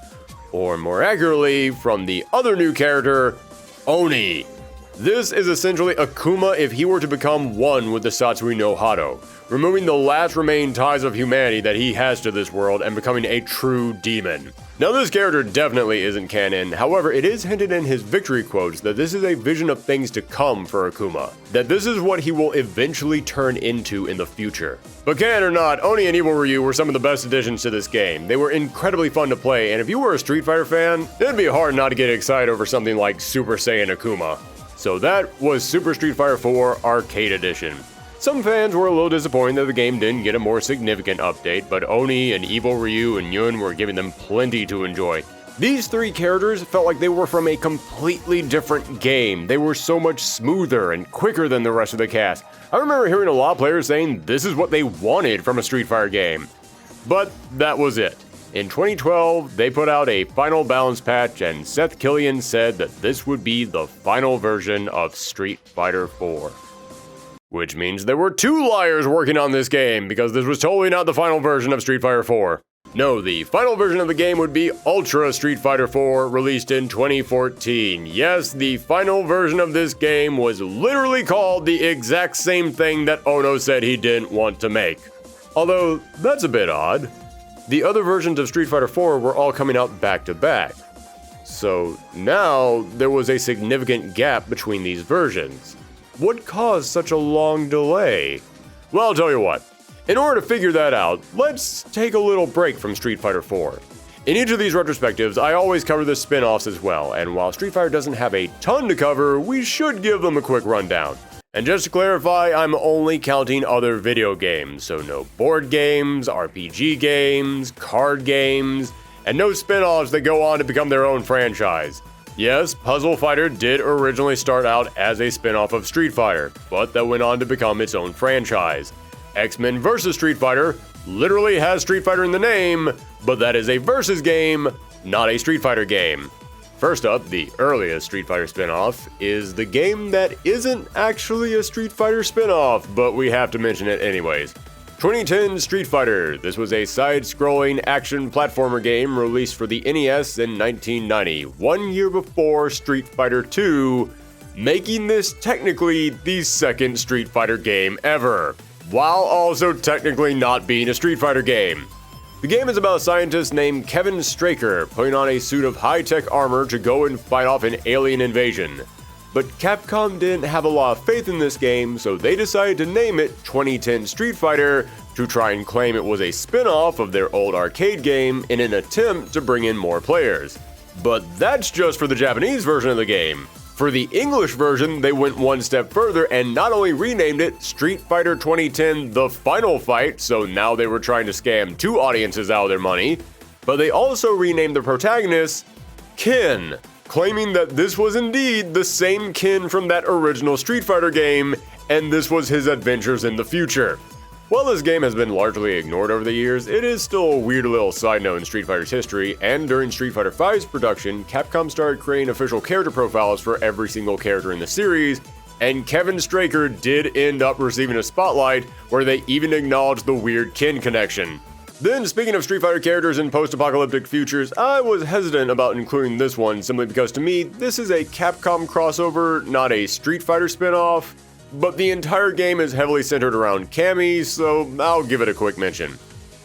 Or more accurately, from the other new character, Oni. This is essentially Akuma if he were to become one with the Satsui no Hado, removing the last remaining ties of humanity that he has to this world and becoming a true demon. Now this character definitely isn't canon, however it is hinted in his victory quotes that this is a vision of things to come for Akuma, that this is what he will eventually turn into in the future. But canon or not, Oni and Evil Ryu were some of the best additions to this game. They were incredibly fun to play, and if you were a Street Fighter fan, it'd be hard not to get excited over something like Super Saiyan Akuma. So that was Super Street Fighter 4 Arcade Edition. Some fans were a little disappointed that the game didn't get a more significant update, but Oni and Evil Ryu and Yun were giving them plenty to enjoy. These 3 characters felt like they were from a completely different game. They were so much smoother and quicker than the rest of the cast. I remember hearing a lot of players saying this is what they wanted from a Street Fighter game. But that was it. In 2012, they put out a final balance patch, and Seth Killian said that this would be the final version of Street Fighter 4. Which means there were 2 liars working on this game, because this was totally not the final version of Street Fighter 4. No, the final version of the game would be Ultra Street Fighter 4, released in 2014. Yes, the final version of this game was literally called the exact same thing that Ono said he didn't want to make. Although, that's a bit odd. The other versions of Street Fighter 4 were all coming out back to back. So now there was a significant gap between these versions. What caused such a long delay? Well, I'll tell you what. In order to figure that out, let's take a little break from Street Fighter 4. In each of these retrospectives, I always cover the spin-offs as well, and while Street Fighter doesn't have a ton to cover, we should give them a quick rundown. And just to clarify, I'm only counting other video games, so no board games, RPG games, card games, and no spin-offs that go on to become their own franchise. Yes, Puzzle Fighter did originally start out as a spin-off of Street Fighter, but that went on to become its own franchise. X-Men vs. Street Fighter literally has Street Fighter in the name, but that is a versus game, not a Street Fighter game. First up, the earliest Street Fighter spin-off is the game that isn't actually a Street Fighter spin-off, but we have to mention it anyways. 2010 Street Fighter. This was a side-scrolling action platformer game released for the NES in 1990, 1 year before Street Fighter 2, making this technically the second Street Fighter game ever, while also technically not being a Street Fighter game. The game is about a scientist named Kevin Straker putting on a suit of high-tech armor to go and fight off an alien invasion. But Capcom didn't have a lot of faith in this game, so they decided to name it 2010 Street Fighter to try and claim it was a spin-off of their old arcade game in an attempt to bring in more players. But that's just for the Japanese version of the game. For the English version, they went one step further and not only renamed it Street Fighter 2010 The Final Fight, so now they were trying to scam 2 audiences out of their money, but they also renamed the protagonist Ken. claiming that this was indeed the same Ken from that original Street Fighter game, and this was his adventures in the future. While this game has been largely ignored over the years, it is still a weird little side note in Street Fighter's history, and during Street Fighter V's production, Capcom started creating official character profiles for every single character in the series, and Kevin Straker did end up receiving a spotlight where they even acknowledged the weird Ken connection. Then, speaking of Street Fighter characters in post-apocalyptic futures, I was hesitant about including this one simply because to me, this is a Capcom crossover, not a Street Fighter spin-off. But the entire game is heavily centered around Cammy, so I'll give it a quick mention.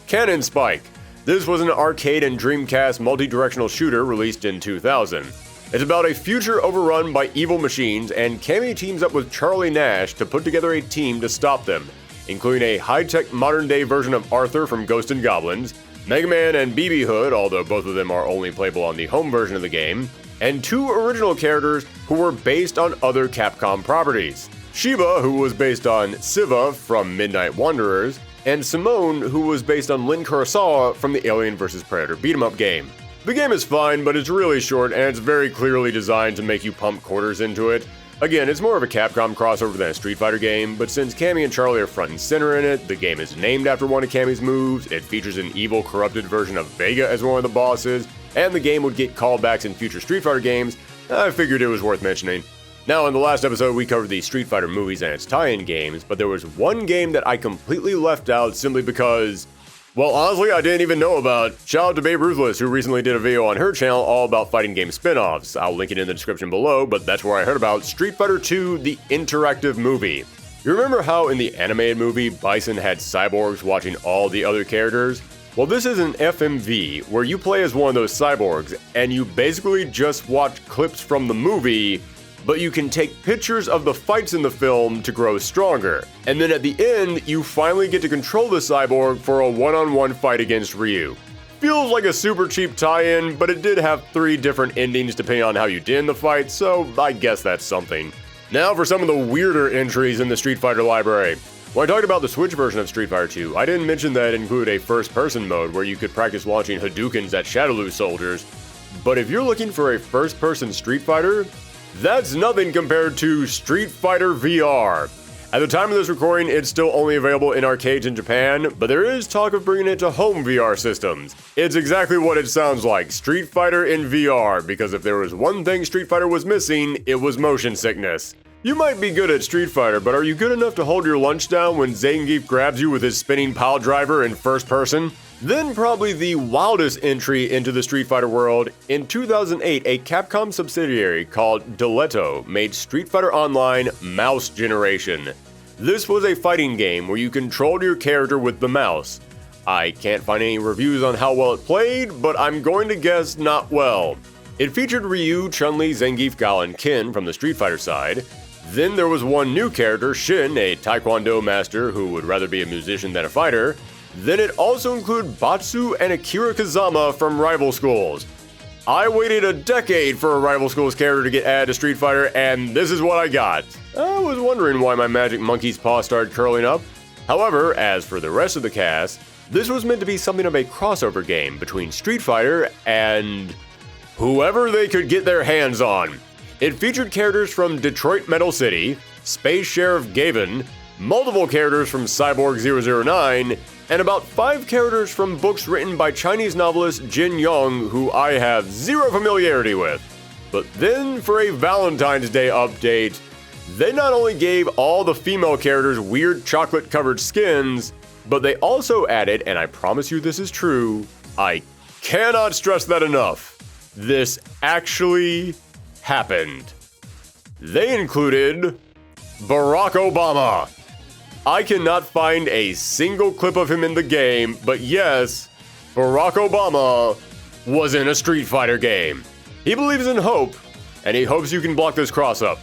Cannon Spike. This was an arcade and Dreamcast multi-directional shooter released in 2000. It's about a future overrun by evil machines, and Cammy teams up with Charlie Nash to put together a team to stop them, including a high-tech modern-day version of Arthur from Ghosts and Goblins, Mega Man and BB Hood, although both of them are only playable on the home version of the game, and 2 original characters who were based on other Capcom properties. Shiba, who was based on Siva from Midnight Wanderers, and Simone, who was based on Lin Kurosawa from the Alien vs. Predator beat-em-up game. The game is fine, but it's really short and it's very clearly designed to make you pump quarters into it. Again, it's more of a Capcom crossover than a Street Fighter game, but since Cammy and Charlie are front and center in it, the game is named after one of Cammy's moves, it features an evil, corrupted version of Vega as one of the bosses, and the game would get callbacks in future Street Fighter games, I figured it was worth mentioning. Now, in the last episode, we covered the Street Fighter movies and its tie-in games, but there was one game that I completely left out simply because, well, honestly, I didn't even know about. Shout out to Babe Ruthless, who recently did a video on her channel all about fighting game spin-offs. I'll link it in the description below, but that's where I heard about Street Fighter 2, the interactive movie. You remember how in the animated movie, Bison had cyborgs watching all the other characters? Well, this is an FMV, where you play as one of those cyborgs, and you basically just watch clips from the movie, but you can take pictures of the fights in the film to grow stronger. And then at the end, you finally get to control the cyborg for a one-on-one fight against Ryu. Feels like a super cheap tie-in, but it did have 3 different endings depending on how you did in the fight, so I guess that's something. Now for some of the weirder entries in the Street Fighter library. When I talked about the Switch version of Street Fighter 2, I didn't mention that it included a first-person mode where you could practice launching Hadoukens at Shadowloo soldiers. But if you're looking for a first-person Street Fighter, that's nothing compared to Street Fighter VR. At the time of this recording, it's still only available in arcades in Japan, but there is talk of bringing it to home VR systems. It's exactly what it sounds like, Street Fighter in VR, because if there was one thing Street Fighter was missing, it was motion sickness. You might be good at Street Fighter, but are you good enough to hold your lunch down when Zangief grabs you with his spinning pile driver in first person? Then probably the wildest entry into the Street Fighter world, in 2008 a Capcom subsidiary called Diletto made Street Fighter Online Mouse Generation. This was a fighting game where you controlled your character with the mouse. I can't find any reviews on how well it played, but I'm going to guess not well. It featured Ryu, Chun-Li, Zangief, Guile, and Ken from the Street Fighter side. Then there was one new character, Shin, a Taekwondo master who would rather be a musician than a fighter. Then it also included Batsu and Akira Kazama from Rival Schools. I waited a decade for a Rival Schools character to get added to Street Fighter, and this is what I got. I was wondering why my magic monkey's paw started curling up. However, as for the rest of the cast, this was meant to be something of a crossover game between Street Fighter and whoever they could get their hands on. It featured characters from Detroit Metal City, Space Sheriff Gavin, multiple characters from Cyborg 009, and about 5 characters from books written by Chinese novelist Jin Yong, who I have zero familiarity with. But then, for a Valentine's Day update, they not only gave all the female characters weird chocolate-covered skins, but they also added, and I promise you this is true, I cannot stress that enough, this actually happened. They included Barack Obama. I cannot find a single clip of him in the game, but yes, Barack Obama was in a Street Fighter game. He believes in hope, and he hopes you can block this cross-up.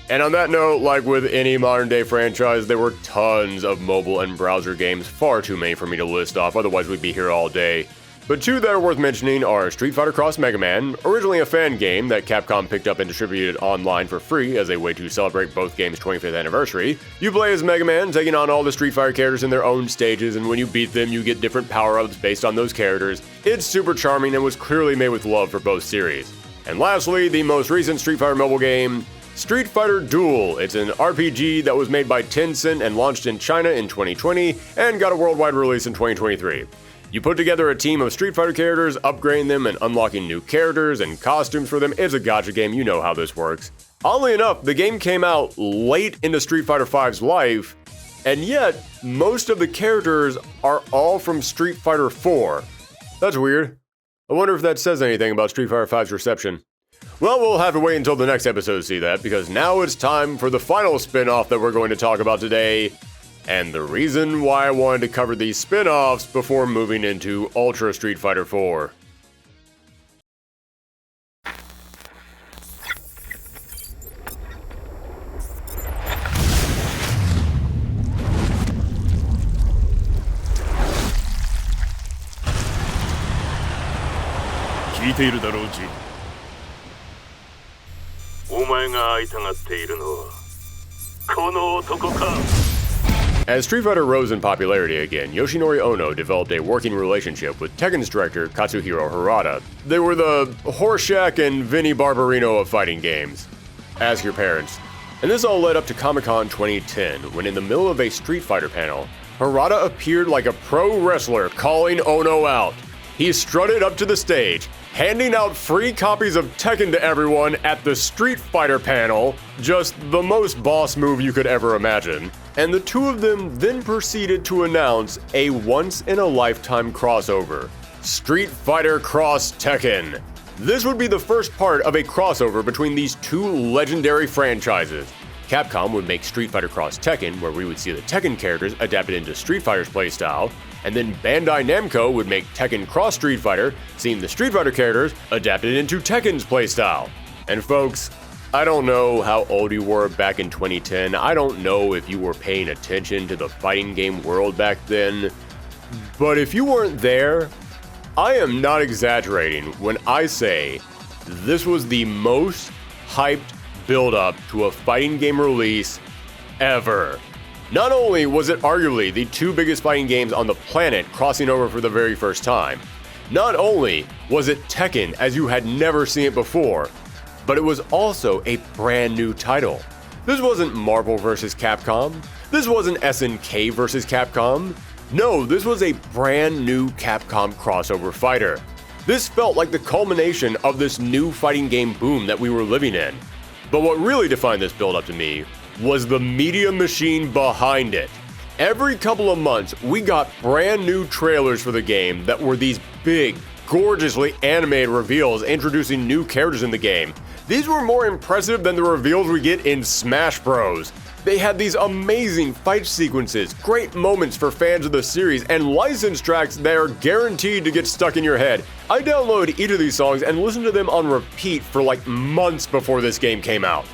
And on that note, like with any modern-day franchise, there were tons of mobile and browser games, far too many for me to list off, otherwise we'd be here all day. But 2 that are worth mentioning are Street Fighter Cross Mega Man, originally a fan game that Capcom picked up and distributed online for free as a way to celebrate both games' 25th anniversary. You play as Mega Man, taking on all the Street Fighter characters in their own stages, and when you beat them, you get different power-ups based on those characters. It's super charming and was clearly made with love for both series. And lastly, the most recent Street Fighter mobile game, Street Fighter Duel. It's an RPG that was made by Tencent and launched in China in 2020 and got a worldwide release in 2023. You put together a team of Street Fighter characters, upgrading them and unlocking new characters and costumes for them. It's a gacha game, you know how this works. Oddly enough, the game came out late into Street Fighter V's life, and yet most of the characters are all from Street Fighter 4. That's weird. I wonder if that says anything about Street Fighter V's reception. Well, we'll have to wait until the next episode to see that, because now it's time for the final spin-off that we're going to talk about today, and the reason why I wanted to cover these spin-offs before moving into Ultra Street Fighter 4. As Street Fighter rose in popularity again, Yoshinori Ono developed a working relationship with Tekken's director Katsuhiro Harada. They were the Horshack and Vinnie Barbarino of fighting games. Ask your parents. And this all led up to Comic-Con 2010, when in the middle of a Street Fighter panel, Harada appeared like a pro wrestler calling Ono out. He strutted up to the stage, handing out free copies of Tekken to everyone at the Street Fighter panel, just the most boss move you could ever imagine. And the two of them then proceeded to announce a once-in-a-lifetime crossover, Street Fighter Cross Tekken. This would be the first part of a crossover between these two legendary franchises. Capcom would make Street Fighter Cross Tekken, where we would see the Tekken characters adapted into Street Fighter's playstyle, and then Bandai Namco would make Tekken Cross Street Fighter, seeing the Street Fighter characters adapted into Tekken's playstyle. And folks, I don't know how old you were back in 2010, I don't know if you were paying attention to the fighting game world back then, but if you weren't there, I am not exaggerating when I say this was the most hyped build-up to a fighting game release ever. Not only was it arguably the two biggest fighting games on the planet crossing over for the very first time, not only was it Tekken as you had never seen it before, but it was also a brand new title. This wasn't Marvel vs. Capcom. This wasn't SNK vs. Capcom. No, this was a brand new Capcom crossover fighter. This felt like the culmination of this new fighting game boom that we were living in. But what really defined this build-up to me was the media machine behind it. Every couple of months, we got brand new trailers for the game that were these big, gorgeously animated reveals introducing new characters in the game. These were more impressive than the reveals we get in Smash Bros. They had these amazing fight sequences, great moments for fans of the series, and license tracks that are guaranteed to get stuck in your head. I downloaded each of these songs and listened to them on repeat for like months before this game came out.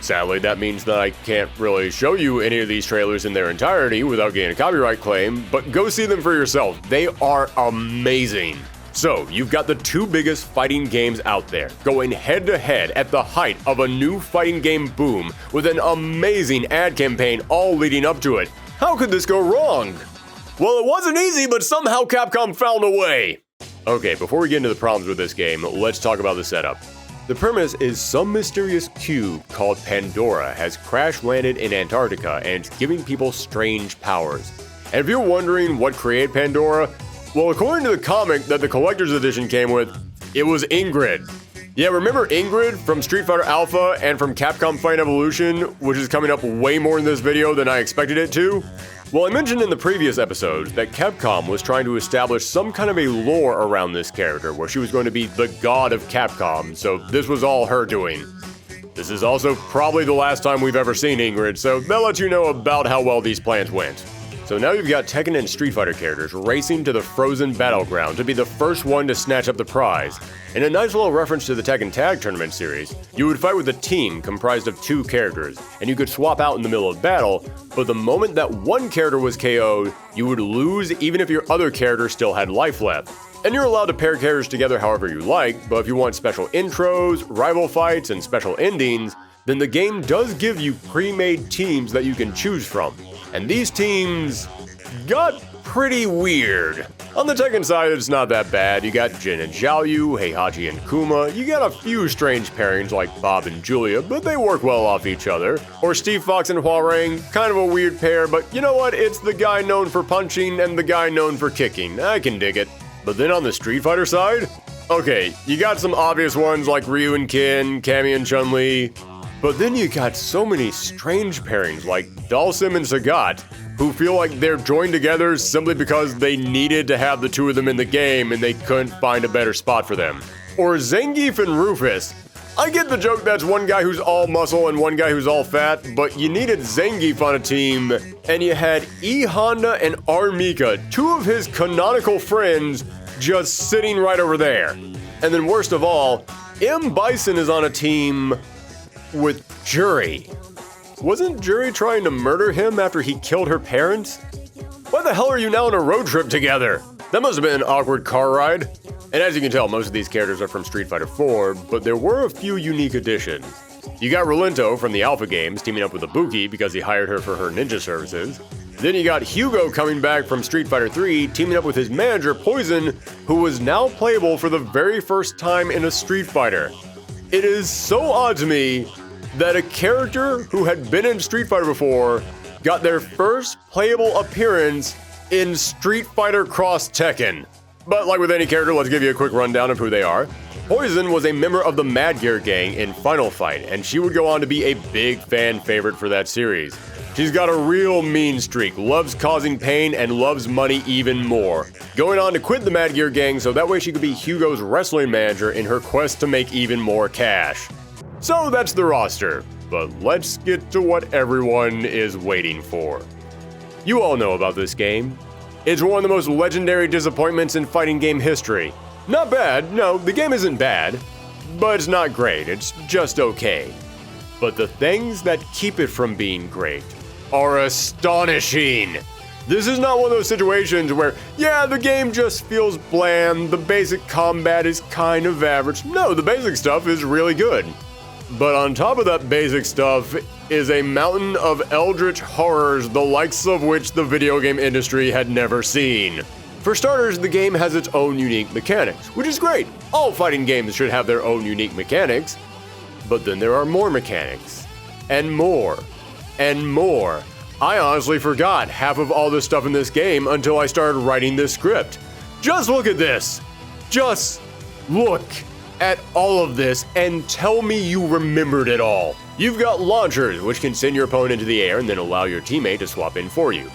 Sadly, that means that I can't really show you any of these trailers in their entirety without getting a copyright claim, but go see them for yourself. They are amazing. So, you've got the two biggest fighting games out there, going head-to-head at the height of a new fighting game boom, with an amazing ad campaign all leading up to it. How could this go wrong? Well, it wasn't easy, but somehow Capcom found a way! Okay, before we get into the problems with this game, let's talk about the setup. The premise is some mysterious cube called Pandora has crash-landed in Antarctica and it's giving people strange powers. And if you're wondering what created Pandora, well, according to the comic that the collector's edition came with, it was Ingrid. Yeah, remember Ingrid from Street Fighter Alpha and from Capcom Fight Evolution, which is coming up way more in this video than I expected it to? Well, I mentioned in the previous episode that Capcom was trying to establish some kind of a lore around this character where she was going to be the god of Capcom, so this was all her doing. This is also probably the last time we've ever seen Ingrid, so that lets you know about how well these plans went. So now you've got Tekken and Street Fighter characters racing to the frozen battleground to be the first one to snatch up the prize. In a nice little reference to the Tekken Tag Tournament series, you would fight with a team comprised of two characters, and you could swap out in the middle of battle, but the moment that one character was KO'd, you would lose even if your other character still had life left. And you're allowed to pair characters together however you like, but if you want special intros, rival fights, and special endings, then the game does give you pre-made teams that you can choose from. And these teams got pretty weird. On the Tekken side, it's not that bad. You got Jin and Xiaoyu, Heihachi and Kuma. You got a few strange pairings like Bob and Julia, but they work well off each other. Or Steve Fox and Huarang, kind of a weird pair, but you know what? It's the guy known for punching and the guy known for kicking. I can dig it. But then on the Street Fighter side, okay, you got some obvious ones like Ryu and Ken, Cammy and Chun-Li. But then you got so many strange pairings like Dalsim and Sagat, who feel like they're joined together simply because they needed to have the two of them in the game and they couldn't find a better spot for them. Or Zangief and Rufus. I get the joke that's one guy who's all muscle and one guy who's all fat, but you needed Zangief on a team, and you had E Honda and R Mika, two of his canonical friends, just sitting right over there. And then worst of all, M. Bison is on a team with Juri. Wasn't Juri trying to murder him after he killed her parents? Why the hell are you now on a road trip together? That must have been an awkward car ride. And as you can tell, most of these characters are from Street Fighter 4, but there were a few unique additions. You got Rolento from the Alpha games teaming up with Ibuki because he hired her for her ninja services. Then you got Hugo coming back from Street Fighter 3 teaming up with his manager Poison, who was now playable for the very first time in a Street Fighter. It is so odd to me that a character who had been in Street Fighter before got their first playable appearance in Street Fighter Cross Tekken. But like with any character, let's give you a quick rundown of who they are. Poison was a member of the Mad Gear gang in Final Fight, and she would go on to be a big fan favorite for that series. She's got a real mean streak, loves causing pain, and loves money even more. Going on to quit the Mad Gear gang so that way she could be Hugo's wrestling manager in her quest to make even more cash. So that's the roster, but let's get to what everyone is waiting for. You all know about this game. It's one of the most legendary disappointments in fighting game history. Not bad, no, the game isn't bad, but it's not great, it's just okay. But the things that keep it from being great are astonishing. This is not one of those situations where, yeah, the game just feels bland, the basic combat is kind of average. No, the basic stuff is really good. But on top of that basic stuff is a mountain of eldritch horrors the likes of which the video game industry had never seen. For starters, the game has its own unique mechanics, which is great. All fighting games should have their own unique mechanics. But then there are more mechanics. And more. And more. I honestly forgot half of all the stuff in this game until I started writing this script. Just look at this. Just look at all of this and tell me you remembered it all. You've got launchers, which can send your opponent into the air and then allow your teammate to swap in for you.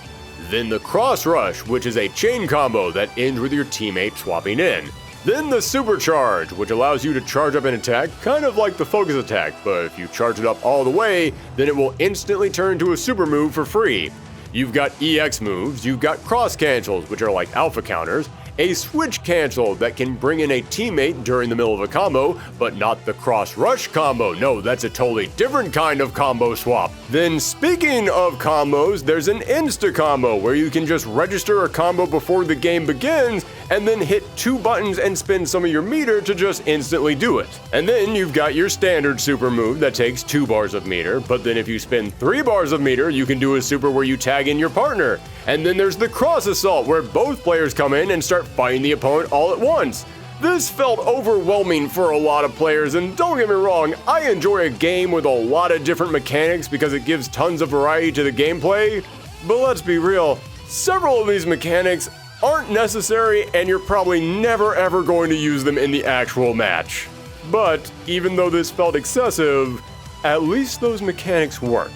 Then the cross rush, which is a chain combo that ends with your teammate swapping in. Then the supercharge, which allows you to charge up an attack, kind of like the focus attack, but if you charge it up all the way, then it will instantly turn into a super move for free. You've got EX moves, you've got cross cancels, which are like alpha counters, a switch cancel that can bring in a teammate during the middle of a combo, but not the cross rush combo. No, that's a totally different kind of combo swap. Then speaking of combos, there's an insta combo where you can just register a combo before the game begins and then hit 2 buttons and spend some of your meter to just instantly do it. And then you've got your standard super move that takes 2 bars of meter, but then if you spend 3 bars of meter, you can do a super where you tag in your partner. And then there's the cross assault where both players come in and start fighting the opponent all at once. This felt overwhelming for a lot of players, and don't get me wrong, I enjoy a game with a lot of different mechanics because it gives tons of variety to the gameplay, but let's be real, several of these mechanics aren't necessary and you're probably never ever going to use them in the actual match. But even though this felt excessive, at least those mechanics worked.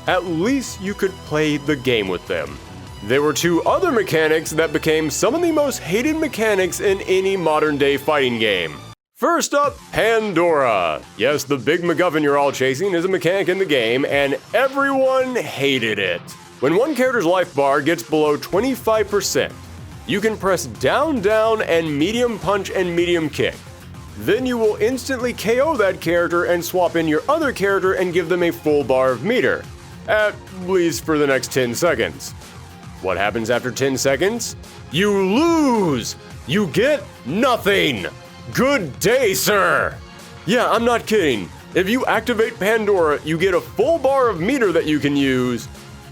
At least you could play the game with them. There were 2 other mechanics that became some of the most hated mechanics in any modern-day fighting game. First up, Pandora. Yes, the big MacGuffin you're all chasing is a mechanic in the game, and everyone hated it. When one character's life bar gets below 25%, you can press down, down, and medium punch and medium kick. Then you will instantly KO that character and swap in your other character and give them a full bar of meter. At least for the next 10 seconds. What happens after 10 seconds? You lose! You get nothing! Good day, sir! Yeah, I'm not kidding. If you activate Pandora, you get a full bar of meter that you can use,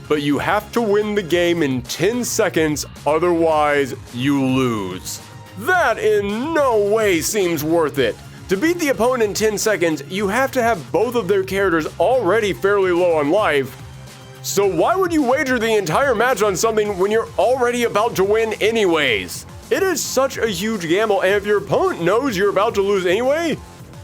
but you have to win the game in 10 seconds, otherwise you lose. That in no way seems worth it. To beat the opponent in 10 seconds, you have to have both of their characters already fairly low on life. So why would you wager the entire match on something when you're already about to win anyways? It is such a huge gamble, and if your opponent knows you're about to lose anyway,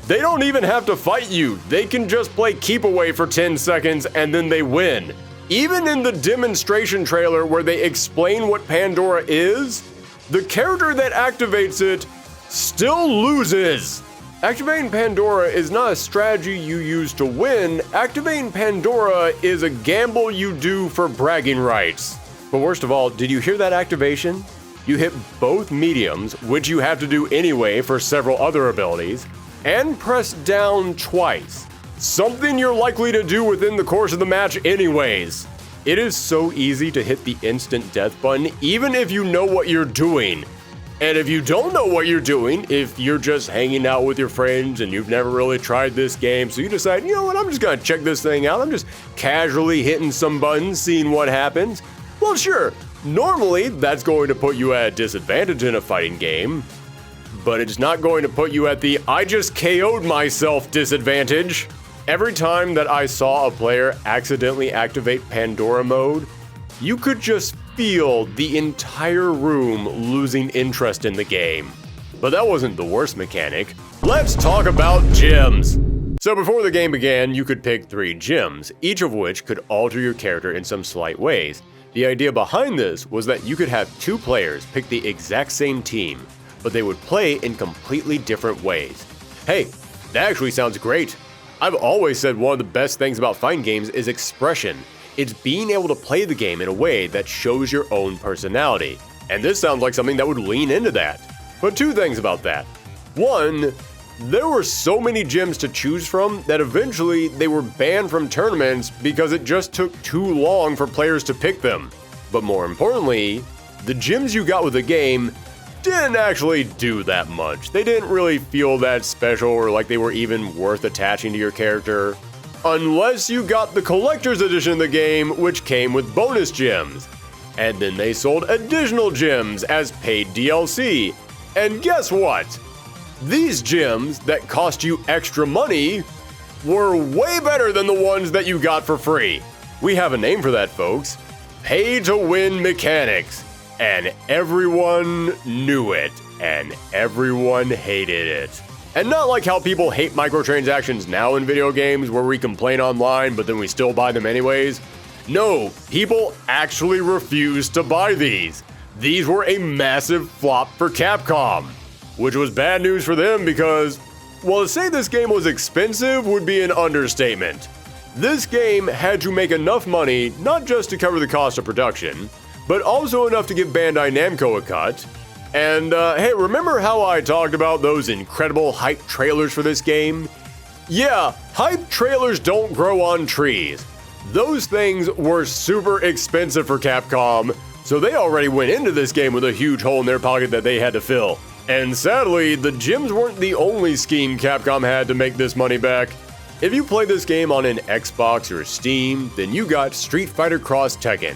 they don't even have to fight you. They can just play keep away for 10 seconds and then they win. Even in the demonstration trailer where they explain what Pandora is, the character that activates it still loses. Activating Pandora is not a strategy you use to win. Activating Pandora is a gamble you do for bragging rights. But worst of all, did you hear that activation? You hit both mediums, which you have to do anyway for several other abilities, and press down twice. Something you're likely to do within the course of the match anyways. It is so easy to hit the instant death button even if you know what you're doing. And if you don't know what you're doing, if you're just hanging out with your friends and you've never really tried this game, so you decide, you know what, I'm just gonna check this thing out, I'm just casually hitting some buttons, seeing what happens. Well, sure, normally that's going to put you at a disadvantage in a fighting game, but it's not going to put you at the I just KO'd myself disadvantage. Every time that I saw a player accidentally activate Pandora mode, you could just feel the entire room losing interest in the game. But that wasn't the worst mechanic. Let's talk about gyms. So before the game began, you could pick 3 gyms, each of which could alter your character in some slight ways. The idea behind this was that you could have 2 players pick the exact same team, but they would play in completely different ways. Hey, that actually sounds great. I've always said one of the best things about fighting games is expression. It's being able to play the game in a way that shows your own personality. And this sounds like something that would lean into that. But 2 things about that. 1, there were so many gyms to choose from that eventually they were banned from tournaments because it just took too long for players to pick them. But more importantly, the gyms you got with the game didn't actually do that much. They didn't really feel that special or like they were even worth attaching to your character. Unless you got the collector's edition of the game, which came with bonus gyms. And then they sold additional gyms as paid DLC. And guess what? These gyms that cost you extra money were way better than the ones that you got for free. We have a name for that, folks. Pay-to-win mechanics. And everyone knew it, and everyone hated it. And not like how people hate microtransactions now in video games where we complain online but then we still buy them anyways. No, people actually refused to buy these. These were a massive flop for Capcom, which was bad news for them because, well, to say this game was expensive would be an understatement. This game had to make enough money not just to cover the cost of production, but also enough to give Bandai Namco a cut. And hey, remember how I talked about those incredible hype trailers for this game? Yeah, hype trailers don't grow on trees. Those things were super expensive for Capcom, so they already went into this game with a huge hole in their pocket that they had to fill. And sadly, the gyms weren't the only scheme Capcom had to make this money back. If you play this game on an Xbox or Steam, then you got Street Fighter Cross Tekken.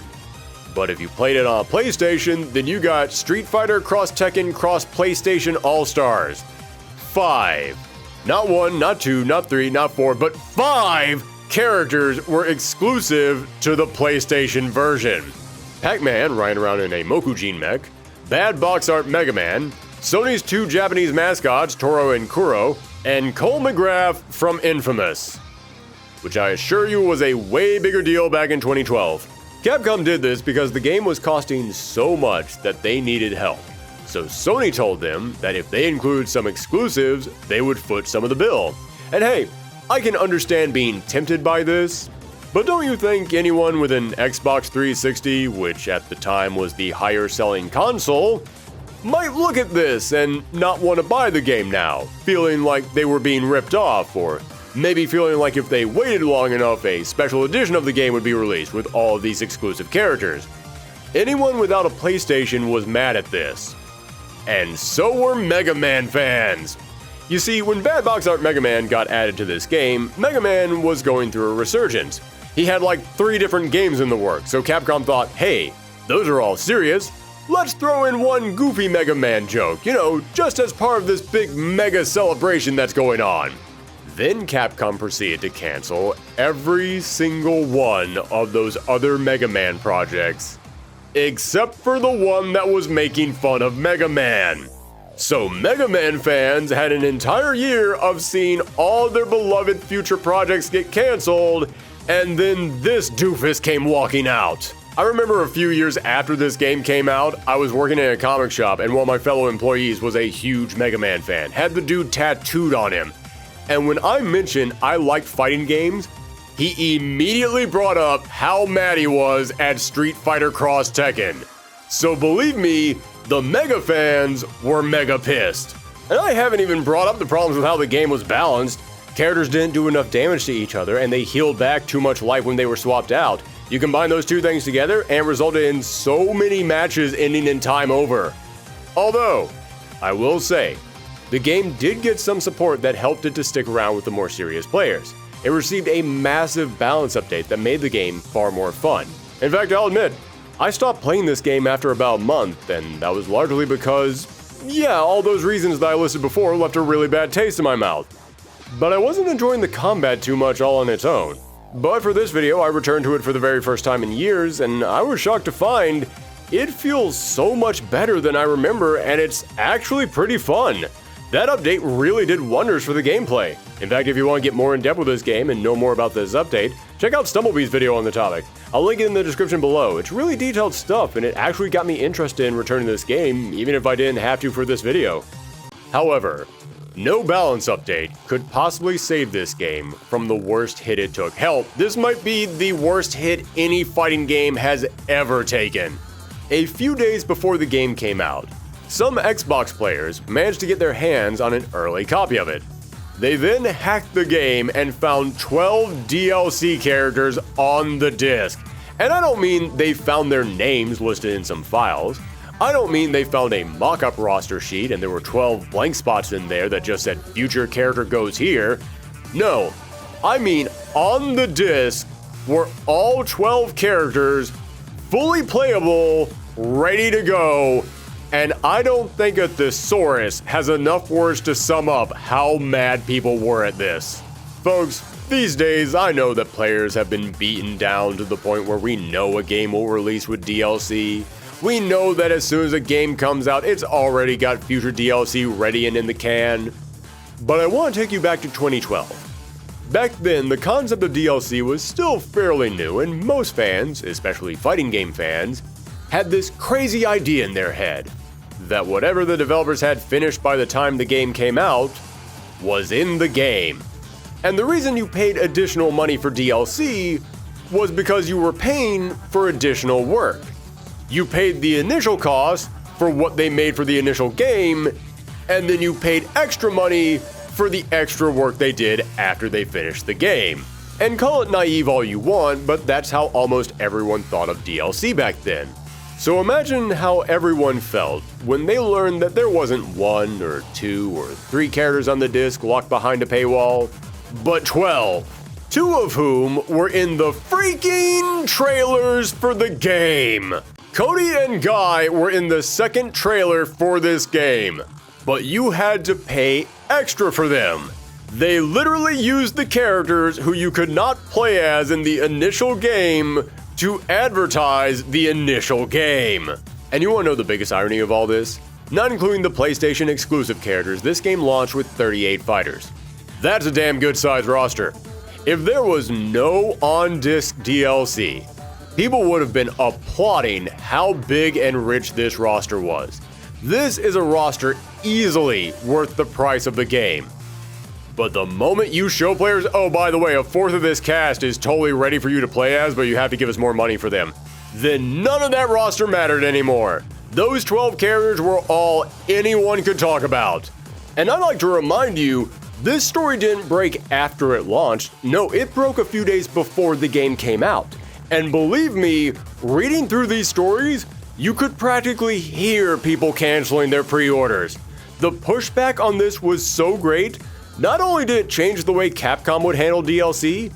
But if you played it on a PlayStation, then you got Street Fighter Cross Tekken Cross PlayStation All-Stars. 5. Not 1, not 2, not 3, not 4, but 5 characters were exclusive to the PlayStation version. Pac-Man riding around in a Mokujin mech, Bad Box Art Mega Man, Sony's 2 Japanese mascots, Toro and Kuro, and Cole McGrath from Infamous, which I assure you was a way bigger deal back in 2012. Capcom did this because the game was costing so much that they needed help. So Sony told them that if they include some exclusives, they would foot some of the bill. And hey, I can understand being tempted by this, but don't you think anyone with an Xbox 360, which at the time was the higher selling console, might look at this and not want to buy the game now, feeling like they were being ripped off, or maybe feeling like if they waited long enough, a special edition of the game would be released with all of these exclusive characters. Anyone without a PlayStation was mad at this. And so were Mega Man fans. You see, when Bad Box Art Mega Man got added to this game, Mega Man was going through a resurgence. He had like 3 different games in the works, so Capcom thought, hey, those are all serious. Let's throw in one goofy Mega Man joke, just as part of this big mega celebration that's going on. Then Capcom proceeded to cancel every single one of those other Mega Man projects, except for the one that was making fun of Mega Man. So Mega Man fans had an entire year of seeing all their beloved future projects get canceled, and then this doofus came walking out. I remember a few years after this game came out, I was working in a comic shop and one of my fellow employees was a huge Mega Man fan, had the dude tattooed on him. And when I mentioned I liked fighting games, he immediately brought up how mad he was at Street Fighter Cross Tekken. So believe me, the Mega fans were mega pissed. And I haven't even brought up the problems with how the game was balanced. Characters didn't do enough damage to each other and they healed back too much life when they were swapped out. You combine those 2 things together and it resulted in so many matches ending in time over. Although, I will say, the game did get some support that helped it to stick around with the more serious players. It received a massive balance update that made the game far more fun. In fact, I'll admit, I stopped playing this game after about a month, and that was largely because, all those reasons that I listed before left a really bad taste in my mouth. But I wasn't enjoying the combat too much all on its own. But for this video, I returned to it for the very first time in years, and I was shocked to find it feels so much better than I remember, and it's actually pretty fun. That update really did wonders for the gameplay. In fact, if you want to get more in depth with this game and know more about this update, check out Stumblebee's video on the topic. I'll link it in the description below. It's really detailed stuff, and it actually got me interested in returning this game, even if I didn't have to for this video. However, no balance update could possibly save this game from the worst hit it took. Hell, this might be the worst hit any fighting game has ever taken. A few days before the game came out, some Xbox players managed to get their hands on an early copy of it. They then hacked the game and found 12 DLC characters on the disc. And I don't mean they found their names listed in some files. I don't mean they found a mock-up roster sheet and there were 12 blank spots in there that just said future character goes here. No, I mean on the disc were all 12 characters fully playable, ready to go, and I don't think a thesaurus has enough words to sum up how mad people were at this. Folks, these days I know that players have been beaten down to the point where we know a game will release with DLC. We know that as soon as a game comes out, it's already got future DLC ready and in the can. But I want to take you back to 2012. Back then, the concept of DLC was still fairly new, and most fans, especially fighting game fans, had this crazy idea in their head that whatever the developers had finished by the time the game came out was in the game. And the reason you paid additional money for DLC was because you were paying for additional work. You paid the initial cost for what they made for the initial game, and then you paid extra money for the extra work they did after they finished the game. And call it naive all you want, but that's how almost everyone thought of DLC back then. So imagine how everyone felt when they learned that there wasn't 1 or 2 or 3 characters on the disc locked behind a paywall, but 12. 2 of whom were in the freaking trailers for the game. Cody and Guy were in the second trailer for this game, but you had to pay extra for them. They literally used the characters who you could not play as in the initial game to advertise the initial game. And you want to know the biggest irony of all this? Not including the PlayStation exclusive characters, this game launched with 38 fighters. That's a damn good sized roster. If there was no on-disc DLC, people would have been applauding how big and rich this roster was. This is a roster easily worth the price of the game. But the moment you show players, oh, by the way, a fourth of this cast is totally ready for you to play as, but you have to give us more money for them, then none of that roster mattered anymore. Those 12 characters were all anyone could talk about. And I'd like to remind you, this story didn't break after it launched. No, it broke a few days before the game came out. And believe me, reading through these stories, you could practically hear people canceling their pre-orders. The pushback on this was so great, not only did it change the way Capcom would handle DLC,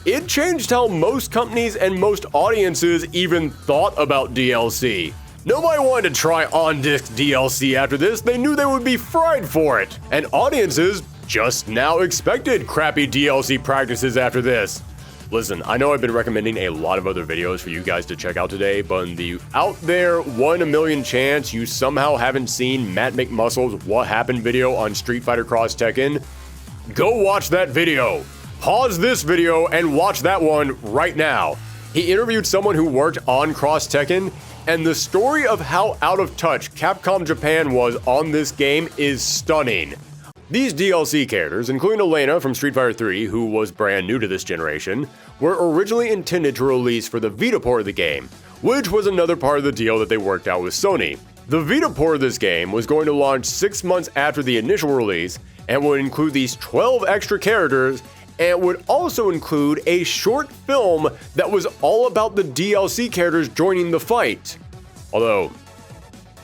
It changed how most companies and most audiences even thought about DLC. Nobody wanted to try on-disc DLC after this, they knew they would be fried for it. And audiences just now expected crappy DLC practices after this. Listen, I know I've been recommending a lot of other videos for you guys to check out today, but in the out there 1 in a million chance you somehow haven't seen Matt McMuscle's What Happened video on Street Fighter Cross Tekken, go watch that video. Pause this video and watch that one right now. He interviewed someone who worked on Cross Tekken, and the story of how out of touch Capcom Japan was on this game is stunning. These DLC characters, including Elena from Street Fighter 3, who was brand new to this generation, were originally intended to release for the Vita port of the game, which was another part of the deal that they worked out with Sony. The Vita port of this game was going to launch 6 months after the initial release and would include these 12 extra characters, and would also include a short film that was all about the DLC characters joining the fight. Although,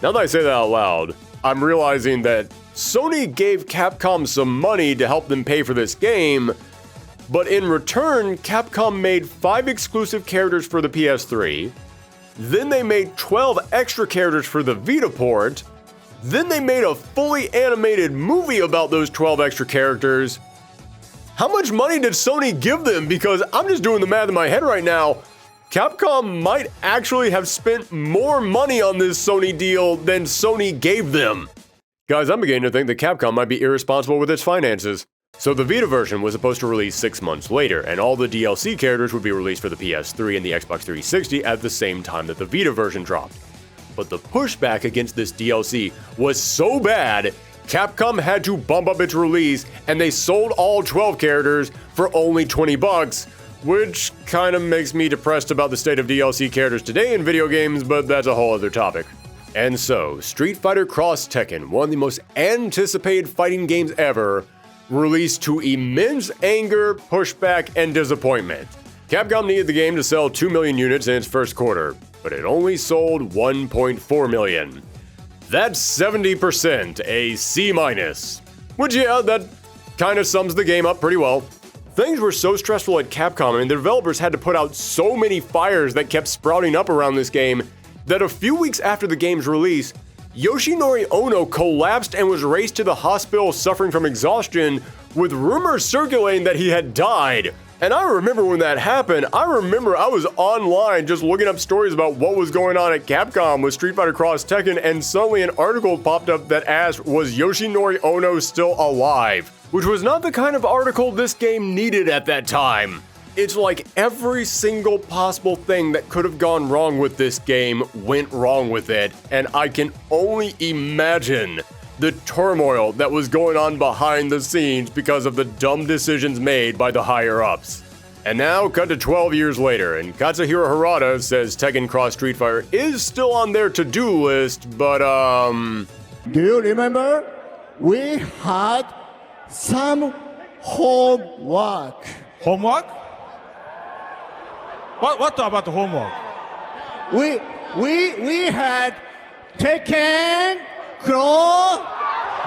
now that I say that out loud, I'm realizing that Sony gave Capcom some money to help them pay for this game, but in return, Capcom made 5 exclusive characters for the PS3, then they made 12 extra characters for the Vita port, then they made a fully animated movie about those 12 extra characters. How much money did Sony give them? Because I'm just doing the math in my head right now. Capcom might actually have spent more money on this Sony deal than Sony gave them. Guys, I'm beginning to think that Capcom might be irresponsible with its finances. So the Vita version was supposed to release 6 months later, and all the DLC characters would be released for the PS3 and the Xbox 360 at the same time that the Vita version dropped. But the pushback against this DLC was so bad, Capcom had to bump up its release, and they sold all 12 characters for only $20, which kinda makes me depressed about the state of DLC characters today in video games, but that's a whole other topic. And so, Street Fighter Cross Tekken, one of the most anticipated fighting games ever, released to immense anger, pushback, and disappointment. Capcom needed the game to sell 2 million units in its first quarter, but it only sold 1.4 million. That's 70%, a C-. Which, yeah, that kinda sums the game up pretty well. Things were so stressful at Capcom, and the developers had to put out so many fires that kept sprouting up around this game, that a few weeks after the game's release, Yoshinori Ono collapsed and was raced to the hospital suffering from exhaustion, with rumors circulating that he had died. And I remember when that happened, I remember I was online just looking up stories about what was going on at Capcom with Street Fighter Cross Tekken, and suddenly an article popped up that asked, was Yoshinori Ono still alive? Which was not the kind of article this game needed at that time. It's like every single possible thing that could have gone wrong with this game went wrong with it, and I can only imagine the turmoil that was going on behind the scenes because of the dumb decisions made by the higher-ups. And now, cut to 12 years later, and Katsuhiro Harada says Tekken Cross Street Fighter is still on their to-do list, but Do you remember? We had some homework. Homework? What about the homework? We had Tekken Cross.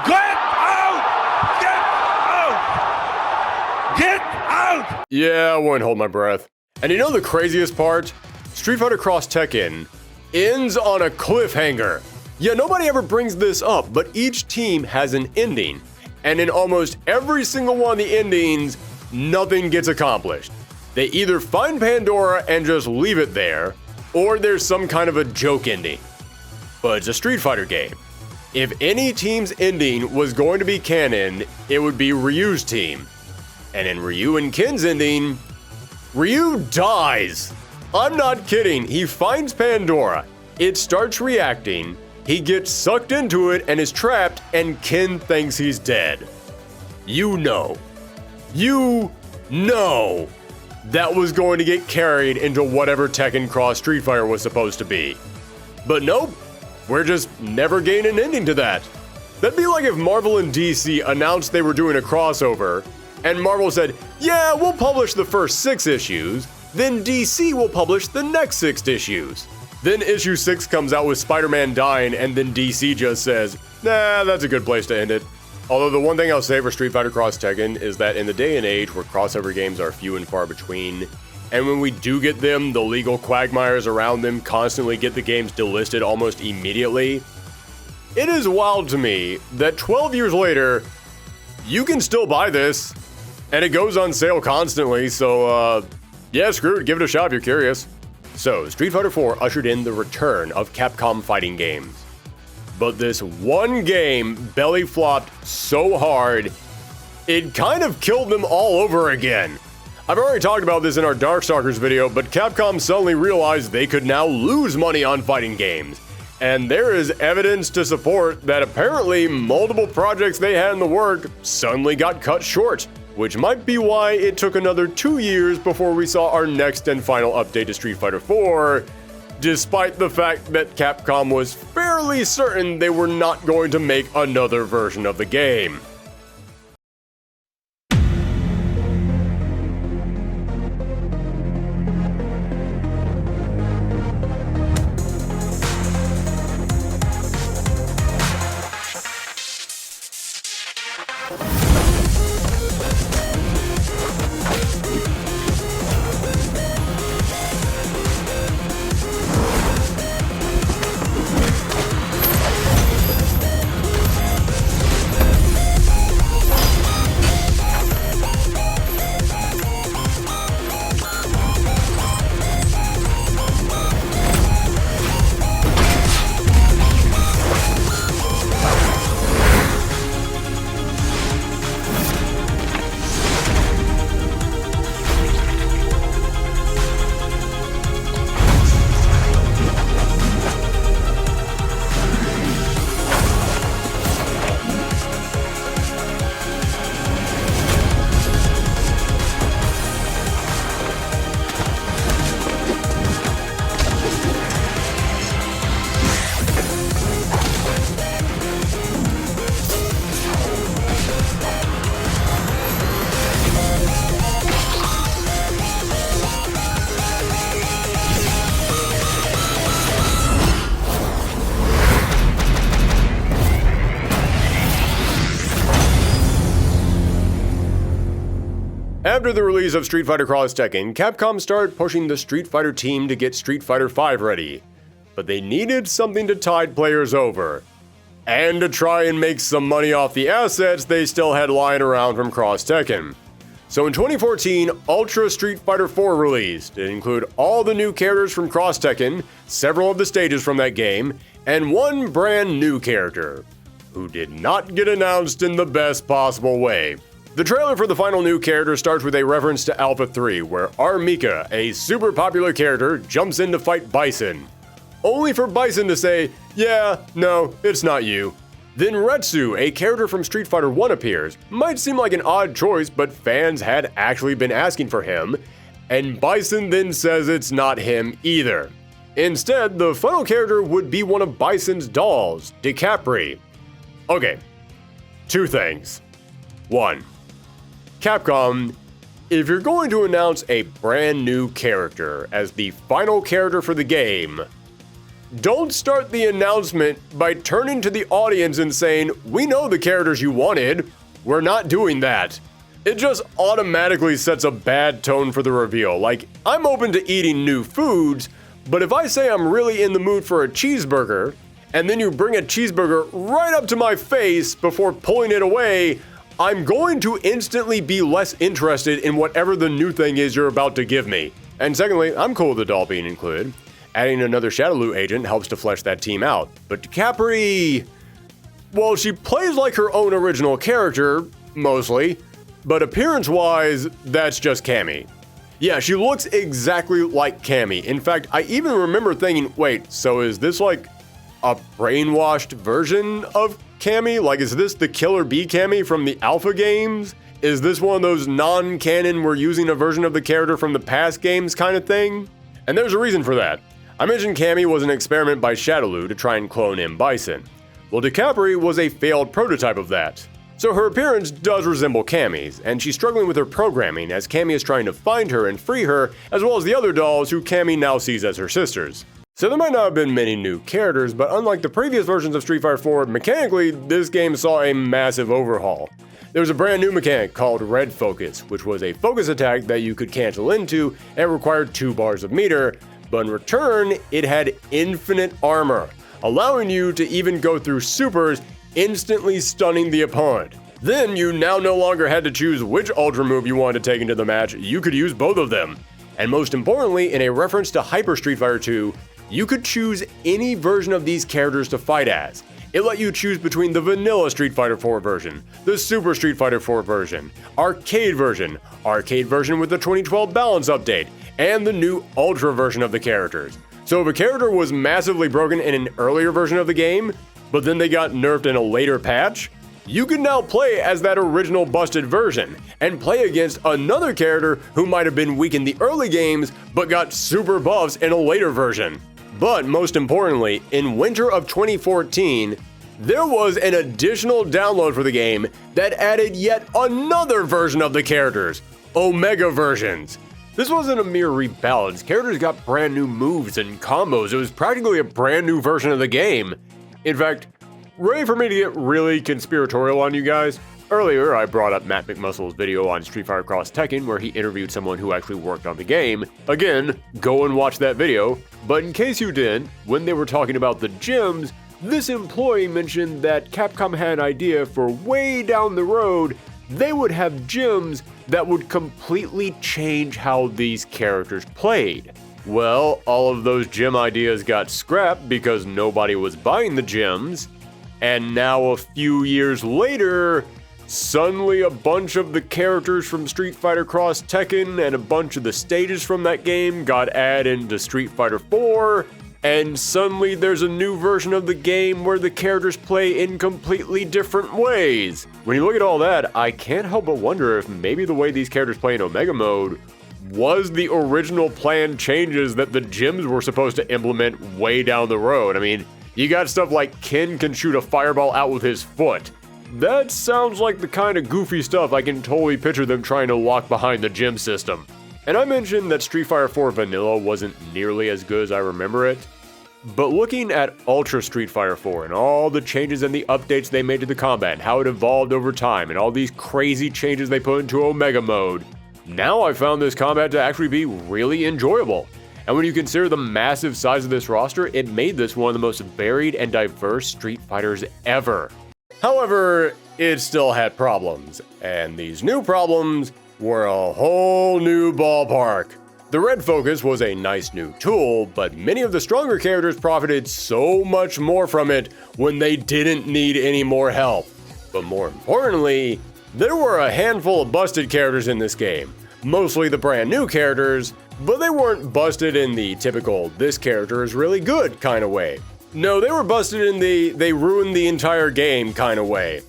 Get out! Get out! Get out! yeah, I wouldn't hold my breath. And you know the craziest part? Street Fighter Cross Tekken ends on a cliffhanger. Yeah, nobody ever brings this up, but each team has an ending. And in almost every single one of the endings, nothing gets accomplished. They either find Pandora and just leave it there, or there's some kind of a joke ending. But it's a Street Fighter game. If any team's ending was going to be canon, it would be Ryu's team. And in Ryu and Ken's ending, Ryu dies. I'm not kidding, he finds Pandora, it starts reacting, he gets sucked into it and is trapped, and Ken thinks he's dead. You know that was going to get carried into whatever Tekken Cross Street Fighter was supposed to be. But nope, we're just never getting an ending to that. That'd be like if Marvel and DC announced they were doing a crossover, and Marvel said, yeah, we'll publish the first 6 issues, then DC will publish the next 6 issues. Then issue 6 comes out with Spider-Man dying, and then DC just says, nah, that's a good place to end it. Although the one thing I'll say for Street Fighter Cross Tekken is that in the day and age where crossover games are few and far between, and when we do get them, the legal quagmires around them constantly get the games delisted almost immediately, it is wild to me that 12 years later, you can still buy this, and it goes on sale constantly, so yeah, screw it, give it a shot if you're curious. So, Street Fighter 4 ushered in the return of Capcom fighting games. But this one game belly flopped so hard, it kind of killed them all over again. I've already talked about this in our Darkstalkers video, but Capcom suddenly realized they could now lose money on fighting games. And there is evidence to support that apparently multiple projects they had in the work suddenly got cut short, which might be why it took another 2 years before we saw our next and final update to Street Fighter 4, despite the fact that Capcom was fairly certain they were not going to make another version of the game. After the release of Street Fighter Cross Tekken, Capcom started pushing the Street Fighter team to get Street Fighter V ready. But they needed something to tide players over, and to try and make some money off the assets they still had lying around from Cross Tekken. So in 2014, Ultra Street Fighter 4 released. It included all the new characters from Cross Tekken, several of the stages from that game, and one brand new character, who did not get announced in the best possible way. The trailer for the final new character starts with a reference to Alpha 3, where Mika, a super popular character, jumps in to fight Bison. Only for Bison to say, yeah, no, it's not you. Then Retsu, a character from Street Fighter 1 appears. Might seem like an odd choice, but fans had actually been asking for him, and Bison then says it's not him either. Instead, the final character would be one of Bison's dolls, DeCapri. Okay, two things. One, Capcom, if you're going to announce a brand new character as the final character for the game, don't start the announcement by turning to the audience and saying, we know the characters you wanted, we're not doing that. It just automatically sets a bad tone for the reveal. Like, I'm open to eating new foods, but if I say I'm really in the mood for a cheeseburger, and then you bring a cheeseburger right up to my face before pulling it away, I'm going to instantly be less interested in whatever the new thing is you're about to give me. And secondly, I'm cool with the doll being included. Adding another Shadowloo agent helps to flesh that team out. But DeCapri, well, she plays like her own original character, mostly, but appearance-wise, that's just Cammy. Yeah, she looks exactly like Cammy. In fact, I even remember thinking, wait, so is this like a brainwashed version of Cammy? Like, is this the Killer Bee Cammy from the Alpha games? Is this one of those non-canon we're using a version of the character from the past games kind of thing? And there's a reason for that. I mentioned Cammy was an experiment by Shadowloo to try and clone M. Bison. Well, DeCapri was a failed prototype of that. So her appearance does resemble Cammy's, and she's struggling with her programming as Cammy is trying to find her and free her, as well as the other dolls who Cammy now sees as her sisters. So there might not have been many new characters, but unlike the previous versions of Street Fighter 4, mechanically, this game saw a massive overhaul. There was a brand new mechanic called Red Focus, which was a focus attack that you could cancel into and required 2 bars of meter, but in return, it had infinite armor, allowing you to even go through supers, instantly stunning the opponent. Then you now no longer had to choose which ultra move you wanted to take into the match, you could use both of them. And most importantly, in a reference to Hyper Street Fighter 2, you could choose any version of these characters to fight as. It let you choose between the vanilla Street Fighter 4 version, the Super Street Fighter 4 version, arcade version with the 2012 balance update, and the new Ultra version of the characters. So if a character was massively broken in an earlier version of the game, but then they got nerfed in a later patch, you can now play as that original busted version, and play against another character who might have been weak in the early games, but got super buffs in a later version. But most importantly, in winter of 2014, there was an additional download for the game that added yet another version of the characters, Omega versions. This wasn't a mere rebalance, characters got brand new moves and combos, it was practically a brand new version of the game. In fact, ready for me to get really conspiratorial on you guys? Earlier, I brought up Matt McMuscle's video on Street Fighter Cross Tekken where he interviewed someone who actually worked on the game. Again, go and watch that video. But in case you didn't, when they were talking about the gyms, this employee mentioned that Capcom had an idea for way down the road, they would have gyms that would completely change how these characters played. Well, all of those gym ideas got scrapped because nobody was buying the gyms, and now a few years later, suddenly a bunch of the characters from Street Fighter Cross Tekken and a bunch of the stages from that game got added into Street Fighter 4, and suddenly there's a new version of the game where the characters play in completely different ways. When you look at all that, I can't help but wonder if maybe the way these characters play in Omega Mode was the original planned changes that the gyms were supposed to implement way down the road. I mean, you got stuff like Ken can shoot a fireball out with his foot. That sounds like the kind of goofy stuff I can totally picture them trying to lock behind the gym system. And I mentioned that Street Fighter 4 Vanilla wasn't nearly as good as I remember it, but looking at Ultra Street Fighter 4 and all the changes and the updates they made to the combat, and how it evolved over time, and all these crazy changes they put into Omega Mode, now I found this combat to actually be really enjoyable. And when you consider the massive size of this roster, it made this one of the most varied and diverse Street Fighters ever. However, it still had problems, and these new problems were a whole new ballpark. The Red Focus was a nice new tool, but many of the stronger characters profited so much more from it when they didn't need any more help. But more importantly, there were a handful of busted characters in this game, mostly the brand new characters, but they weren't busted in the typical this character is really good kind of way. No, they were busted in the they ruined the entire game kind of way.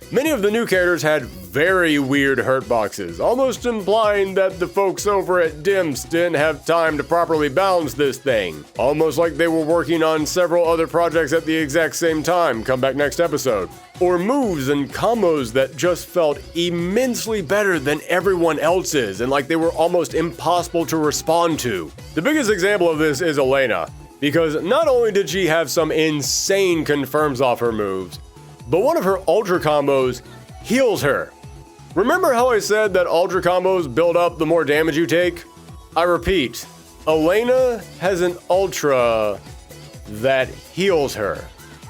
Many of the new characters had very weird hurt boxes, almost implying that the folks over at DIMS didn't have time to properly balance this thing. Almost like they were working on several other projects at the exact same time, come back next episode. Or moves and combos that just felt immensely better than everyone else's, and like they were almost impossible to respond to. The biggest example of this is Elena, because not only did she have some insane confirms off her moves, but one of her ultra combos heals her. Remember how I said that ultra combos build up the more damage you take? I repeat, Elena has an ultra that heals her.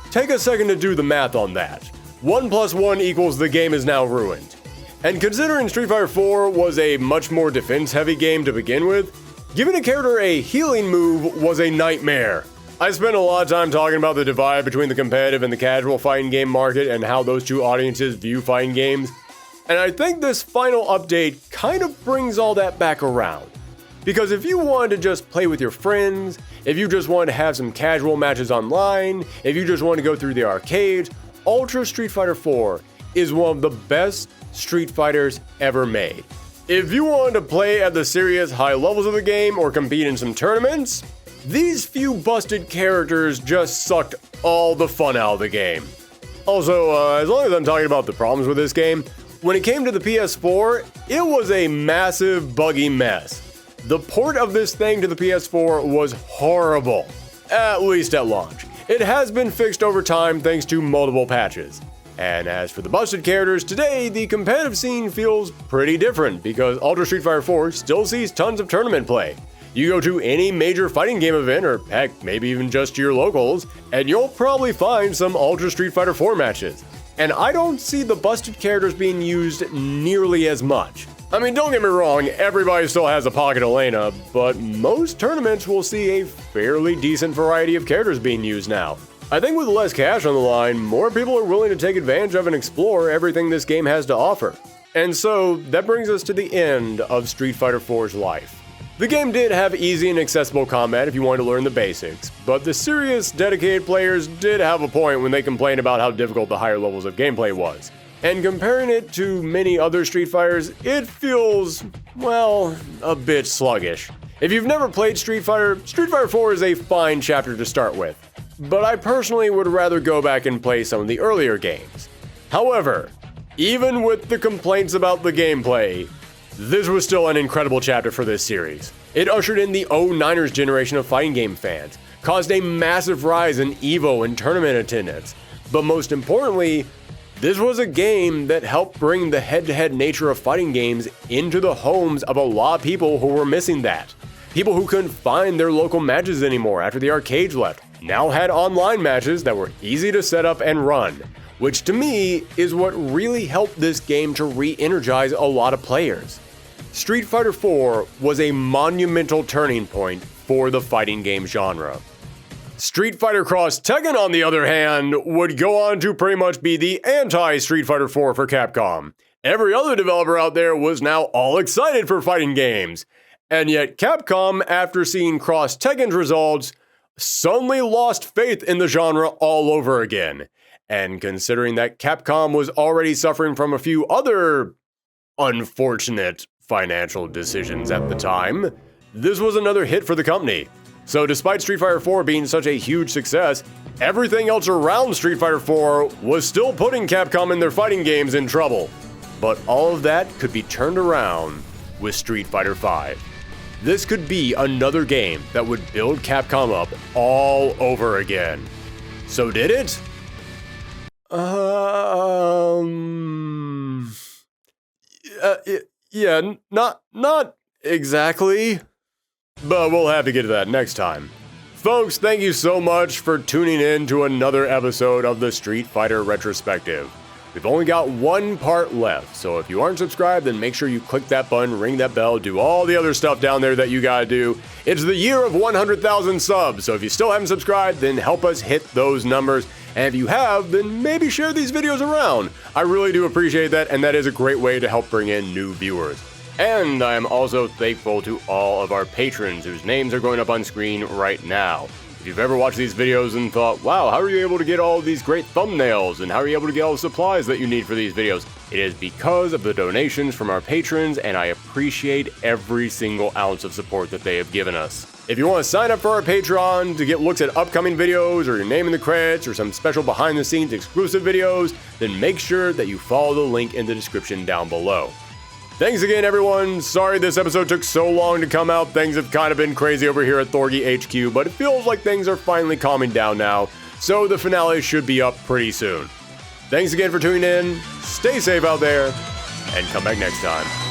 Take a second to do the math on that. 1 + 1 equals the game is now ruined. And considering Street Fighter 4 was a much more defense-heavy game to begin with, giving a character a healing move was a nightmare. I spent a lot of time talking about the divide between the competitive and the casual fighting game market and how those two audiences view fighting games. And I think this final update kind of brings all that back around. Because if you wanted to just play with your friends, if you just wanted to have some casual matches online, if you just wanted to go through the arcades, Ultra Street Fighter 4 is one of the best Street Fighters ever made. If you wanted to play at the serious high levels of the game or compete in some tournaments, these few busted characters just sucked all the fun out of the game. Also, as long as I'm talking about the problems with this game, when it came to the PS4, it was a massive buggy mess. The port of this thing to the PS4 was horrible. at least at launch. It has been fixed over time thanks to multiple patches. And as for the busted characters, today the competitive scene feels pretty different because Ultra Street Fighter 4 still sees tons of tournament play. You go to any major fighting game event, or heck, maybe even just your locals, and you'll probably find some Ultra Street Fighter 4 matches. And I don't see the busted characters being used nearly as much. I mean, don't get me wrong, everybody still has a Pocket Elena, but most tournaments will see a fairly decent variety of characters being used now. I think with less cash on the line, more people are willing to take advantage of and explore everything this game has to offer. And so, that brings us to the end of Street Fighter 4's life. The game did have easy and accessible combat if you wanted to learn the basics, but the serious, dedicated players did have a point when they complained about how difficult the higher levels of gameplay was. And comparing it to many other Street Fighters, it feels, well, a bit sluggish. If you've never played Street Fighter 4 is a fine chapter to start with, but I personally would rather go back and play some of the earlier games. However, even with the complaints about the gameplay, this was still an incredible chapter for this series. It ushered in the 09ers generation of fighting game fans, caused a massive rise in EVO and tournament attendance, but most importantly, this was a game that helped bring the head-to-head nature of fighting games into the homes of a lot of people who were missing that. People who couldn't find their local matches anymore after the arcades left now had online matches that were easy to set up and run, which to me is what really helped this game to re-energize a lot of players. Street Fighter 4 was a monumental turning point for the fighting game genre. Street Fighter Cross Tekken, on the other hand, would go on to pretty much be the anti-Street Fighter 4 for Capcom. Every other developer out there was now all excited for fighting games. And yet Capcom, after seeing Cross Tekken's results, suddenly lost faith in the genre all over again. And considering that Capcom was already suffering from a few other unfortunate financial decisions at the time, this was another hit for the company. So despite Street Fighter 4 being such a huge success, everything else around Street Fighter 4 was still putting Capcom and their fighting games in trouble. But all of that could be turned around with Street Fighter 5. This could be another game that would build Capcom up all over again. So did it? Yeah, not exactly. But we'll have to get to that next time. Folks, thank you so much for tuning in to another episode of the Street Fighter Retrospective. We've only got one part left, so if you aren't subscribed, then make sure you click that button, ring that bell, do all the other stuff down there that you gotta do. It's the year of 100,000 subs, so if you still haven't subscribed, then help us hit those numbers. And if you have, then maybe share these videos around. I really do appreciate that, and that is a great way to help bring in new viewers. And I am also thankful to all of our patrons whose names are going up on screen right now. If you've ever watched these videos and thought, wow, how are you able to get all these great thumbnails and how are you able to get all the supplies that you need for these videos? It is because of the donations from our patrons, and I appreciate every single ounce of support that they have given us. If you want to sign up for our Patreon to get looks at upcoming videos or your name in the credits or some special behind the scenes exclusive videos, then make sure that you follow the link in the description down below. Thanks again, everyone. Sorry this episode took so long to come out. Things have kind of been crazy over here at Thorgy HQ, but it feels like things are finally calming down now, so the finale should be up pretty soon. Thanks again for tuning in. Stay safe out there, and come back next time.